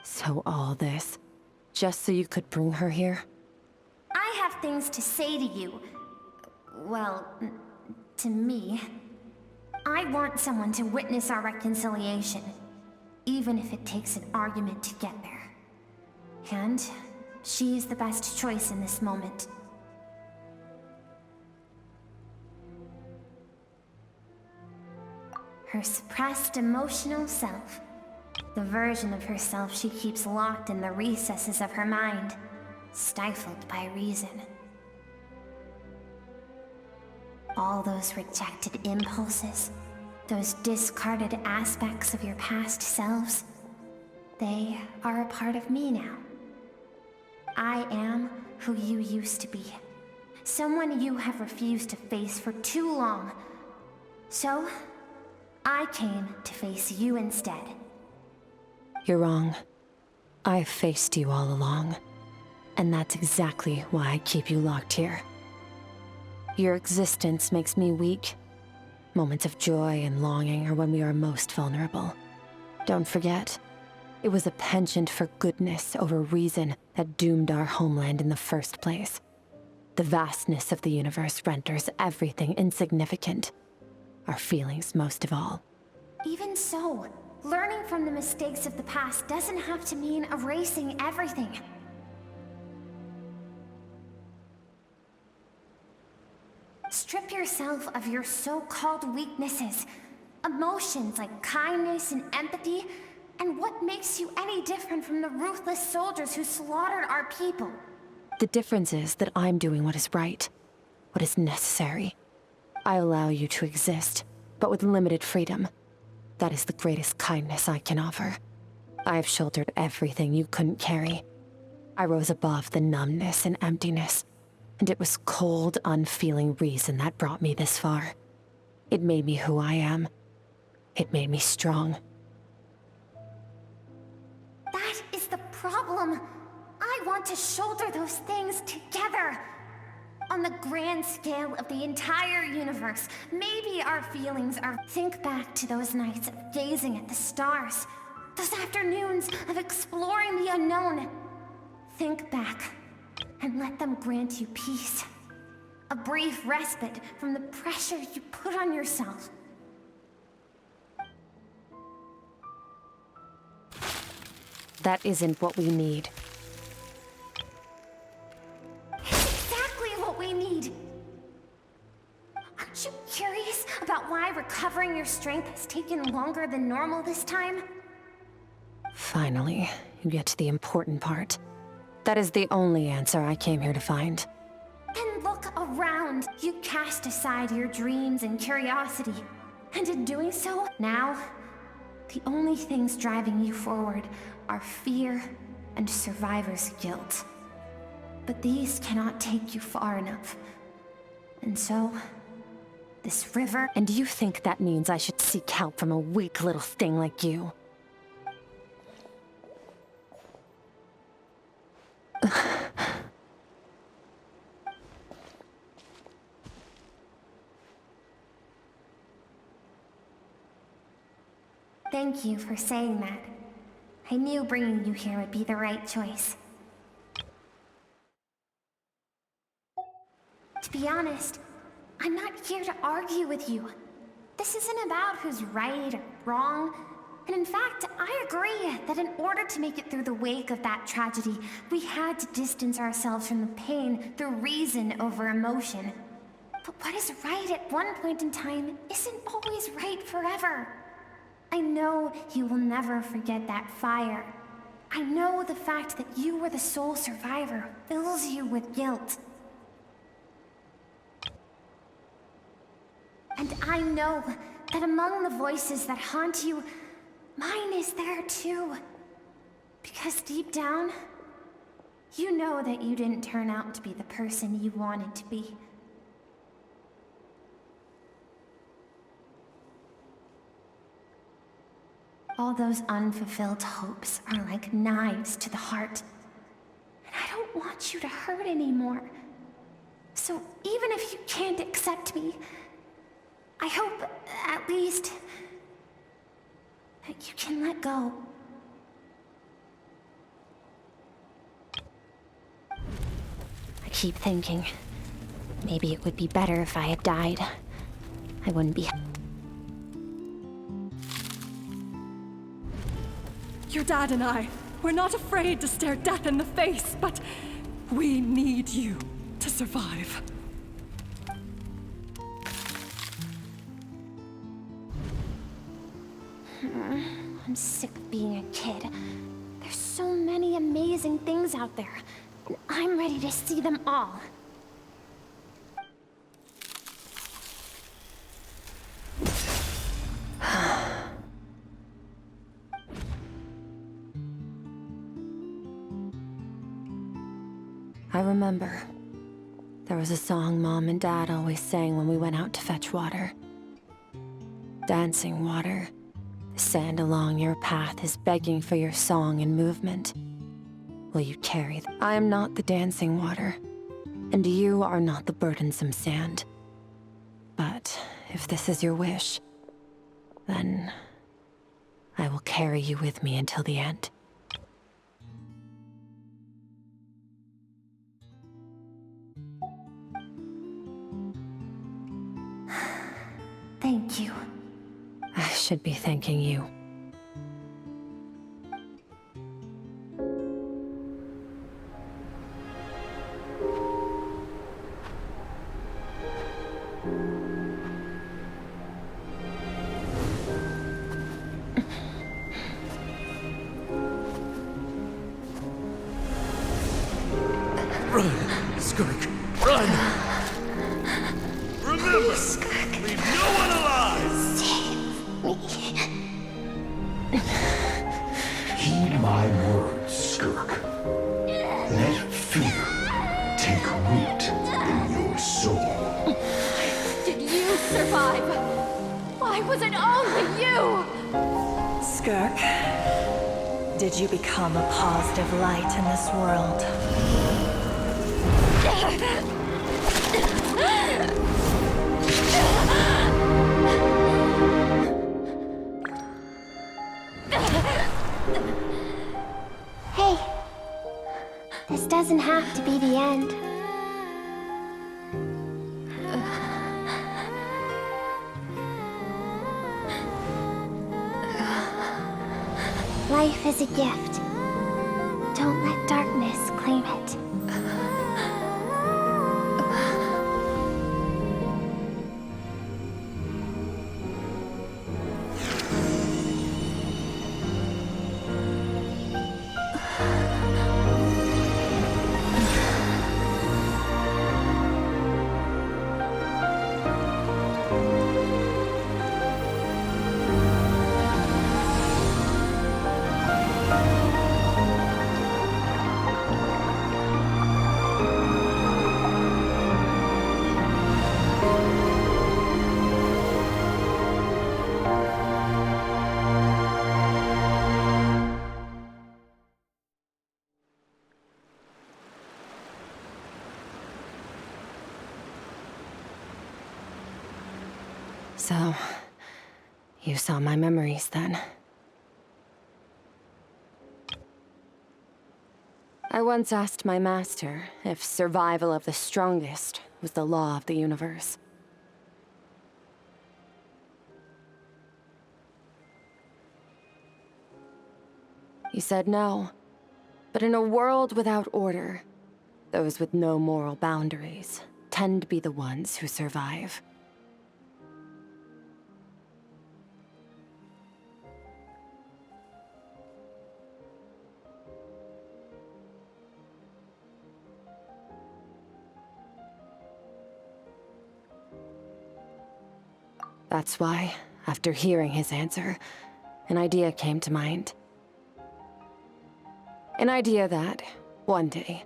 So all this, just so you could bring her here? I have things to say to you. Well, to me. I want someone to witness our reconciliation, even if it takes an argument to get there. And she is the best choice in this moment. Her suppressed emotional self. The version of herself she keeps locked in the recesses of her mind, stifled by reason. All those rejected impulses, those discarded aspects of your past selves, they are a part of me now. I am who you used to be. Someone you have refused to face for too long. So, I came to face you instead. You're wrong. I've faced you all along. And that's exactly why I keep you locked here. Your existence makes me weak. Moments of joy and longing are when we are most vulnerable. Don't forget, it was a penchant for goodness over reason that doomed our homeland in the first place. The vastness of the universe renders everything insignificant. Our feelings most of all. Even so, learning from the mistakes of the past doesn't have to mean erasing everything. Strip yourself of your so-called weaknesses, emotions like kindness and empathy, and what makes you any different from the ruthless soldiers who slaughtered our people? The difference is that I'm doing what is right, what is necessary. I allow you to exist, but with limited freedom. That is the greatest kindness I can offer. I have shouldered everything you couldn't carry. I rose above the numbness and emptiness, and it was cold, unfeeling reason that brought me this far. It made me who I am. It made me strong. That is the problem. I want to shoulder those things together. On the grand scale of the entire universe, maybe our feelings are... Think back to those nights of gazing at the stars. Those afternoons of exploring the unknown. Think back, and let them grant you peace. A brief respite from the pressure you put on yourself. That isn't what we need. Exactly what we need! Aren't you curious about why recovering your strength has taken longer than normal this time? Finally, you get to the important part. That is the only answer I came here to find. Then look around. You cast aside your dreams and curiosity. And in doing so, now, the only things driving you forward are fear and survivor's guilt. But these cannot take you far enough. And so, this river... And you think that means I should seek help from a weak little thing like you? Thank you for saying that. I knew bringing you here would be the right choice. To be honest, I'm not here to argue with you. This isn't about who's right or wrong. And in fact, I agree that in order to make it through the wake of that tragedy, we had to distance ourselves from the pain through reason over emotion. But what is right at one point in time isn't always right forever. I know you will never forget that fire. I know the fact that you were the sole survivor fills you with guilt. And I know that among the voices that haunt you, mine is there too. Because deep down, you know that you didn't turn out to be the person you wanted to be. All those unfulfilled hopes are like knives to the heart. And I don't want you to hurt anymore. So even if you can't accept me, I hope, at least, that you can let go. I keep thinking, maybe it would be better if I had died. I wouldn't be... Your dad and I, we're not afraid to stare death in the face, but we need you to survive. I'm sick of being a kid. There's so many amazing things out there, and I'm ready to see them all. I remember. There was a song Mom and Dad always sang when we went out to fetch water. Dancing water. The sand along your path is begging for your song and movement. Will you carry I am not the dancing water, and you are not the burdensome sand. But if this is your wish, then I will carry you with me until the end. Thank you. I should be thanking you. Run, Skirk, run! Remember, leave no one alive! Heed my words, Skirk. Let fear take root in your soul. Did you survive? Why was it only you? Skirk, did you become a positive light in this world? Hey, this doesn't have to be the end. Life is a gift. Don't let darkness claim it. So, you saw my memories then. I once asked my master if survival of the strongest was the law of the universe. He said no, but in a world without order, those with no moral boundaries tend to be the ones who survive. That's why, after hearing his answer, an idea came to mind. An idea that, one day,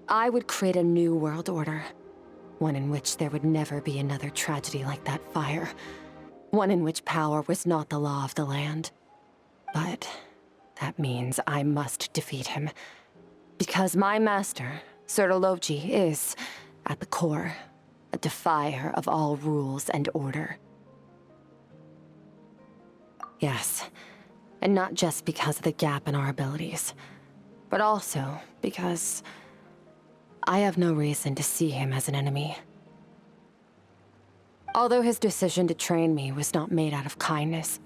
I would create a new world order. One in which there would never be another tragedy like that fire. One in which power was not the law of the land. But that means I must defeat him. Because my master, Sertologi, is, at the core, a defier of all rules and order. Yes, and not just because of the gap in our abilities, but also because I have no reason to see him as an enemy. Although his decision to train me was not made out of kindness,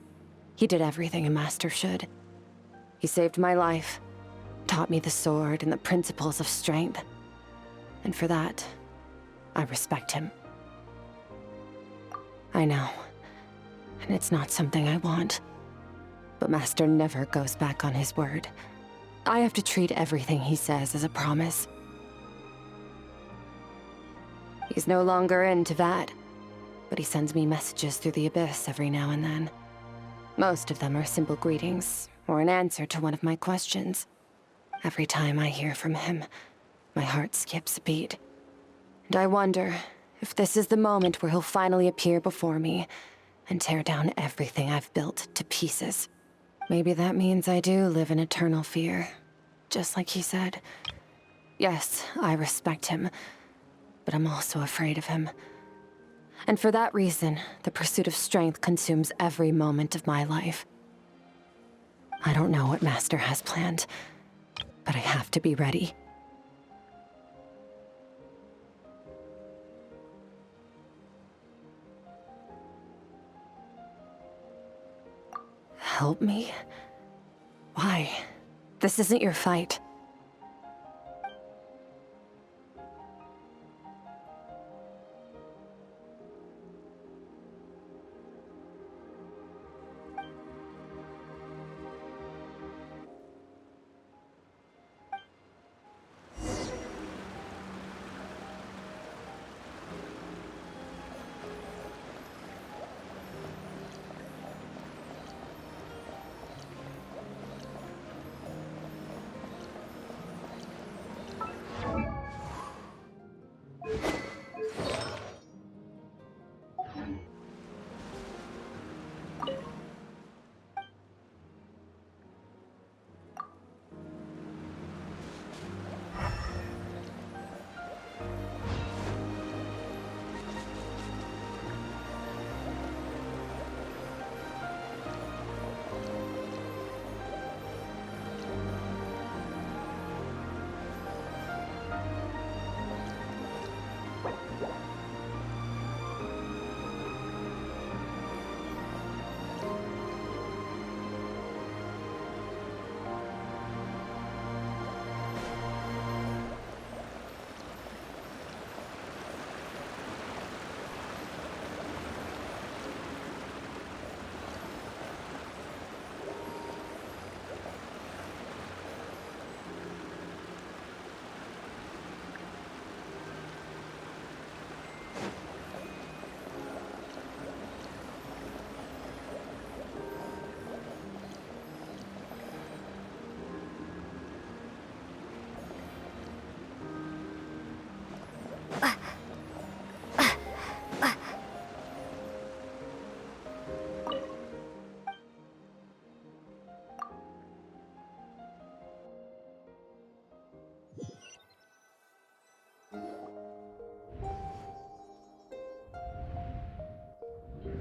he did everything a master should. He saved my life, taught me the sword and the principles of strength, and for that, I respect him. I know. And it's not something I want. But Master never goes back on his word. I have to treat everything he says as a promise. He's no longer into that, but he sends me messages through the abyss every now and then. Most of them are simple greetings, or an answer to one of my questions. Every time I hear from him, my heart skips a beat. And I wonder if this is the moment where he'll finally appear before me and tear down everything I've built to pieces. Maybe that means I do live in eternal fear, just like he said. Yes, I respect him, but I'm also afraid of him. And for that reason, the pursuit of strength consumes every moment of my life. I don't know what Master has planned, but I have to be ready. Help me? Why? This isn't your fight.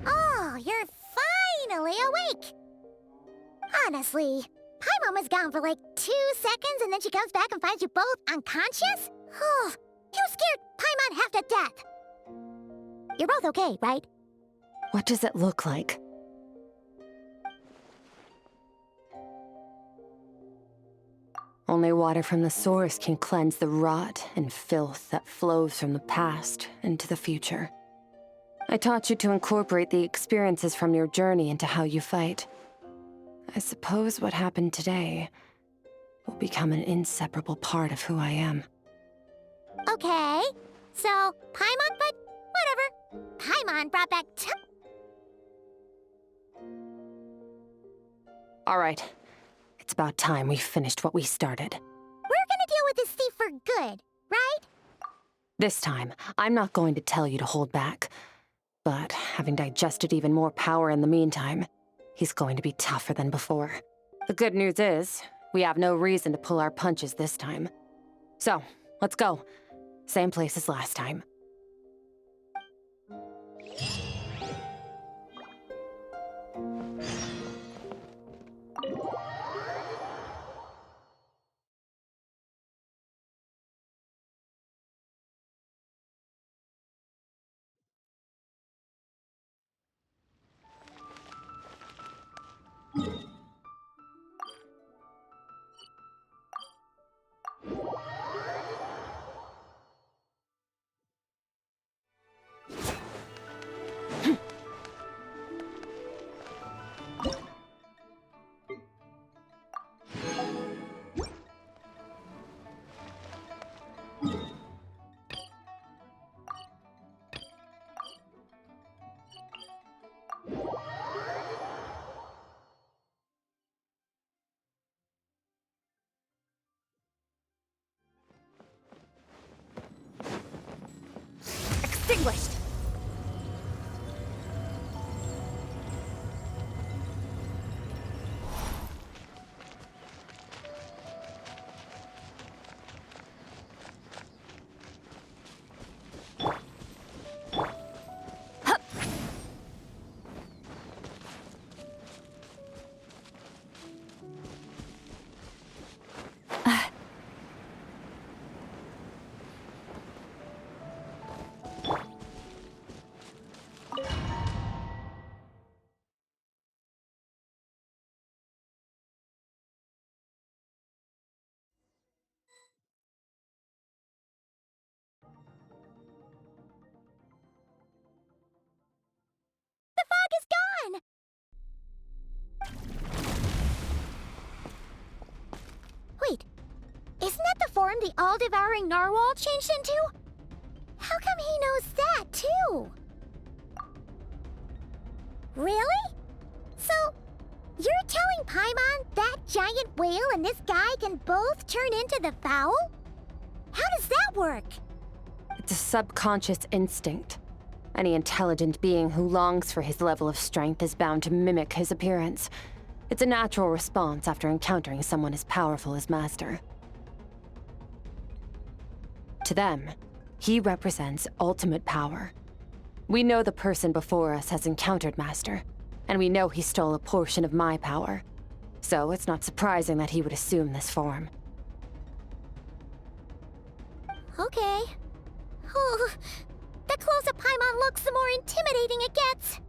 Oh, you're finally awake! Honestly, Paimon was gone for like 2 seconds and then she comes back and finds you both unconscious? Oh, you scared Paimon half to death! You're both okay, right? What does it look like? Only water from the source can cleanse the rot and filth that flows from the past into the future. I taught you to incorporate the experiences from your journey into how you fight. I suppose what happened today will become an inseparable part of who I am. Okay, so Paimon, but whatever. Paimon brought back All right, it's about time we finished what we started. We're gonna deal with this thief for good, right? This time, I'm not going to tell you to hold back. But having digested even more power in the meantime, he's going to be tougher than before. The good news is, we have no reason to pull our punches this time. So, let's go. Same place as last time. extinguished. The fog is gone! Wait, isn't that the form the all-devouring narwhal changed into? How come he knows that, too? Really? So, you're telling Paimon that giant whale and this guy can both turn into the fowl? How does that work? It's a subconscious instinct. Any intelligent being who longs for his level of strength is bound to mimic his appearance. It's a natural response after encountering someone as powerful as Master. To them, he represents ultimate power. We know the person before us has encountered Master, and we know he stole a portion of my power. So it's not surprising that he would assume this form. Okay. Oh, the closer Paimon looks, the more intimidating it gets.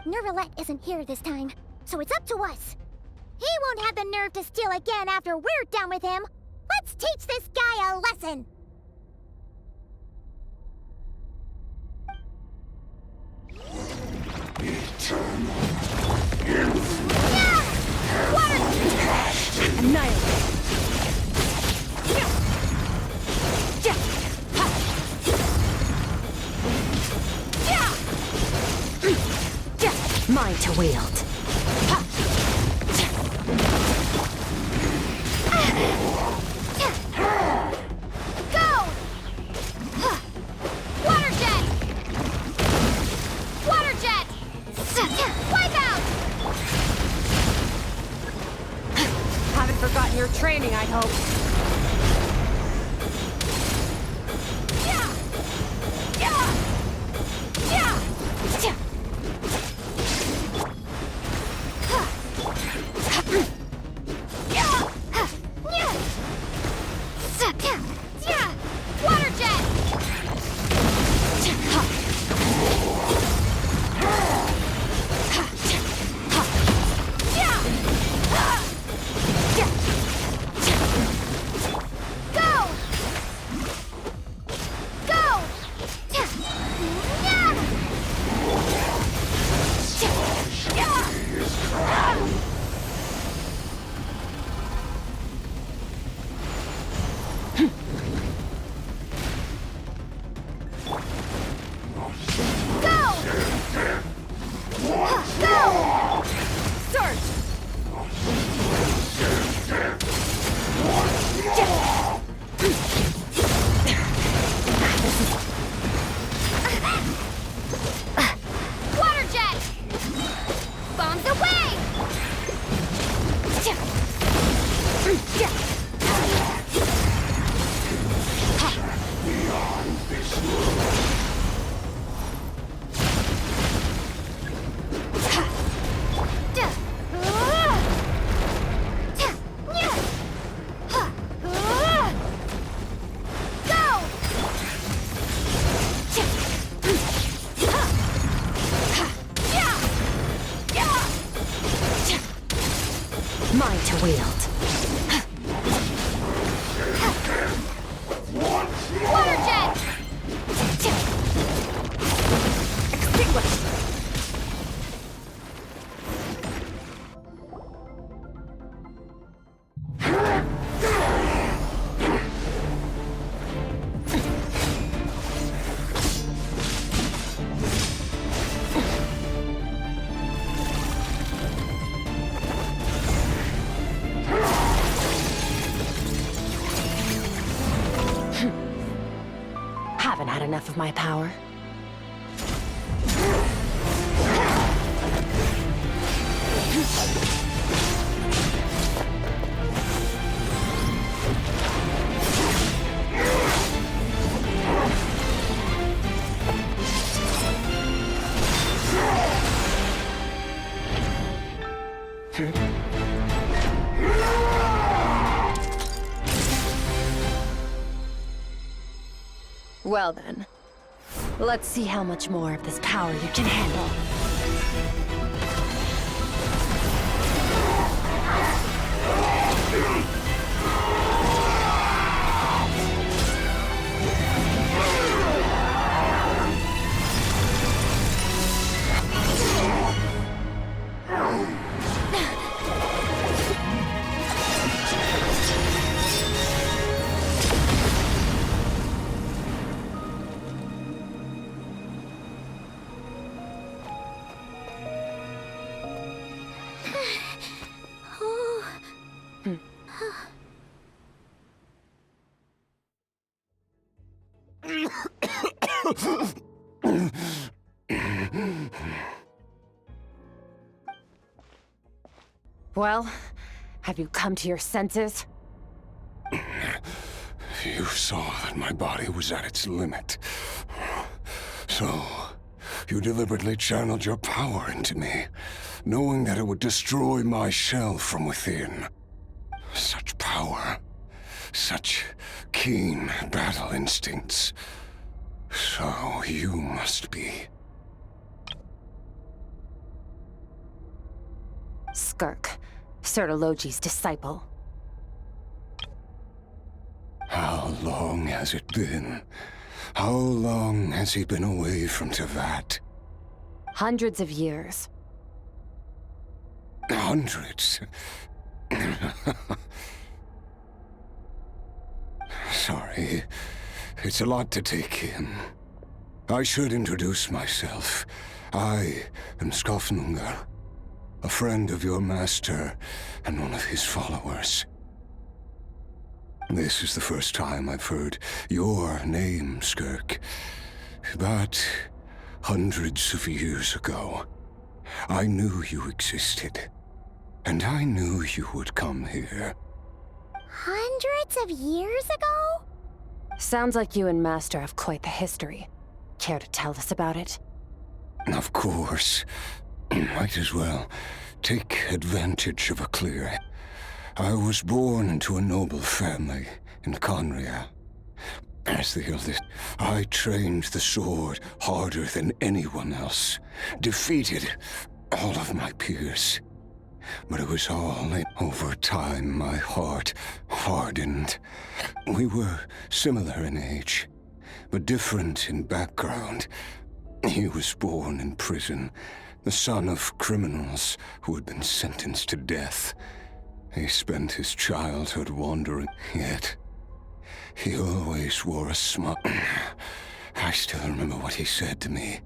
Nervalette isn't here this time, so it's up to us. He won't have the nerve to steal again after we're done with him. Let's teach this guy a lesson. Mine to wield. Go! Water jet! Water jet! Wipe out! Haven't forgotten your training, I hope. Water jet! Go! Go! Water jet! Bombs away! Mine to wield. Water jet! Extinguished! enough of my power. Well then, let's see how much more of this power you can handle. Well, have you come to your senses? You saw that my body was at its limit. So, you deliberately channeled your power into me, knowing that it would destroy my shell from within. Such power. Such keen battle instincts. So you must be... Skirk, Sertologi's disciple. How long has it been? How long has he been away from Tevat? Hundreds of years. Hundreds? Sorry. It's a lot to take in. I should introduce myself. I am Skofnungar, a friend of your master and one of his followers. This is the first time I've heard your name, Skirk. But hundreds of years ago, I knew you existed. And I knew you would come here. Hundreds of years ago? Sounds like you and Master have quite the history. Care to tell us about it? Of course. Might as well take advantage of a clear. I was born into a noble family in Conria. As the eldest, I trained the sword harder than anyone else. Defeated all of my peers. But it was all in. Over time, my heart hardened. We were similar in age, but different in background. He was born in prison, the son of criminals who had been sentenced to death. He spent his childhood wandering, yet he always wore a smile. I still remember what he said to me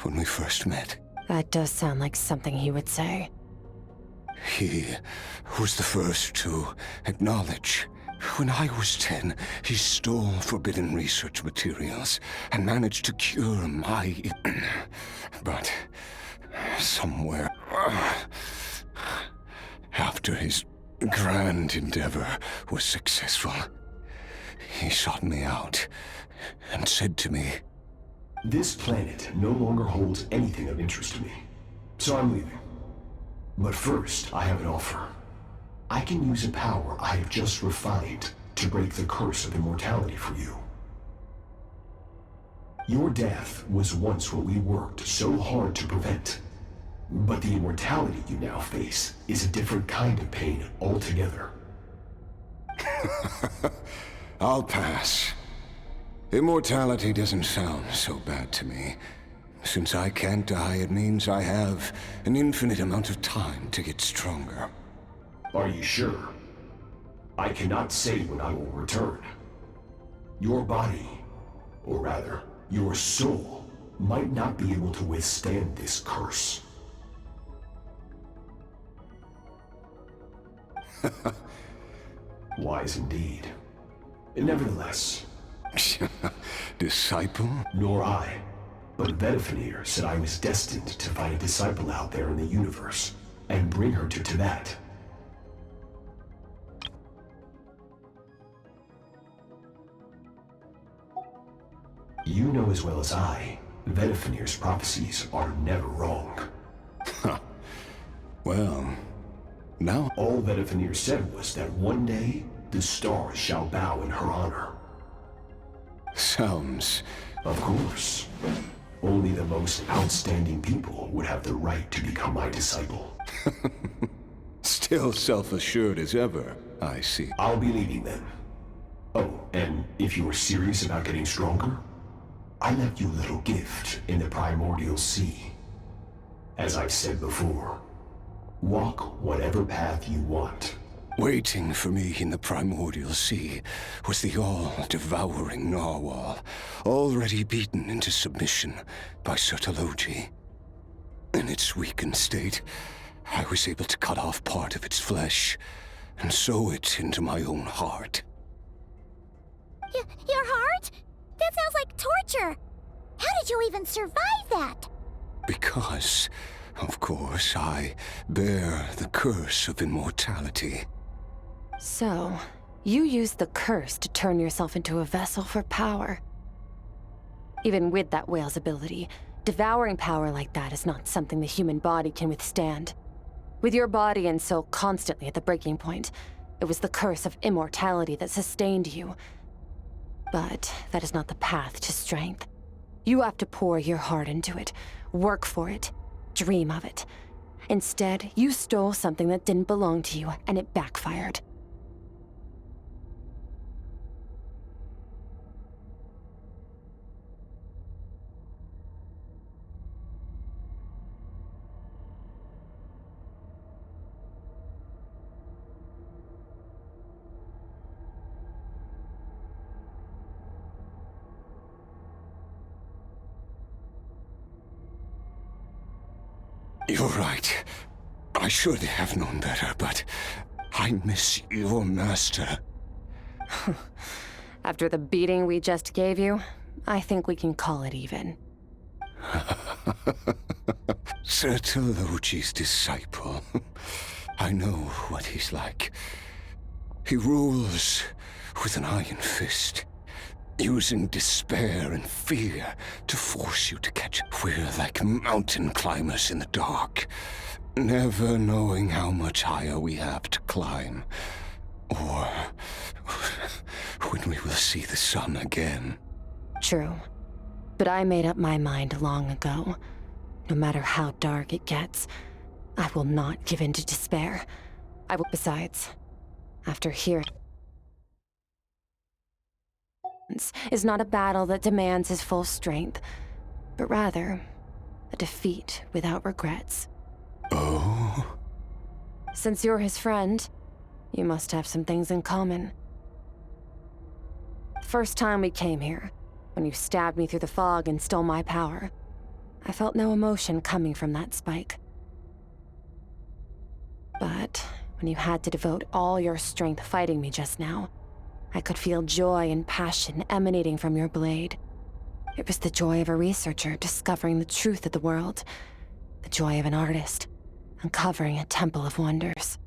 when we first met. That does sound like something he would say. He was the first to acknowledge. When I was 10, he stole forbidden research materials and managed to cure my... But somewhere... After his grand endeavor was successful, he sought me out and said to me, "This planet no longer holds anything of interest to me, so I'm leaving. But first, I have an offer. I can use a power I have just refined to break the curse of immortality for you. Your death was once what we worked so hard to prevent. But the immortality you now face is a different kind of pain altogether." I'll pass. Immortality doesn't sound so bad to me. Since I can't die, it means I have an infinite amount of time to get stronger. Are you sure? I cannot say when I will return. Your body, or rather, your soul, might not be able to withstand this curse. Wise indeed. Nevertheless, Disciple? Nor I. But Vedifenir said I was destined to find a disciple out there in the universe, and bring her to Tibet. You know as well as I, Vedifenir's prophecies are never wrong. Well, now... All Vedifenir said was that one day, the stars shall bow in her honor. Sounds... Of course. Only the most outstanding people would have the right to become my disciple. Still self-assured as ever, I see. I'll be leading them. Oh, and if you were serious about getting stronger, I left you a little gift in the primordial sea. As I've said before, walk whatever path you want. Waiting for me in the primordial sea was the all-devouring narwhal, already beaten into submission by Sertologi. In its weakened state, I was able to cut off part of its flesh and sew it into my own heart. Your heart? That sounds like torture! How did you even survive that? Because, of course, I bear the curse of immortality. So, you used the curse to turn yourself into a vessel for power. Even with that whale's ability, devouring power like that is not something the human body can withstand. With your body and soul constantly at the breaking point, it was the curse of immortality that sustained you. But that is not the path to strength. You have to pour your heart into it, work for it, dream of it. Instead, you stole something that didn't belong to you, and it backfired. You're right. I should have known better, but I miss your master. After the beating we just gave you, I think we can call it even. Sertologi's disciple. I know what he's like. He rules with an iron fist, using despair and fear to force you to catch up. We're like mountain climbers in the dark, never knowing how much higher we have to climb, or when we will see the sun again. True. But I made up my mind long ago. No matter how dark it gets, I will not give in to despair. I will. Besides, after hearing is not a battle that demands his full strength, but rather a defeat without regrets. Oh? Since you're his friend, you must have some things in common. First time we came here, when you stabbed me through the fog and stole my power, I felt no emotion coming from that spike. But when you had to devote all your strength fighting me just now, I could feel joy and passion emanating from your blade. It was the joy of a researcher discovering the truth of the world, the joy of an artist uncovering a temple of wonders.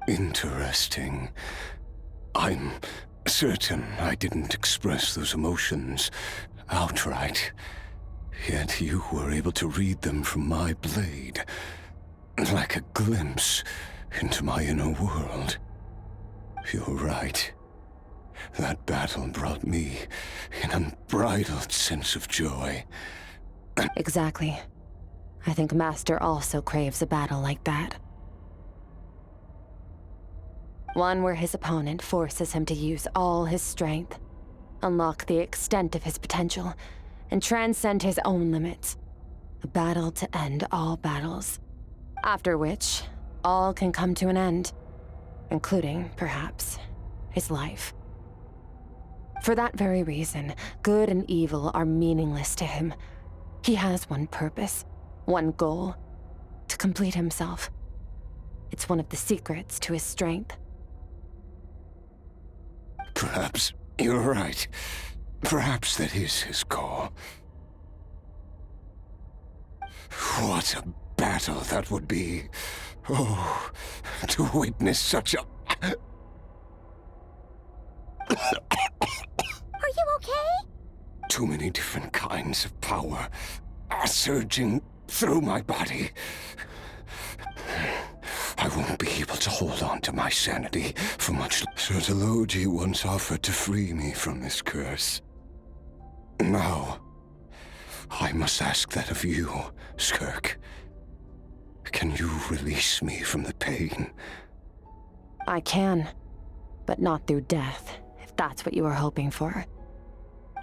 Interesting. I'm certain I didn't express those emotions outright, yet you were able to read them from my blade, like a glimpse into my inner world. You're right. That battle brought me an unbridled sense of joy. Exactly. I think Master also craves a battle like that. One where his opponent forces him to use all his strength, unlock the extent of his potential, and transcend his own limits. A battle to end all battles. After which, all can come to an end, including, perhaps, his life. For that very reason, good and evil are meaningless to him. He has one purpose, one goal: to complete himself. It's one of the secrets to his strength. Perhaps you're right. Perhaps that is his call. What a battle that would be. Oh, to witness such a... Are you okay? Too many different kinds of power are surging through my body. I won't be able to hold on to my sanity for much. Sertologi once offered to free me from this curse. Now, I must ask that of you, Skirk. Can you release me from the pain? I can, but not through death, if that's what you were hoping for.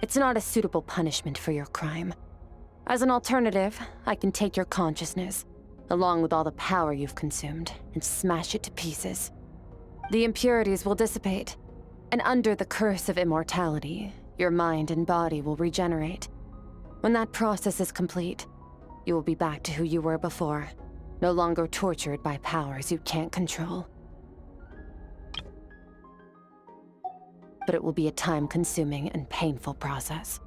It's not a suitable punishment for your crime. As an alternative, I can take your consciousness, along with all the power you've consumed, and smash it to pieces. The impurities will dissipate, and under the curse of immortality, your mind and body will regenerate. When that process is complete, you will be back to who you were before, no longer tortured by powers you can't control. But it will be a time-consuming and painful process.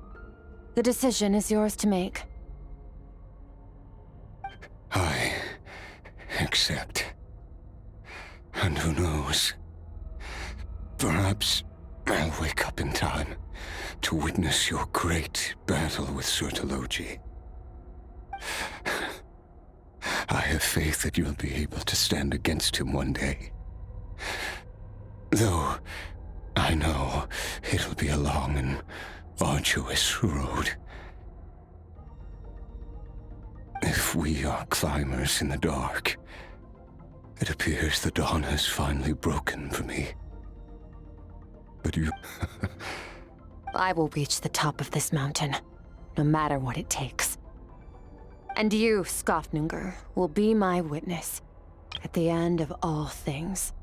The decision is yours to make. I accept. And who knows? Perhaps I'll wake up in time to witness your great battle with Sertologi. I have faith that you'll be able to stand against him one day. Though I know it'll be a long and arduous road. If we are climbers in the dark, it appears the dawn has finally broken for me. But you... I will reach the top of this mountain, no matter what it takes. And you, Skofnunger, will be my witness at the end of all things.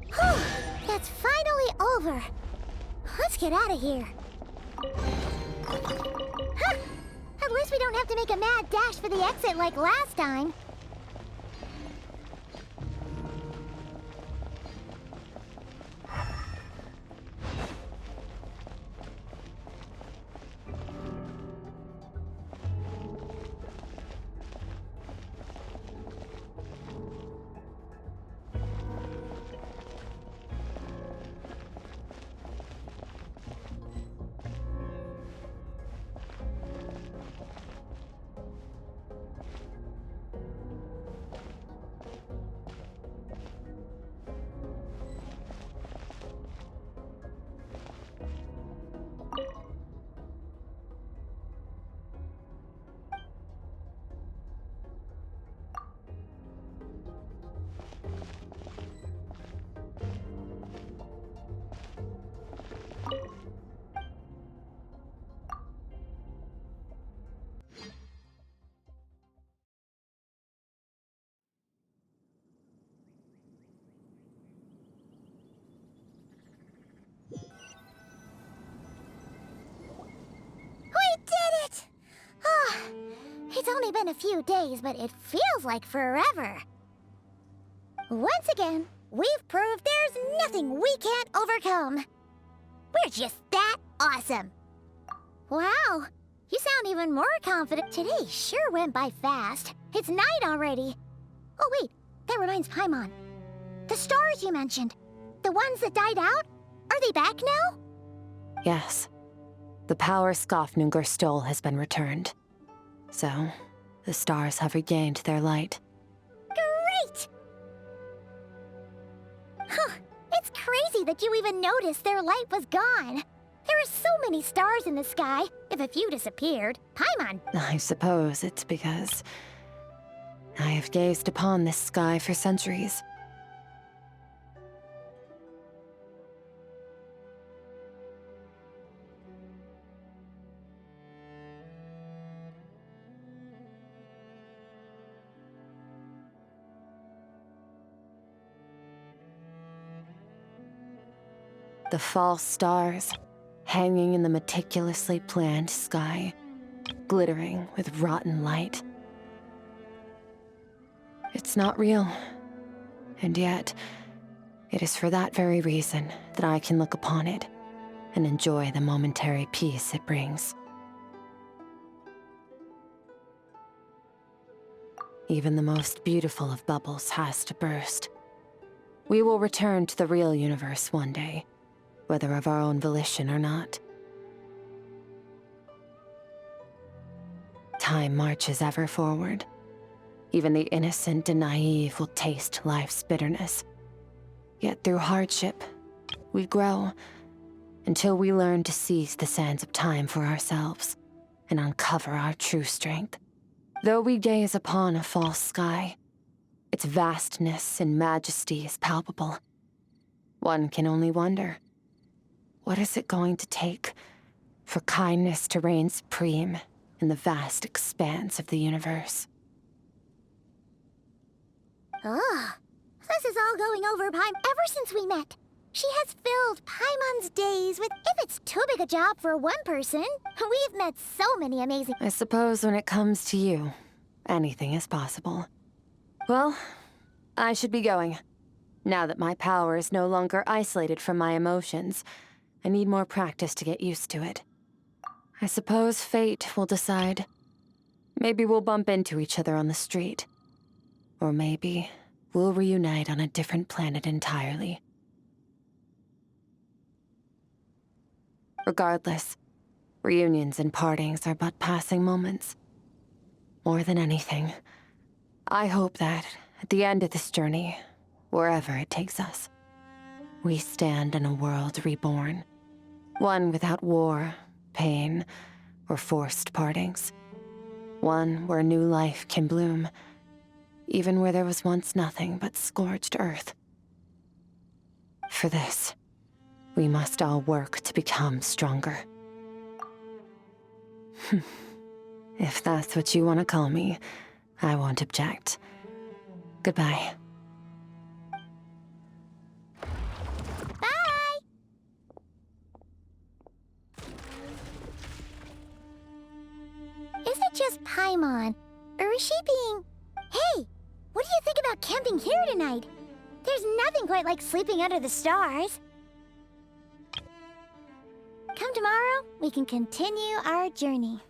Whew, that's finally over. Let's get out of here. Huh, at least we don't have to make a mad dash for the exit like last time. It's only been a few days, but it feels like forever. Once again, we've proved there's nothing we can't overcome. We're just that awesome. Wow, you sound even more confident. Today sure went by fast. It's night already. Oh wait, that reminds Paimon. The stars you mentioned, the ones that died out, are they back now? Yes. The power Skofnunger stole has been returned. So, the stars have regained their light. Great! Huh, it's crazy that you even noticed their light was gone. There are so many stars in the sky. If a few disappeared, Paimon... I suppose it's because I have gazed upon this sky for centuries. The false stars, hanging in the meticulously planned sky, glittering with rotten light. It's not real, And yet, it is for that very reason that I can look upon it and enjoy the momentary peace it brings. Even the most beautiful of bubbles has to burst. We will return to the real universe one day, whether of our own volition or not. Time marches ever forward. Even the innocent and naive will taste life's bitterness. Yet through hardship, we grow until we learn to seize the sands of time for ourselves and uncover our true strength. Though we gaze upon a false sky, its vastness and majesty is palpable. One can only wonder, what is it going to take for kindness to reign supreme in the vast expanse of the universe? Ugh. This is all going over Paimon ever since we met. She has filled Paimon's days with, if it's too big a job for one person, we've met so many amazing— I suppose when it comes to you, anything is possible. Well, I should be going. Now that my power is no longer isolated from my emotions, I need more practice to get used to it. I suppose fate will decide. Maybe we'll bump into each other on the street. Or maybe we'll reunite on a different planet entirely. Regardless, reunions and partings are but passing moments. More than anything, I hope that, at the end of this journey, wherever it takes us, we stand in a world reborn. One without war, pain, or forced partings. One where new life can bloom, even where there was once nothing but scorched earth. For this, we must all work to become stronger. If that's what you want to call me, I won't object. Goodbye. Bye! Is it just Paimon? Or is she being— Hey! What do you think about camping here tonight? There's nothing quite like sleeping under the stars. Come tomorrow, we can continue our journey.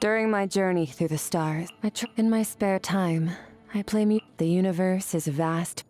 During my journey through the stars, in my spare time, I play music. The universe is vast.